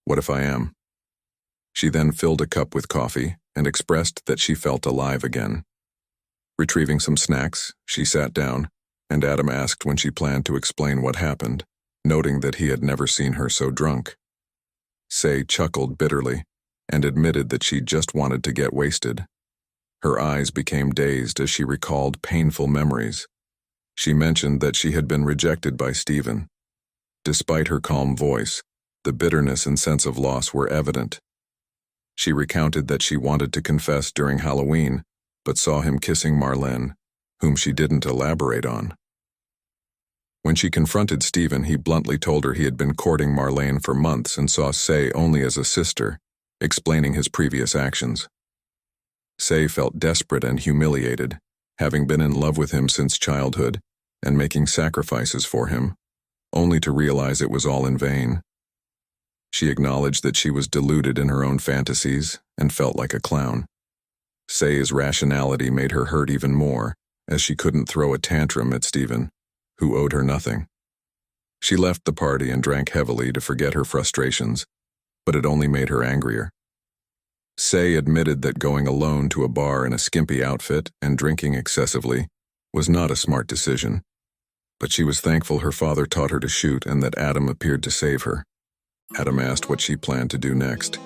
"What if I am?" She then filled a cup with coffee and expressed that she felt alive again. Retrieving some snacks, she sat down, and Adam asked when she planned to explain what happened, noting that he had never seen her so drunk. Sei chuckled bitterly and admitted that she just wanted to get wasted. Her eyes became dazed as she recalled painful memories. She mentioned that she had been rejected by Steven. Despite her calm voice, the bitterness and sense of loss were evident. She recounted that she wanted to confess during Halloween, but saw him kissing Marlene, whom she didn't elaborate on. When she confronted Steven, he bluntly told her he had been courting Marlene for months and saw Sei only as a sister, explaining his previous actions. Sei felt desperate and humiliated, having been in love with him since childhood and making sacrifices for him, only to realize it was all in vain. She acknowledged that she was deluded in her own fantasies and felt like a clown. Sei's rationality made her hurt even more, as she couldn't throw a tantrum at Steven, who owed her nothing. She left the party and drank heavily to forget her frustrations, but it only made her angrier. Sei admitted that going alone to a bar in a skimpy outfit and drinking excessively was not a smart decision, but she was thankful her father taught her to shoot and that Adam appeared to save her. Adam asked what she planned to do next.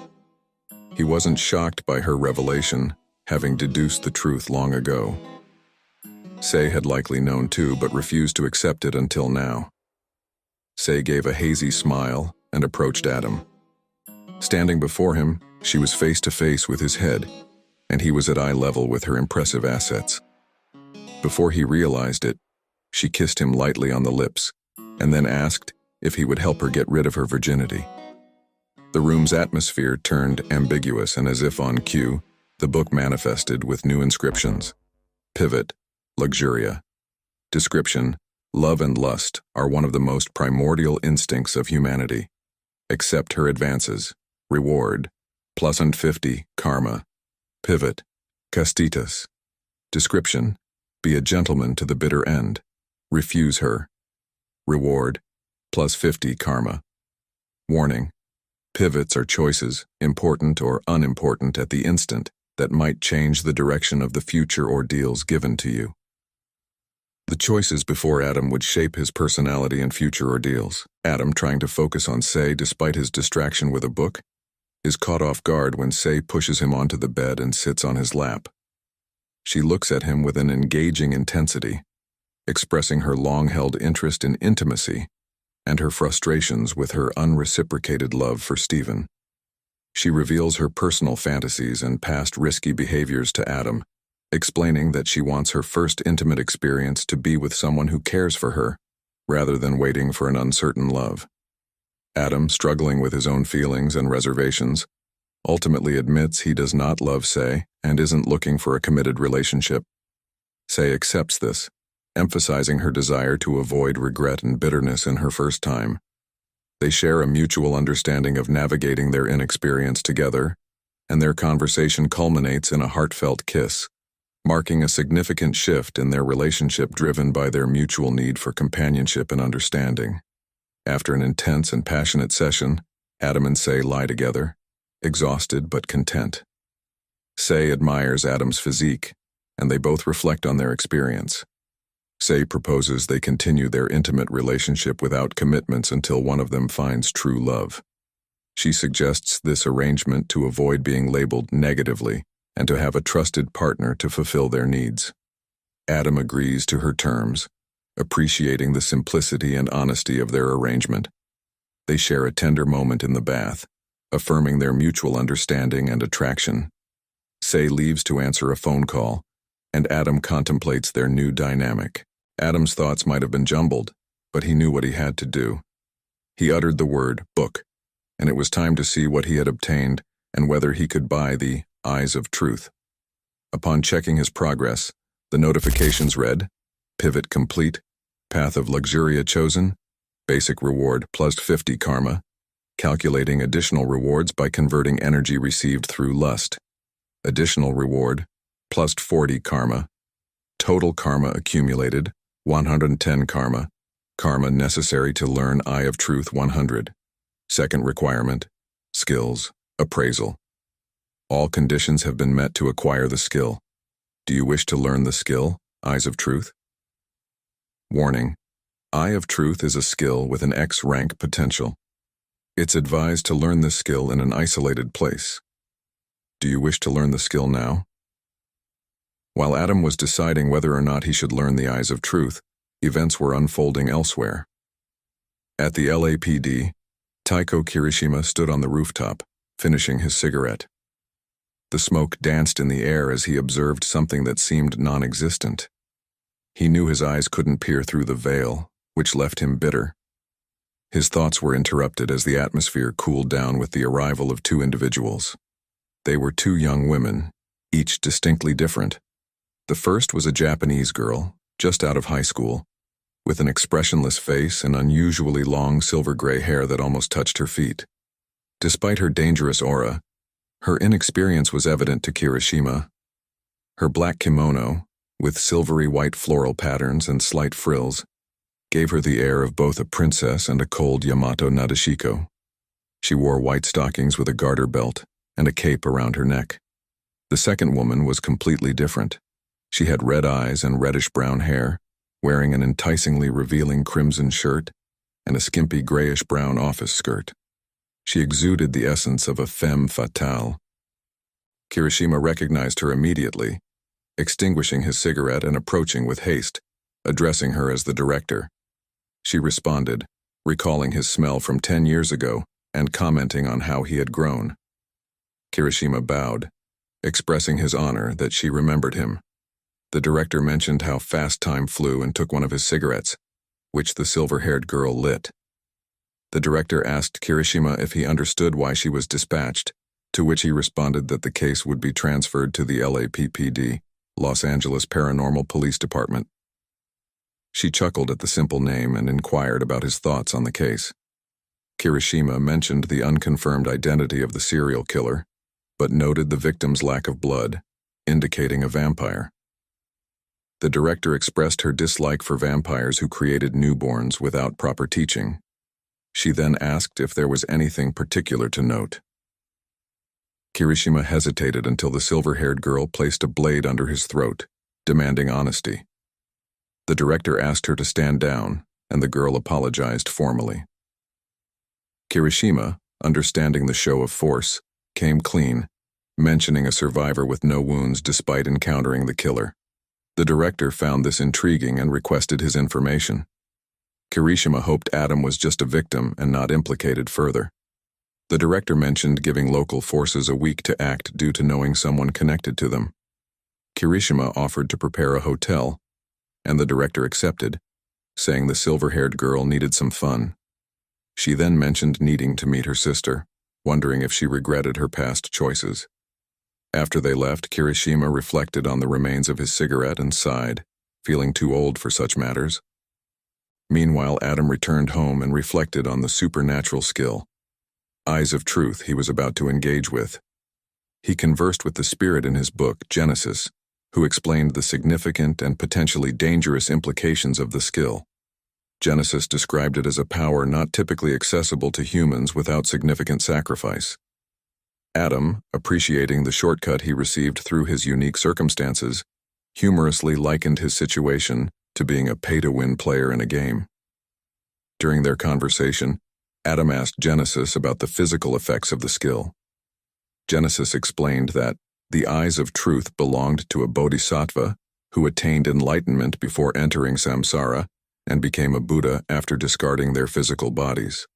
He wasn't shocked by her revelation, having deduced the truth long ago. Sei had likely known too, but refused to accept it until now. Sei gave a hazy smile and approached Adam. Standing before him, she was face to face with his head, and he was at eye level with her impressive assets. Before he realized it, she kissed him lightly on the lips, and then asked if he would help her get rid of her virginity. The room's atmosphere turned ambiguous, and as if on cue, the book manifested with new inscriptions. Pivot, luxuria. Description, love and lust are one of the most primordial instincts of humanity. Accept her advances. Reward, +50, karma. Pivot, castitas. Description, be a gentleman to the bitter end. Refuse her. Reward, +50, karma. Warning, pivots are choices, important or unimportant at the instant, that might change the direction of the future ordeals given to you. The choices before Adam would shape his personality and future ordeals. Adam trying to focus on Sei despite his distraction with a book, is caught off guard when Sei pushes him onto the bed and sits on his lap. She looks at him with an engaging intensity, expressing her long-held interest in intimacy and her frustrations with her unreciprocated love for Stephen. She reveals her personal fantasies and past risky behaviors to Adam, explaining that she wants her first intimate experience to be with someone who cares for her, rather than waiting for an uncertain love. Adam, struggling with his own feelings and reservations, ultimately admits he does not love Sei and isn't looking for a committed relationship. Sei accepts this, emphasizing her desire to avoid regret and bitterness in her first time. They share a mutual understanding of navigating their inexperience together, and their conversation culminates in a heartfelt kiss, marking a significant shift in their relationship driven by their mutual need for companionship and understanding. After an intense and passionate session, Adam and Sei lie together, exhausted but content. Sei admires Adam's physique, and they both reflect on their experience. Sei proposes they continue their intimate relationship without commitments until one of them finds true love. She suggests this arrangement to avoid being labeled negatively and to have a trusted partner to fulfill their needs. Adam agrees to her terms, appreciating the simplicity and honesty of their arrangement. They share a tender moment in the bath, affirming their mutual understanding and attraction. Sei leaves to answer a phone call, and Adam contemplates their new dynamic. Adam's thoughts might have been jumbled, but he knew what he had to do. He uttered the word, book, and it was time to see what he had obtained and whether he could buy the eyes of truth. Upon checking his progress, the notifications read, pivot complete, path of luxuria chosen, basic reward +50 karma, calculating additional rewards by converting energy received through lust, additional reward +40 karma, total karma accumulated 110 karma, karma necessary to learn eye of truth 100, second requirement, skills, appraisal. All conditions have been met to acquire the skill. Do you wish to learn the skill, eyes of truth? Warning, eye of truth is a skill with an X rank potential. It's advised to learn this skill in an isolated place. Do you wish to learn the skill now? While Adam was deciding whether or not he should learn the eyes of truth, events were unfolding elsewhere. At the LAPD, Taiko Kirishima stood on the rooftop, finishing his cigarette. The smoke danced in the air as he observed something that seemed non-existent. He knew his eyes couldn't peer through the veil, which left him bitter. His thoughts were interrupted as the atmosphere cooled down with the arrival of two individuals. They were two young women, each distinctly different. The first was a Japanese girl, just out of high school, with an expressionless face and unusually long silver-gray hair that almost touched her feet. Despite her dangerous aura, her inexperience was evident to Kirishima. Her black kimono, with silvery white floral patterns and slight frills, gave her the air of both a princess and a cold Yamato Nadeshiko. She wore white stockings with a garter belt and a cape around her neck. The second woman was completely different. She had red eyes and reddish-brown hair, wearing an enticingly revealing crimson shirt and a skimpy grayish-brown office skirt. She exuded the essence of a femme fatale. Kirishima recognized her immediately, extinguishing his cigarette and approaching with haste, addressing her as the director. She responded, recalling his smell from 10 years ago and commenting on how he had grown. Kirishima bowed, expressing his honor that she remembered him. The director mentioned how fast time flew and took one of his cigarettes, which the silver-haired girl lit. The director asked Kirishima if he understood why she was dispatched, to which he responded that the case would be transferred to the LAPPD, Los Angeles Paranormal Police Department. She chuckled at the simple name and inquired about his thoughts on the case. Kirishima mentioned the unconfirmed identity of the serial killer, but noted the victim's lack of blood, indicating a vampire. The director expressed her dislike for vampires who created newborns without proper teaching. She then asked if there was anything particular to note. Kirishima hesitated until the silver-haired girl placed a blade under his throat, demanding honesty. The director asked her to stand down, and the girl apologized formally. Kirishima, understanding the show of force, came clean, mentioning a survivor with no wounds despite encountering the killer. The director found this intriguing and requested his information. Kirishima hoped Adam was just a victim and not implicated further. The director mentioned giving local forces a week to act due to knowing someone connected to them. Kirishima offered to prepare a hotel, and the director accepted, saying the silver-haired girl needed some fun. She then mentioned needing to meet her sister, wondering if she regretted her past choices. After they left, Kirishima reflected on the remains of his cigarette and sighed, feeling too old for such matters. Meanwhile, Adam returned home and reflected on the supernatural skill, eyes of truth, he was about to engage with. He conversed with the spirit in his book, Genesis, who explained the significant and potentially dangerous implications of the skill. Genesis described it as a power not typically accessible to humans without significant sacrifice. Adam, appreciating the shortcut he received through his unique circumstances, humorously likened his situation to being a pay-to-win player in a game. During their conversation, Adam asked Genesis about the physical effects of the skill. Genesis explained that the eyes of truth belonged to a bodhisattva who attained enlightenment before entering samsara and became a Buddha after discarding their physical bodies.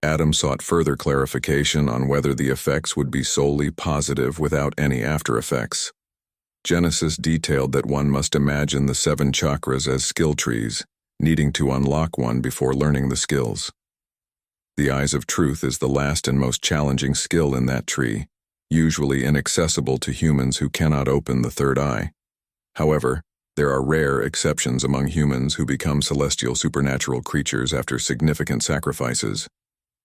Adam sought further clarification on whether the effects would be solely positive without any after effects. Genesis detailed that one must imagine the 7 chakras as skill trees, needing to unlock one before learning the skills. The eyes of truth is the last and most challenging skill in that tree, usually inaccessible to humans who cannot open the third eye. However, there are rare exceptions among humans who become celestial supernatural creatures after significant sacrifices.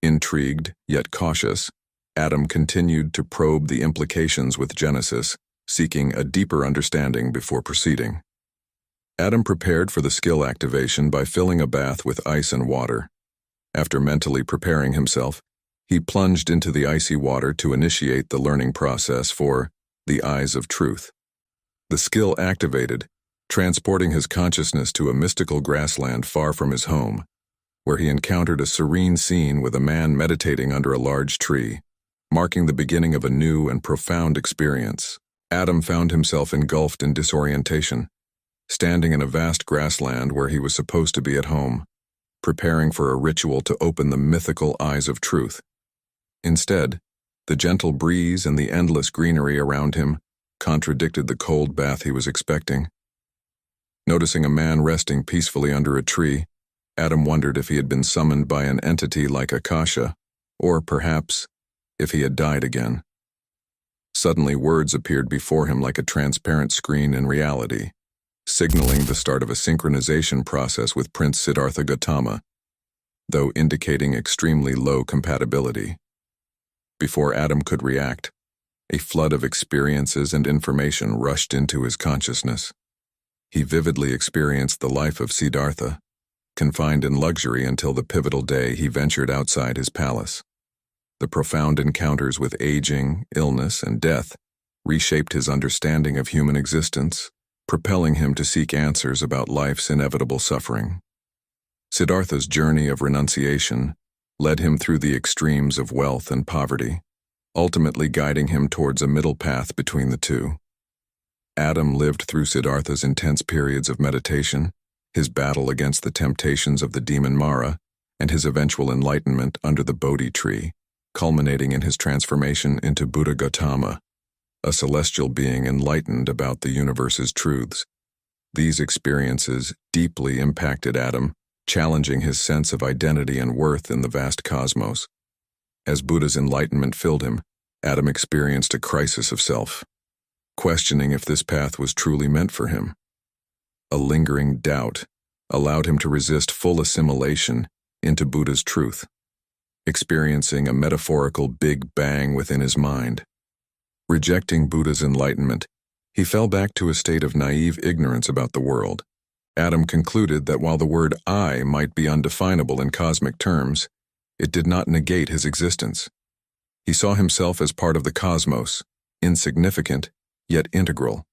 Intrigued, yet cautious, Adam continued to probe the implications with Genesis, seeking a deeper understanding before proceeding. Adam prepared for the skill activation by filling a bath with ice and water. After mentally preparing himself, he plunged into the icy water to initiate the learning process for the Eyes of Truth. The skill activated, transporting his consciousness to a mystical grassland far from his home, where he encountered a serene scene with a man meditating under a large tree, marking the beginning of a new and profound experience. Adam found himself engulfed in disorientation, standing in a vast grassland where he was supposed to be at home, preparing for a ritual to open the mythical Eyes of Truth. Instead, the gentle breeze and the endless greenery around him contradicted the cold bath he was expecting. Noticing a man resting peacefully under a tree, Adam wondered if he had been summoned by an entity like Akasha, or perhaps if he had died again. Suddenly, words appeared before him like a transparent screen in reality, signaling the start of a synchronization process with Prince Siddhartha Gautama, though indicating extremely low compatibility. Before Adam could react, a flood of experiences and information rushed into his consciousness. He vividly experienced the life of Siddhartha, confined in luxury until the pivotal day he ventured outside his palace. The profound encounters with aging, illness, and death reshaped his understanding of human existence, propelling him to seek answers about life's inevitable suffering. Siddhartha's journey of renunciation led him through the extremes of wealth and poverty, ultimately guiding him towards a middle path between the two. Adam lived through Siddhartha's intense periods of meditation, his battle against the temptations of the demon Mara, and his eventual enlightenment under the Bodhi tree, culminating in his transformation into Buddha Gautama, a celestial being enlightened about the universe's truths. These experiences deeply impacted Adam, challenging his sense of identity and worth in the vast cosmos. As Buddha's enlightenment filled him, Adam experienced a crisis of self, questioning if this path was truly meant for him. A lingering doubt allowed him to resist full assimilation into Buddha's truth, experiencing a metaphorical Big Bang within his mind. Rejecting Buddha's enlightenment, he fell back to a state of naive ignorance about the world. Adam concluded that while the word I might be undefinable in cosmic terms, it did not negate his existence. He saw himself as part of the cosmos, insignificant, yet integral.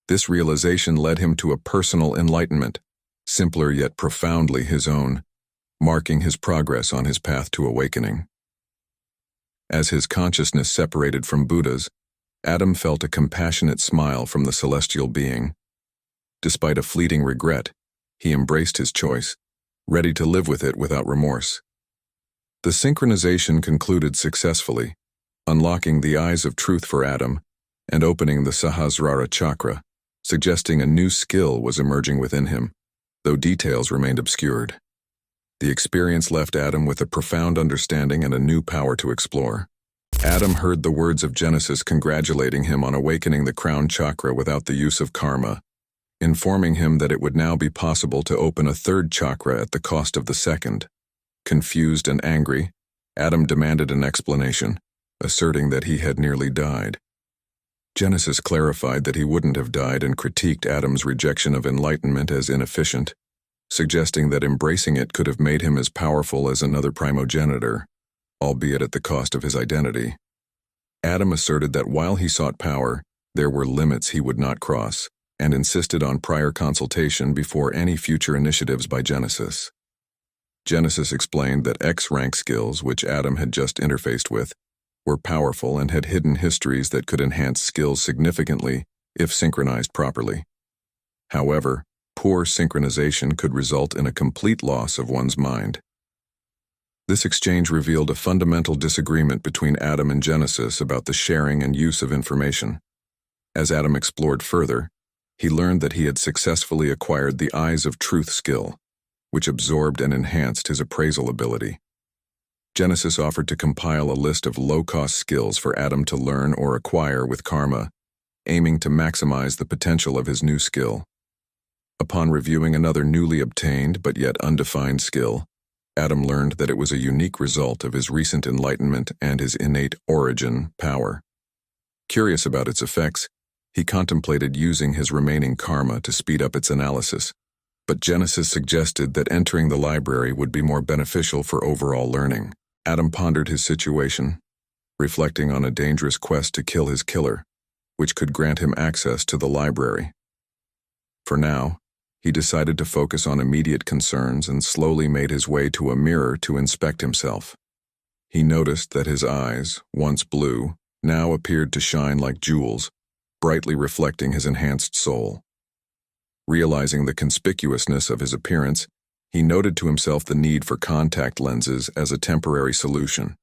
This realization led him to a personal enlightenment, simpler yet profoundly his own, marking his progress on his path to awakening. As his consciousness separated from Buddha's, Adam felt a compassionate smile from the celestial being. Despite a fleeting regret, he embraced his choice, ready to live with it without remorse. The synchronization concluded successfully, unlocking the eyes of truth for Adam and opening the Sahasrara chakra, suggesting a new skill was emerging within him, though details remained obscured. The experience left Adam with a profound understanding and a new power to explore. Adam heard the words of Genesis congratulating him on awakening the crown chakra without the use of karma, informing him that it would now be possible to open a third chakra at the cost of the second. Confused and angry, Adam demanded an explanation, asserting that he had nearly died. Genesis clarified that he wouldn't have died and critiqued Adam's rejection of enlightenment as inefficient, suggesting that embracing it could have made him as powerful as another primogenitor, albeit at the cost of his identity. Adam asserted that while he sought power, there were limits he would not cross, and insisted on prior consultation before any future initiatives by Genesis. Genesis explained that X-rank skills, which Adam had just interfaced with, were powerful and had hidden histories that could enhance skills significantly if synchronized properly. However, poor synchronization could result in a complete loss of one's mind. This exchange revealed a fundamental disagreement between Adam and Genesis about the sharing and use of information. As Adam explored further, he learned that he had successfully acquired the Eyes of Truth skill, which absorbed and enhanced his appraisal ability. Genesis offered to compile a list of low-cost skills for Adam to learn or acquire with karma, aiming to maximize the potential of his new skill. Upon reviewing another newly obtained but yet undefined skill, Adam learned that it was a unique result of his recent enlightenment and his innate origin power. Curious about its effects, he contemplated using his remaining karma to speed up its analysis, but Genesis suggested that entering the library would be more beneficial for overall learning. Adam pondered his situation, reflecting on a dangerous quest to kill his killer, which could grant him access to the library. For now, he decided to focus on immediate concerns and slowly made his way to a mirror to inspect himself. He noticed that his eyes, once blue, now appeared to shine like jewels, brightly reflecting his enhanced soul. Realizing the conspicuousness of his appearance, he noted to himself the need for contact lenses as a temporary solution.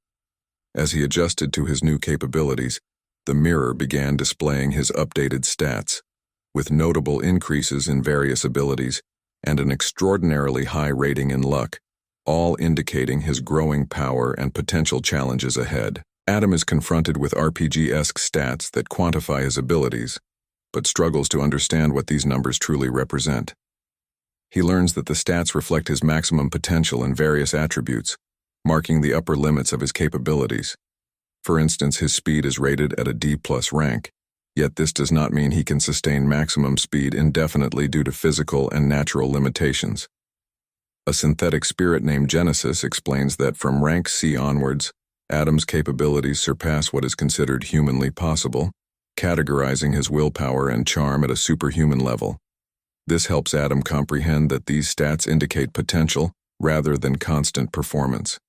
As he adjusted to his new capabilities, the mirror began displaying his updated stats, with notable increases in various abilities and an extraordinarily high rating in luck, all indicating his growing power and potential challenges ahead. Adam is confronted with RPG-esque stats that quantify his abilities, but struggles to understand what these numbers truly represent. He learns that the stats reflect his maximum potential in various attributes, marking the upper limits of his capabilities. For instance, his speed is rated at a D+ rank, yet this does not mean he can sustain maximum speed indefinitely due to physical and natural limitations. A synthetic spirit named Genesis explains that from rank C onwards, Adam's capabilities surpass what is considered humanly possible, categorizing his willpower and charm at a superhuman level. This helps Adam comprehend that these stats indicate potential rather than constant performance.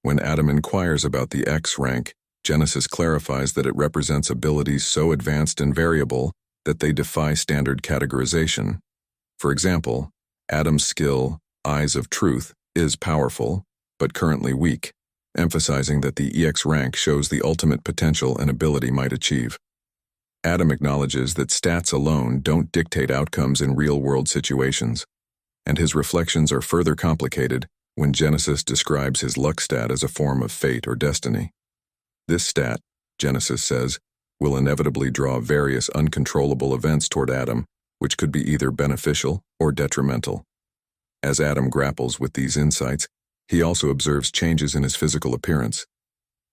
When Adam inquires about the X rank, Genesis clarifies that it represents abilities so advanced and variable that they defy standard categorization. For example, Adam's skill, Eyes of Truth, is powerful, but currently weak, emphasizing that the EX rank shows the ultimate potential an ability might achieve. Adam acknowledges that stats alone don't dictate outcomes in real-world situations, and his reflections are further complicated when Genesis describes his luck stat as a form of fate or destiny. This stat, Genesis says, will inevitably draw various uncontrollable events toward Adam, which could be either beneficial or detrimental. As Adam grapples with these insights, he also observes changes in his physical appearance,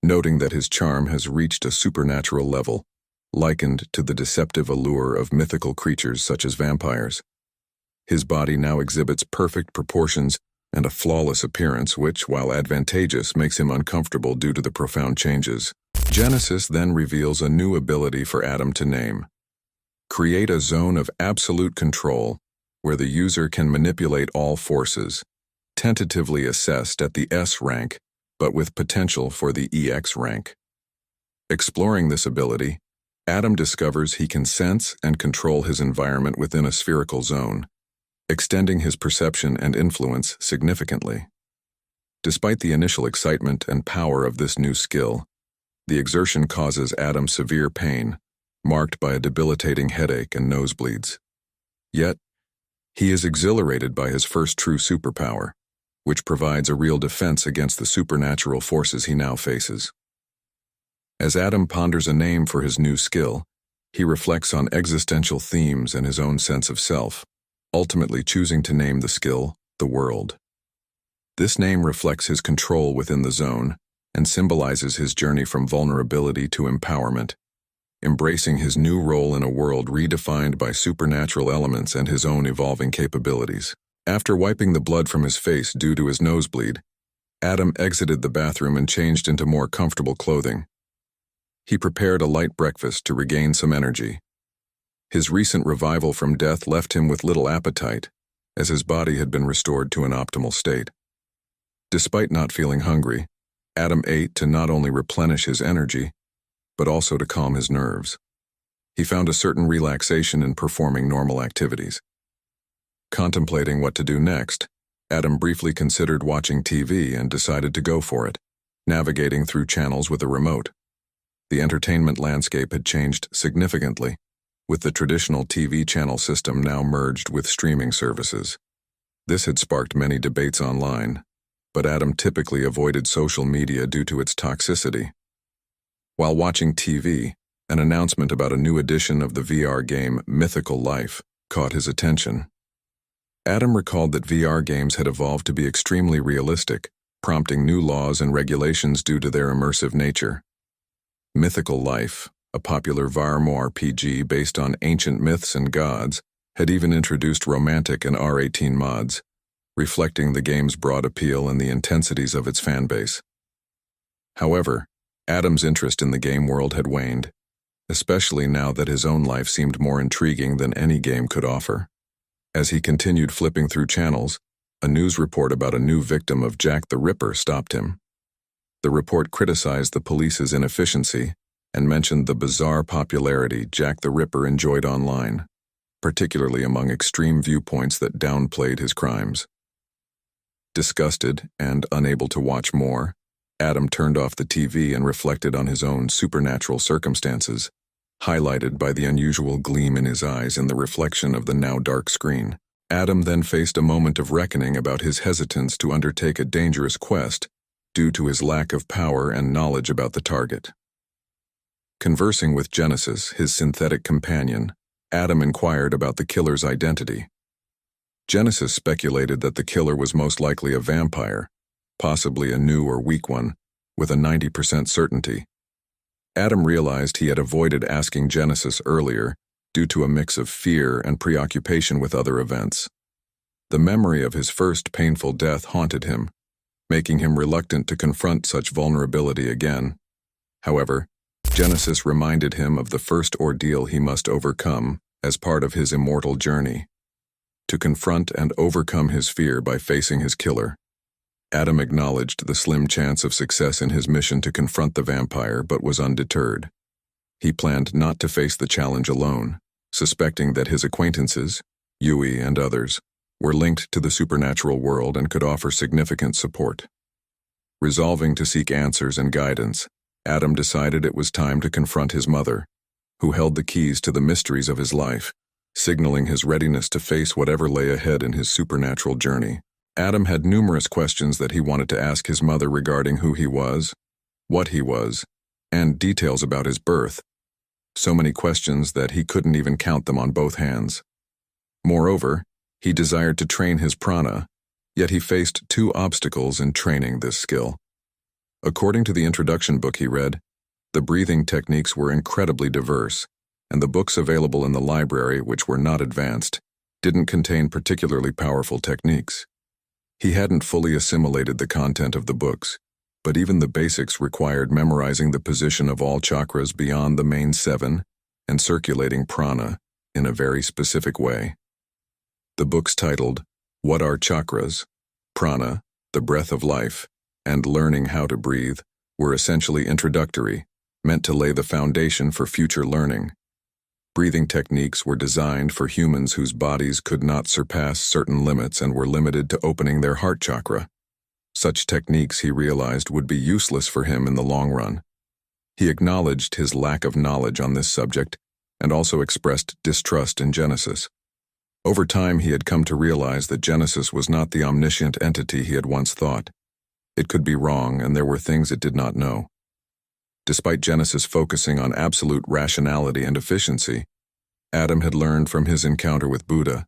noting that his charm has reached a supernatural level, likened to the deceptive allure of mythical creatures such as vampires. His body now exhibits perfect proportions and a flawless appearance which, while advantageous, makes him uncomfortable due to the profound changes. Genesis then reveals a new ability for Adam to name. Create a zone of absolute control where the user can manipulate all forces, tentatively assessed at the S rank, but with potential for the EX rank. Exploring this ability, Adam discovers he can sense and control his environment within a spherical zone, extending his perception and influence significantly. Despite the initial excitement and power of this new skill, the exertion causes Adam severe pain, marked by a debilitating headache and nosebleeds. Yet, he is exhilarated by his first true superpower, which provides a real defense against the supernatural forces he now faces. As Adam ponders a name for his new skill, he reflects on existential themes and his own sense of self, ultimately choosing to name the skill the world. This name reflects his control within the zone and symbolizes his journey from vulnerability to empowerment, embracing his new role in a world redefined by supernatural elements and his own evolving capabilities. After wiping the blood from his face due to his nosebleed, Adam exited the bathroom and changed into more comfortable clothing. He prepared a light breakfast to regain some energy. His recent revival from death left him with little appetite, as his body had been restored to an optimal state. Despite not feeling hungry, Adam ate to not only replenish his energy, but also to calm his nerves. He found a certain relaxation in performing normal activities. Contemplating what to do next, Adam briefly considered watching TV and decided to go for it, navigating through channels with a remote. The entertainment landscape had changed significantly, with the traditional TV channel system now merged with streaming services. This had sparked many debates online, but Adam typically avoided social media due to its toxicity. While watching TV, an announcement about a new edition of the VR game Mythical Life caught his attention. Adam recalled that VR games had evolved to be extremely realistic, prompting new laws and regulations due to their immersive nature. Mythical Life, a popular VRMORPG based on ancient myths and gods, had even introduced romantic and R18 mods, reflecting the game's broad appeal and the intensities of its fanbase. However, Adam's interest in the game world had waned, especially now that his own life seemed more intriguing than any game could offer. As he continued flipping through channels, a news report about a new victim of Jack the Ripper stopped him. The report criticized the police's inefficiency and mentioned the bizarre popularity Jack the Ripper enjoyed online, particularly among extreme viewpoints that downplayed his crimes. Disgusted and unable to watch more, Adam turned off the TV and reflected on his own supernatural circumstances, highlighted by the unusual gleam in his eyes in the reflection of the now dark screen. Adam then faced a moment of reckoning about his hesitance to undertake a dangerous quest due to his lack of power and knowledge about the target. Conversing with Genesis, his synthetic companion, Adam inquired about the killer's identity. Genesis speculated that the killer was most likely a vampire, possibly a new or weak one, with a 90% certainty. Adam realized he had avoided asking Genesis earlier due to a mix of fear and preoccupation with other events. The memory of his first painful death haunted him, making him reluctant to confront such vulnerability again. However, Genesis reminded him of the first ordeal he must overcome as part of his immortal journey. To confront and overcome his fear by facing his killer. Adam acknowledged the slim chance of success in his mission to confront the vampire, but was undeterred. He planned not to face the challenge alone, suspecting that his acquaintances, Yui and others, were linked to the supernatural world and could offer significant support. Resolving to seek answers and guidance, Adam decided it was time to confront his mother, who held the keys to the mysteries of his life, signaling his readiness to face whatever lay ahead in his supernatural journey. Adam had numerous questions that he wanted to ask his mother regarding who he was, what he was, and details about his birth. So many questions that he couldn't even count them on both hands. Moreover, he desired to train his prana, yet he faced two obstacles in training this skill. According to the introduction book he read, the breathing techniques were incredibly diverse, and the books available in the library, which were not advanced, didn't contain particularly powerful techniques. He hadn't fully assimilated the content of the books, but even the basics required memorizing the position of all chakras beyond the main 7 and circulating prana in a very specific way. The books titled, What Are Chakras?, Prana, The Breath of Life, and Learning How to Breathe were essentially introductory, meant to lay the foundation for future learning. Breathing techniques were designed for humans whose bodies could not surpass certain limits and were limited to opening their heart chakra. Such techniques, he realized, would be useless for him in the long run. He acknowledged his lack of knowledge on this subject and also expressed distrust in Genesis. Over time, he had come to realize that Genesis was not the omniscient entity he had once thought. It could be wrong, and there were things it did not know. Despite Genesis focusing on absolute rationality and efficiency, Adam had learned from his encounter with Buddha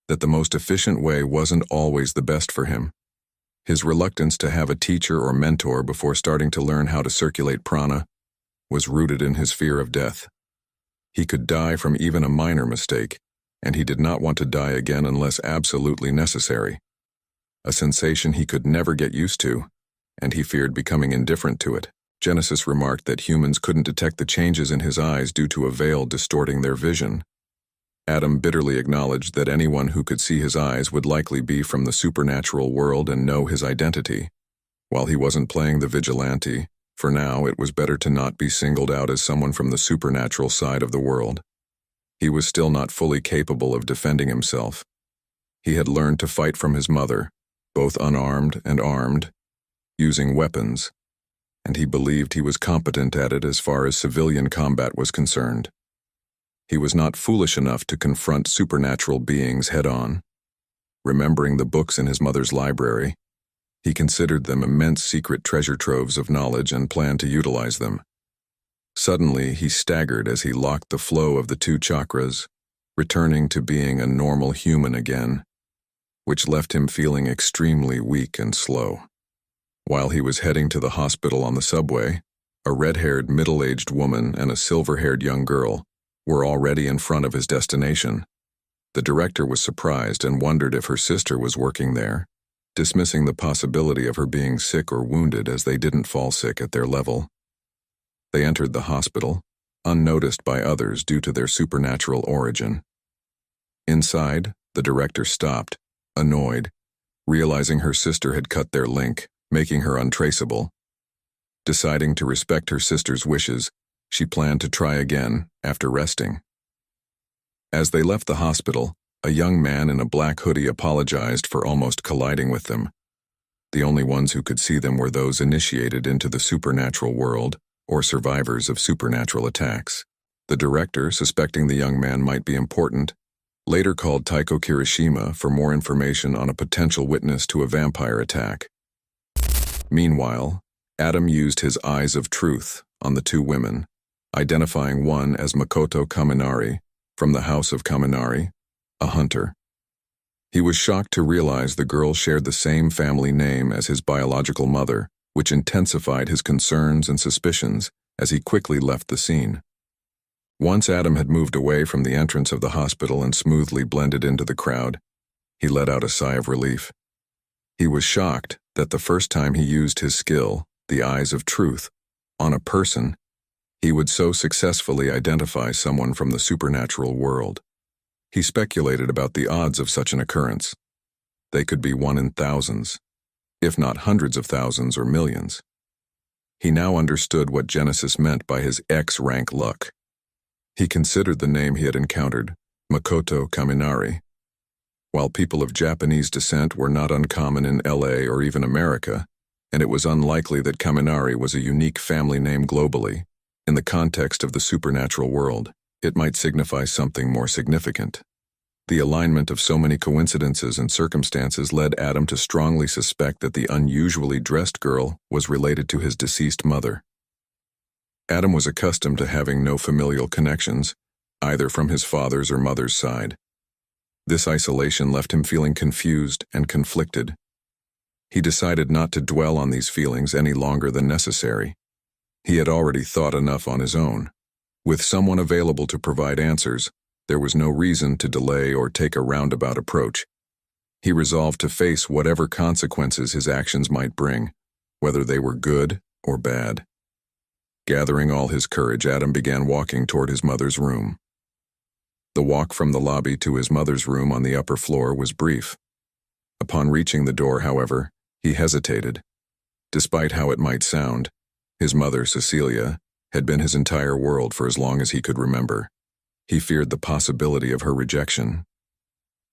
that the most efficient way wasn't always the best for him. His reluctance to have a teacher or mentor before starting to learn how to circulate prana was rooted in his fear of death. He could die from even a minor mistake, and he did not want to die again unless absolutely necessary. A sensation he could never get used to, and he feared becoming indifferent to it. Genesis remarked that humans couldn't detect the changes in his eyes due to a veil distorting their vision. Adam bitterly acknowledged that anyone who could see his eyes would likely be from the supernatural world and know his identity. While he wasn't playing the vigilante, for now it was better to not be singled out as someone from the supernatural side of the world. He was still not fully capable of defending himself. He had learned to fight from his mother, both unarmed and armed, using weapons, and he believed he was competent at it as far as civilian combat was concerned. He was not foolish enough to confront supernatural beings head-on. Remembering the books in his mother's library, he considered them immense secret treasure troves of knowledge and planned to utilize them. Suddenly, he staggered as he locked the flow of the two chakras, returning to being a normal human again, which left him feeling extremely weak and slow. While he was heading to the hospital on the subway, a red-haired middle-aged woman and a silver-haired young girl were already in front of his destination. The director was surprised and wondered if her sister was working there, dismissing the possibility of her being sick or wounded as they didn't fall sick at their level. They entered the hospital, unnoticed by others due to their supernatural origin. Inside, the director stopped, annoyed, realizing her sister had cut their link, making her untraceable. Deciding to respect her sister's wishes, she planned to try again after resting. As they left the hospital, a young man in a black hoodie apologized for almost colliding with them. The only ones who could see them were those initiated into the supernatural world or survivors of supernatural attacks. The director, suspecting the young man might be important, later called Taiko Kirishima for more information on a potential witness to a vampire attack. Meanwhile, Adam used his eyes of truth on the two women, identifying one as Makoto Kaminari from the House of Kaminari, a hunter. He was shocked to realize the girl shared the same family name as his biological mother, which intensified his concerns and suspicions as he quickly left the scene. Once Adam had moved away from the entrance of the hospital and smoothly blended into the crowd, he let out a sigh of relief. He was shocked that the first time he used his skill, the eyes of truth, on a person, he would so successfully identify someone from the supernatural world. He speculated about the odds of such an occurrence. They could be 1 in thousands, if not hundreds of thousands or millions. He now understood what Genesis meant by his X-rank luck. He considered the name he had encountered, Makoto Kaminari. While people of Japanese descent were not uncommon in LA or even America, and it was unlikely that Kaminari was a unique family name globally, in the context of the supernatural world, it might signify something more significant. The alignment of so many coincidences and circumstances led Adam to strongly suspect that the unusually dressed girl was related to his deceased mother. Adam was accustomed to having no familial connections, either from his father's or mother's side. This isolation left him feeling confused and conflicted. He decided not to dwell on these feelings any longer than necessary. He had already thought enough on his own. With someone available to provide answers, there was no reason to delay or take a roundabout approach. He resolved to face whatever consequences his actions might bring, whether they were good or bad. Gathering all his courage, Adam began walking toward his mother's room. The walk from the lobby to his mother's room on the upper floor was brief. Upon reaching the door, however, he hesitated. Despite how it might sound, his mother, Cecilia, had been his entire world for as long as he could remember. He feared the possibility of her rejection.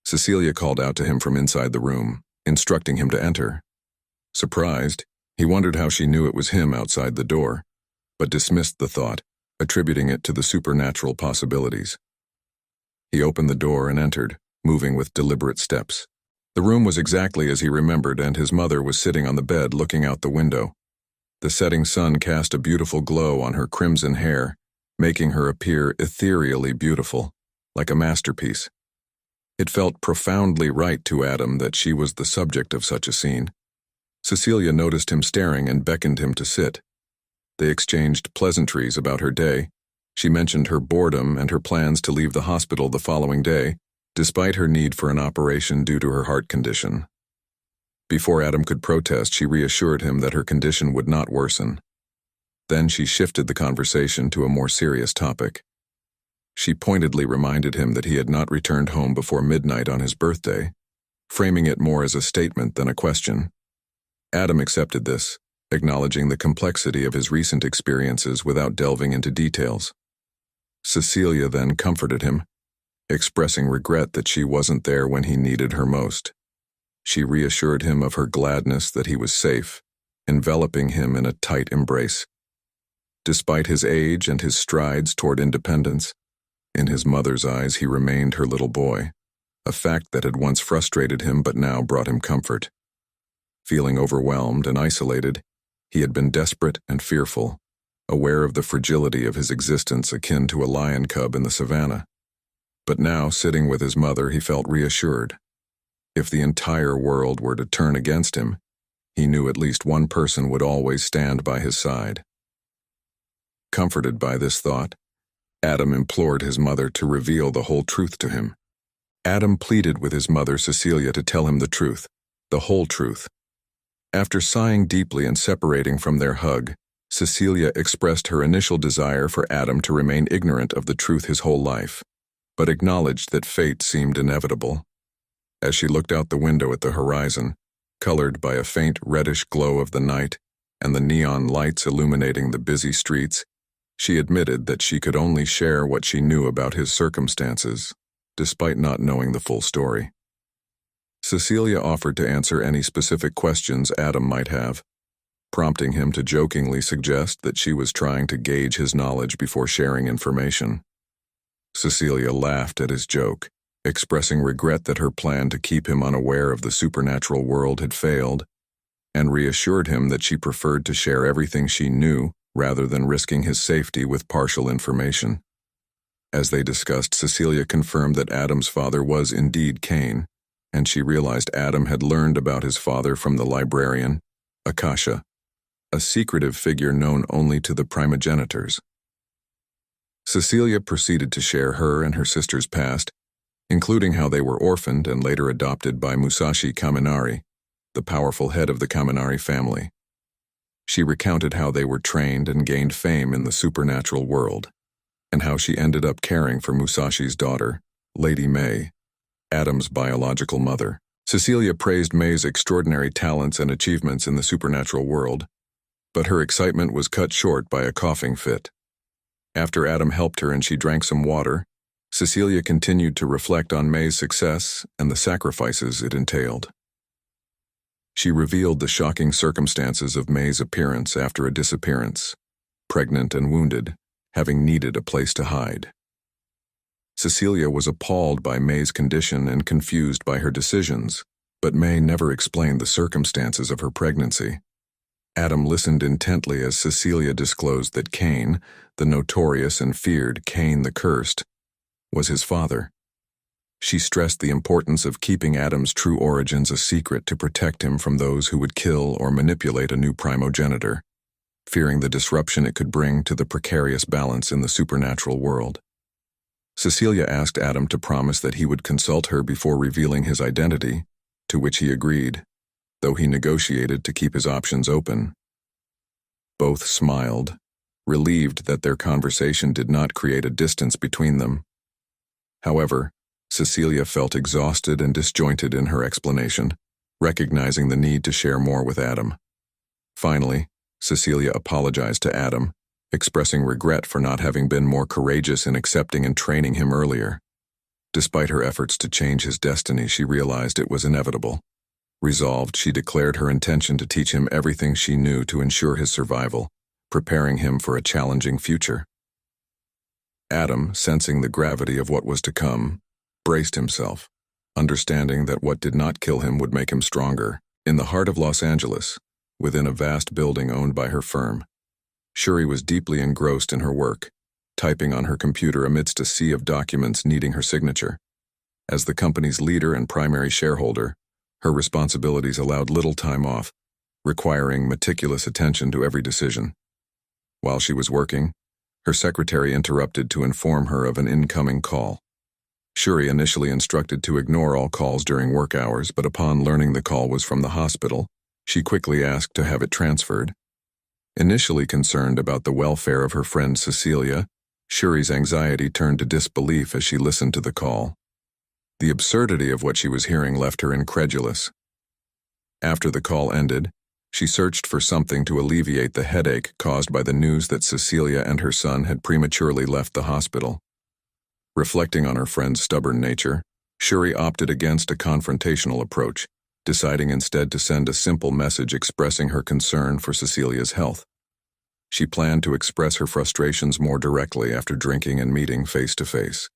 Cecilia called out to him from inside the room, instructing him to enter. Surprised, he wondered how she knew it was him outside the door, but dismissed the thought, attributing it to the supernatural possibilities. He opened the door and entered, moving with deliberate steps. The room was exactly as he remembered, and his mother was sitting on the bed looking out the window. The setting sun cast a beautiful glow on her crimson hair, making her appear ethereally beautiful, like a masterpiece. It felt profoundly right to Adam that she was the subject of such a scene. Cecilia noticed him staring and beckoned him to sit. They exchanged pleasantries about her day. She mentioned her boredom and her plans to leave the hospital the following day, despite her need for an operation due to her heart condition. Before Adam could protest, she reassured him that her condition would not worsen. Then she shifted the conversation to a more serious topic. She pointedly reminded him that he had not returned home before midnight on his birthday, framing it more as a statement than a question. Adam accepted this, acknowledging the complexity of his recent experiences without delving into details. Cecilia then comforted him, expressing regret that she wasn't there when he needed her most. She reassured him of her gladness that he was safe, enveloping him in a tight embrace. Despite his age and his strides toward independence, in his mother's eyes he remained her little boy, a fact that had once frustrated him but now brought him comfort. Feeling overwhelmed and isolated, he had been desperate and fearful, aware of the fragility of his existence akin to a lion cub in the savannah. But now, sitting with his mother, he felt reassured. If the entire world were to turn against him, he knew at least one person would always stand by his side. Comforted by this thought, Adam implored his mother to reveal the whole truth to him. Adam pleaded with his mother, Cecilia, to tell him the truth, the whole truth. After sighing deeply and separating from their hug, Cecilia expressed her initial desire for Adam to remain ignorant of the truth his whole life, but acknowledged that fate seemed inevitable. As she looked out the window at the horizon, colored by a faint reddish glow of the night and the neon lights illuminating the busy streets, she admitted that she could only share what she knew about his circumstances, despite not knowing the full story. Cecilia offered to answer any specific questions Adam might have, prompting him to jokingly suggest that she was trying to gauge his knowledge before sharing information. Cecilia laughed at his joke, expressing regret that her plan to keep him unaware of the supernatural world had failed, and reassured him that she preferred to share everything she knew rather than risking his safety with partial information. As they discussed, Cecilia confirmed that Adam's father was indeed Cain, and she realized Adam had learned about his father from the librarian, Akasha, a secretive figure known only to the primogenitors. Cecilia proceeded to share her and her sister's past, including how they were orphaned and later adopted by Musashi Kaminari, the powerful head of the Kaminari family. She recounted how they were trained and gained fame in the supernatural world, and how she ended up caring for Musashi's daughter, Lady May, Adam's biological mother. Cecilia praised May's extraordinary talents and achievements in the supernatural world, but her excitement was cut short by a coughing fit. After Adam helped her and she drank some water, Cecilia continued to reflect on May's success and the sacrifices it entailed. She revealed the shocking circumstances of May's appearance after a disappearance, pregnant and wounded, having needed a place to hide. Cecilia was appalled by May's condition and confused by her decisions, but May never explained the circumstances of her pregnancy. Adam listened intently as Cecilia disclosed that Cain, the notorious and feared Cain the Cursed, was his father. She stressed the importance of keeping Adam's true origins a secret to protect him from those who would kill or manipulate a new primogenitor, fearing the disruption it could bring to the precarious balance in the supernatural world. Cecilia asked Adam to promise that he would consult her before revealing his identity, to which he agreed, though he negotiated to keep his options open. Both smiled, relieved that their conversation did not create a distance between them. However, Cecilia felt exhausted and disjointed in her explanation, recognizing the need to share more with Adam. Finally, Cecilia apologized to Adam, expressing regret for not having been more courageous in accepting and training him earlier. Despite her efforts to change his destiny, she realized it was inevitable. Resolved, she declared her intention to teach him everything she knew to ensure his survival, preparing him for a challenging future. Adam, sensing the gravity of what was to come, braced himself, understanding that what did not kill him would make him stronger. In the heart of Los Angeles, within a vast building owned by her firm, Shuri was deeply engrossed in her work, typing on her computer amidst a sea of documents needing her signature. As the company's leader and primary shareholder, her responsibilities allowed little time off, requiring meticulous attention to every decision. While she was working, her secretary interrupted to inform her of an incoming call. Shuri initially instructed to ignore all calls during work hours, but upon learning the call was from the hospital, she quickly asked to have it transferred. Initially concerned about the welfare of her friend Cecilia, Shuri's anxiety turned to disbelief as she listened to the call. The absurdity of what she was hearing left her incredulous. After the call ended, she searched for something to alleviate the headache caused by the news that Cecilia and her son had prematurely left the hospital. Reflecting on her friend's stubborn nature, Shuri opted against a confrontational approach, deciding instead to send a simple message expressing her concern for Cecilia's health. She planned to express her frustrations more directly after drinking and meeting face-to-face.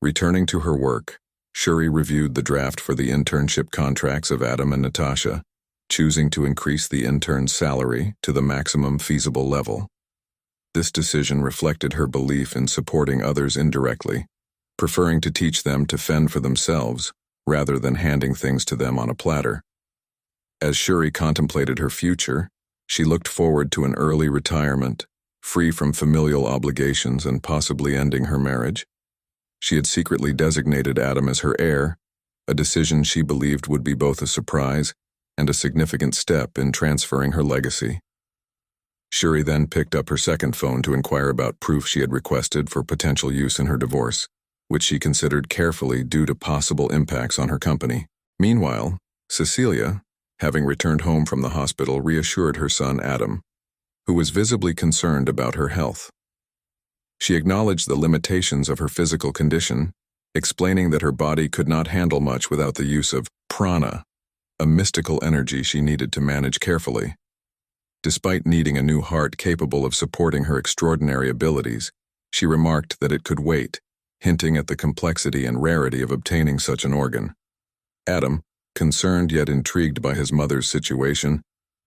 Returning to her work, Shuri reviewed the draft for the internship contracts of Adam and Natasha, choosing to increase the intern's salary to the maximum feasible level. This decision reflected her belief in supporting others indirectly, preferring to teach them to fend for themselves rather than handing things to them on a platter. As Shuri contemplated her future, she looked forward to an early retirement, free from familial obligations and possibly ending her marriage. She had secretly designated Adam as her heir, a decision she believed would be both a surprise and a significant step in transferring her legacy. Shuri then picked up her second phone to inquire about proof she had requested for potential use in her divorce, which she considered carefully due to possible impacts on her company. Meanwhile, Cecilia, having returned home from the hospital, reassured her son Adam, who was visibly concerned about her health. She acknowledged the limitations of her physical condition, explaining that her body could not handle much without the use of prana, a mystical energy she needed to manage carefully. Despite needing a new heart capable of supporting her extraordinary abilities, she remarked that it could wait, hinting at the complexity and rarity of obtaining such an organ. Adam, concerned yet intrigued by his mother's situation,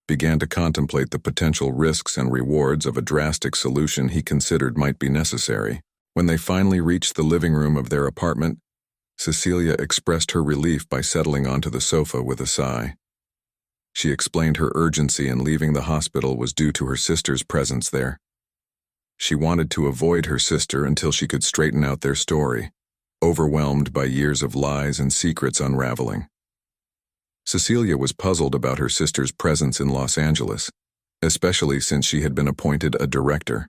began to contemplate the potential risks and rewards of a drastic solution he considered might be necessary. When they finally reached the living room of their apartment, Cecilia expressed her relief by settling onto the sofa with a sigh. She explained her urgency in leaving the hospital was due to her sister's presence there. She wanted to avoid her sister until she could straighten out their story, overwhelmed by years of lies and secrets unraveling. Cecilia was puzzled about her sister's presence in Los Angeles, especially since she had been appointed a director,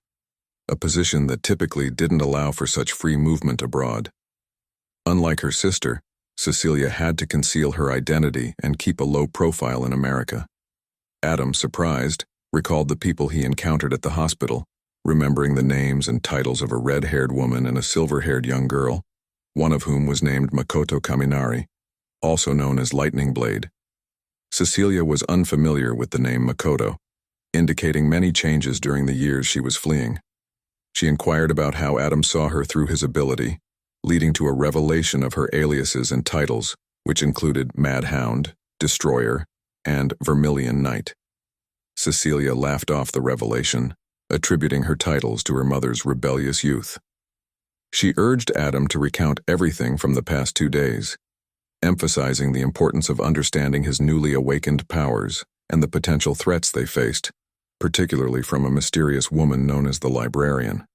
a position that typically didn't allow for such free movement abroad. Unlike her sister, Cecilia had to conceal her identity and keep a low profile in America. Adam, surprised, recalled the people he encountered at the hospital, remembering the names and titles of a red-haired woman and a silver-haired young girl, one of whom was named Makoto Kaminari, also known as Lightning Blade. Cecilia was unfamiliar with the name Makoto, indicating many changes during the years she was fleeing. She inquired about how Adam saw her through his ability, leading to a revelation of her aliases and titles, which included Mad Hound, Destroyer, and Vermilion Knight. Cecilia laughed off the revelation, attributing her titles to her mother's rebellious youth. She urged Adam to recount everything from the past 2 days, emphasizing the importance of understanding his newly awakened powers and the potential threats they faced, particularly from a mysterious woman known as the librarian.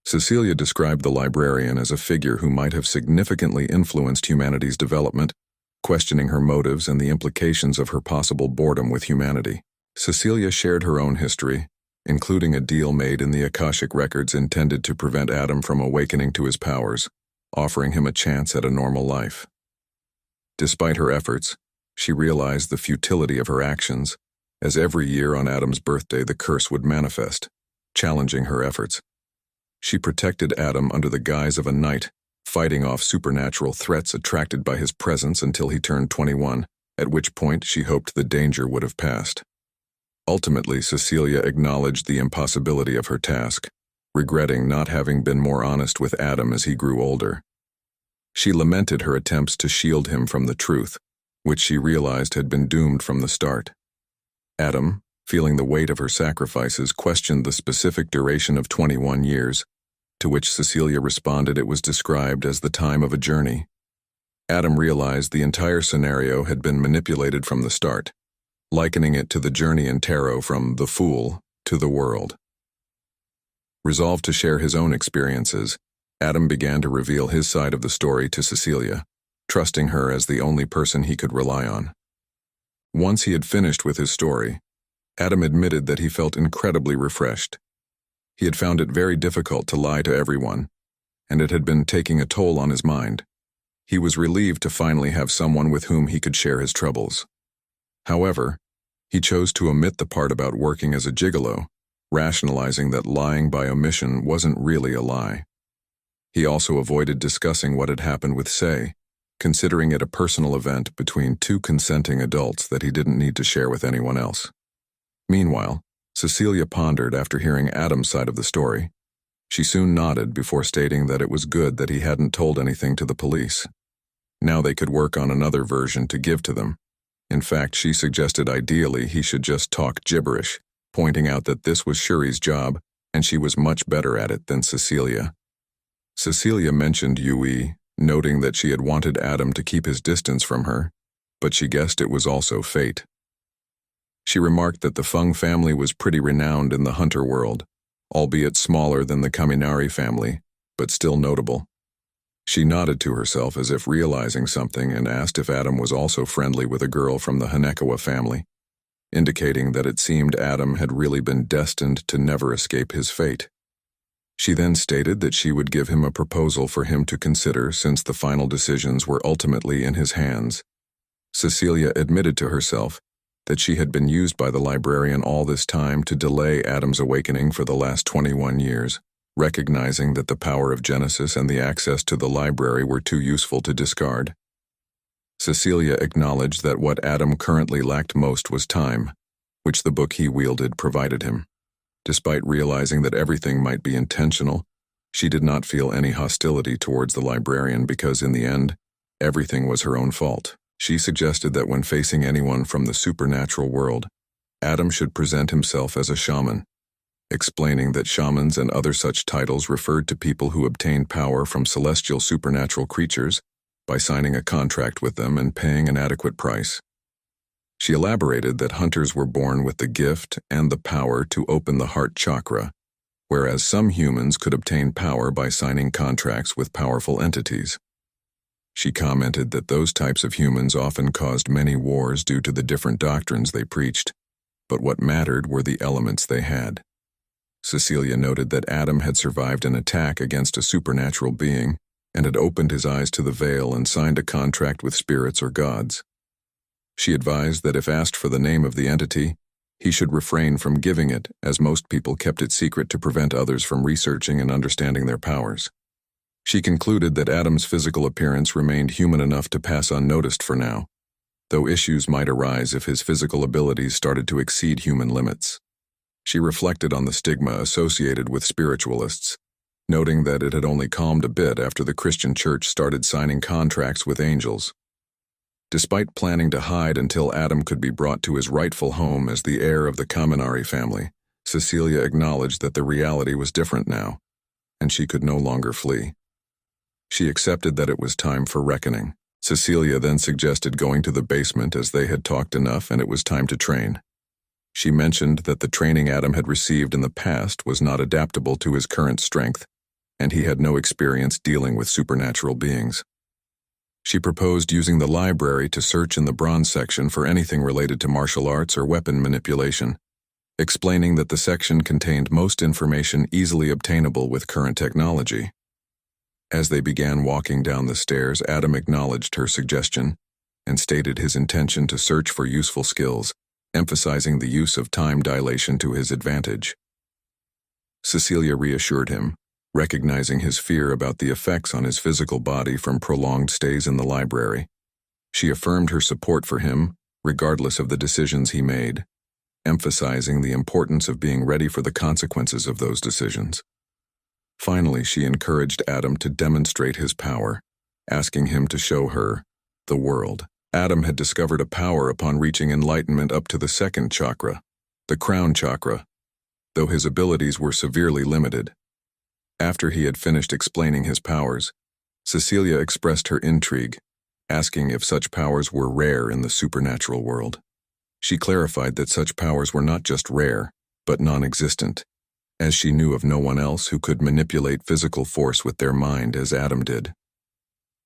Cecilia described the librarian as a figure who might have significantly influenced humanity's development, questioning her motives and the implications of her possible boredom with humanity. Cecilia shared her own history, including a deal made in the Akashic records intended to prevent Adam from awakening to his powers, offering him a chance at a normal life. Despite her efforts, she realized the futility of her actions, as every year on Adam's birthday the curse would manifest, challenging her efforts. She protected Adam under the guise of a knight, fighting off supernatural threats attracted by his presence until he turned 21, at which point she hoped the danger would have passed. Ultimately, Cecilia acknowledged the impossibility of her task, regretting not having been more honest with Adam as he grew older. She lamented her attempts to shield him from the truth, which she realized had been doomed from the start. Adam, feeling the weight of her sacrifices, questioned the specific duration of 21 years, to which Cecilia responded it was described as the time of a journey. Adam realized the entire scenario had been manipulated from the start, likening it to the journey in tarot from the Fool to the world. Resolved to share his own experiences, Adam began to reveal his side of the story to Cecilia, trusting her as the only person he could rely on. Once he had finished with his story, Adam admitted that he felt incredibly refreshed. He had found it very difficult to lie to everyone, and it had been taking a toll on his mind. He was relieved to finally have someone with whom he could share his troubles. However, he chose to omit the part about working as a gigolo, rationalizing that lying by omission wasn't really a lie. He also avoided discussing what had happened with Sei, considering it a personal event between 2 consenting adults that he didn't need to share with anyone else. Meanwhile, Cecilia pondered after hearing Adam's side of the story. She soon nodded before stating that it was good that he hadn't told anything to the police. Now they could work on another version to give to them. In fact, she suggested ideally he should just talk gibberish, pointing out that this was Shuri's job, and she was much better at it than Cecilia. Cecilia mentioned Yui, noting that she had wanted Adam to keep his distance from her, but she guessed it was also fate. She remarked that the Feng family was pretty renowned in the hunter world, albeit smaller than the Kaminari family, but still notable. She nodded to herself as if realizing something and asked if Adam was also friendly with a girl from the Hanekawa family, indicating that it seemed Adam had really been destined to never escape his fate. She then stated that she would give him a proposal for him to consider since the final decisions were ultimately in his hands. Cecilia admitted to herself that she had been used by the librarian all this time to delay Adam's awakening for the last 21 years, recognizing that the power of Genesis and the access to the library were too useful to discard. Cecilia acknowledged that what Adam currently lacked most was time, which the book he wielded provided him. Despite realizing that everything might be intentional, she did not feel any hostility towards the librarian because, in the end, everything was her own fault. She suggested that when facing anyone from the supernatural world, Adam should present himself as a shaman, explaining that shamans and other such titles referred to people who obtained power from celestial supernatural creatures by signing a contract with them and paying an adequate price. She elaborated that hunters were born with the gift and the power to open the heart chakra, whereas some humans could obtain power by signing contracts with powerful entities. She commented that those types of humans often caused many wars due to the different doctrines they preached, but what mattered were the elements they had. Cecilia noted that Adam had survived an attack against a supernatural being and had opened his eyes to the veil and signed a contract with spirits or gods. She advised that if asked for the name of the entity, He should refrain from giving it, as most people kept it secret to prevent others from researching and understanding their powers. She concluded that Adam's physical appearance remained human enough to pass unnoticed for now, though issues might arise if his physical abilities started to exceed human limits. She reflected on the stigma associated with spiritualists, noting that it had only calmed a bit after the Christian church started signing contracts with angels. Despite planning to hide until Adam could be brought to his rightful home as the heir of the Kaminari family, Cecilia acknowledged that the reality was different now, and she could no longer flee. She accepted that it was time for reckoning. Cecilia then suggested going to the basement as they had talked enough and it was time to train. She mentioned that the training Adam had received in the past was not adaptable to his current strength, and he had no experience dealing with supernatural beings. She proposed using the library to search in the bronze section for anything related to martial arts or weapon manipulation, explaining that the section contained most information easily obtainable with current technology. As they began walking down the stairs, Adam acknowledged her suggestion and stated his intention to search for useful skills, emphasizing the use of time dilation to his advantage. Cecilia reassured him, recognizing his fear about the effects on his physical body from prolonged stays in the library. She affirmed her support for him, regardless of the decisions he made, emphasizing the importance of being ready for the consequences of those decisions. Finally, she encouraged Adam to demonstrate his power, asking him to show her the world. Adam had discovered a power upon reaching enlightenment up to the second chakra, the crown chakra, though his abilities were severely limited. After he had finished explaining his powers, Cecilia expressed her intrigue, asking if such powers were rare in the supernatural world. She clarified that such powers were not just rare, but non-existent, as she knew of no one else who could manipulate physical force with their mind as Adam did.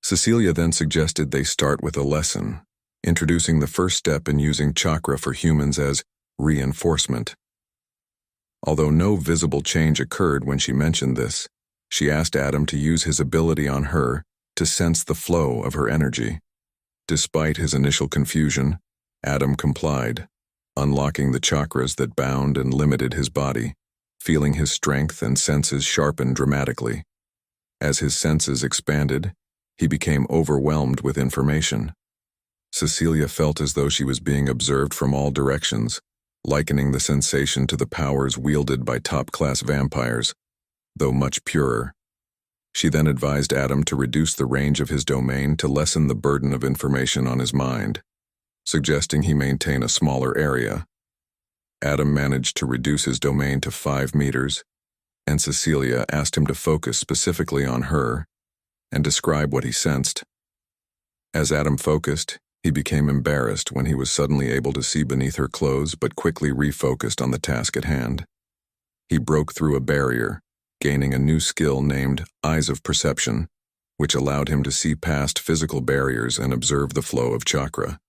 Cecilia then suggested they start with a lesson, introducing the first step in using chakra for humans as reinforcement. Although no visible change occurred when she mentioned this, she asked Adam to use his ability on her to sense the flow of her energy. Despite his initial confusion, Adam complied, unlocking the chakras that bound and limited his body, feeling his strength and senses sharpen dramatically. As his senses expanded, he became overwhelmed with information. Cecilia felt as though she was being observed from all directions, likening the sensation to the powers wielded by top-class vampires, though much purer. She then advised Adam to reduce the range of his domain to lessen the burden of information on his mind, suggesting he maintain a smaller area. Adam managed to reduce his domain to 5 meters, and Cecilia asked him to focus specifically on her and describe what he sensed. As Adam focused, he became embarrassed when he was suddenly able to see beneath her clothes but quickly refocused on the task at hand. He broke through a barrier, gaining a new skill named Eyes of Perception, which allowed him to see past physical barriers and observe the flow of chakra.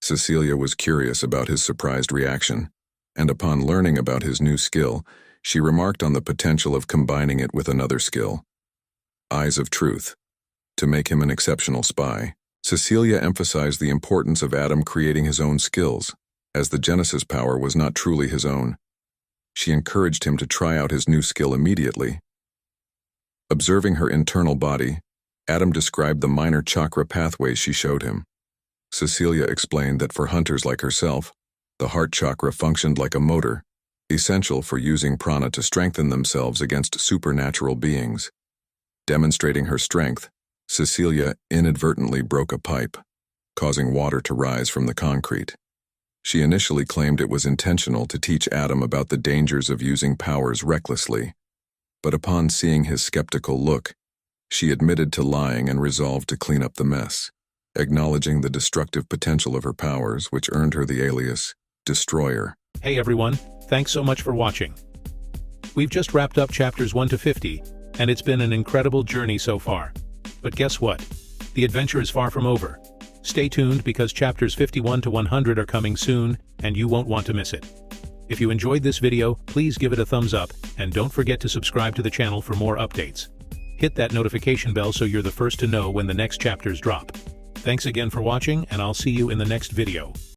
Cecilia was curious about his surprised reaction, and upon learning about his new skill, she remarked on the potential of combining it with another skill, Eyes of Truth, to make him an exceptional spy. Cecilia emphasized the importance of Adam creating his own skills, as the Genesis power was not truly his own. She encouraged him to try out his new skill immediately. Observing her internal body, Adam described the minor chakra pathways she showed him. Cecilia explained that for hunters like herself, the heart chakra functioned like a motor, essential for using prana to strengthen themselves against supernatural beings. Demonstrating her strength, Cecilia inadvertently broke a pipe, causing water to rise from the concrete. She initially claimed it was intentional to teach Adam about the dangers of using powers recklessly, but upon seeing his skeptical look, she admitted to lying and resolved to clean up the mess, acknowledging the destructive potential of her powers, which earned her the alias Destroyer. Hey everyone, thanks so much for watching. We've just wrapped up chapters 1 to 50, and it's been an incredible journey so far. But guess what? The adventure is far from over. Stay tuned because chapters 51 to 100 are coming soon, and you won't want to miss it. If you enjoyed this video, please give it a thumbs up, and don't forget to subscribe to the channel for more updates. Hit that notification bell so you're the first to know when the next chapters drop. Thanks again for watching, and I'll see you in the next video.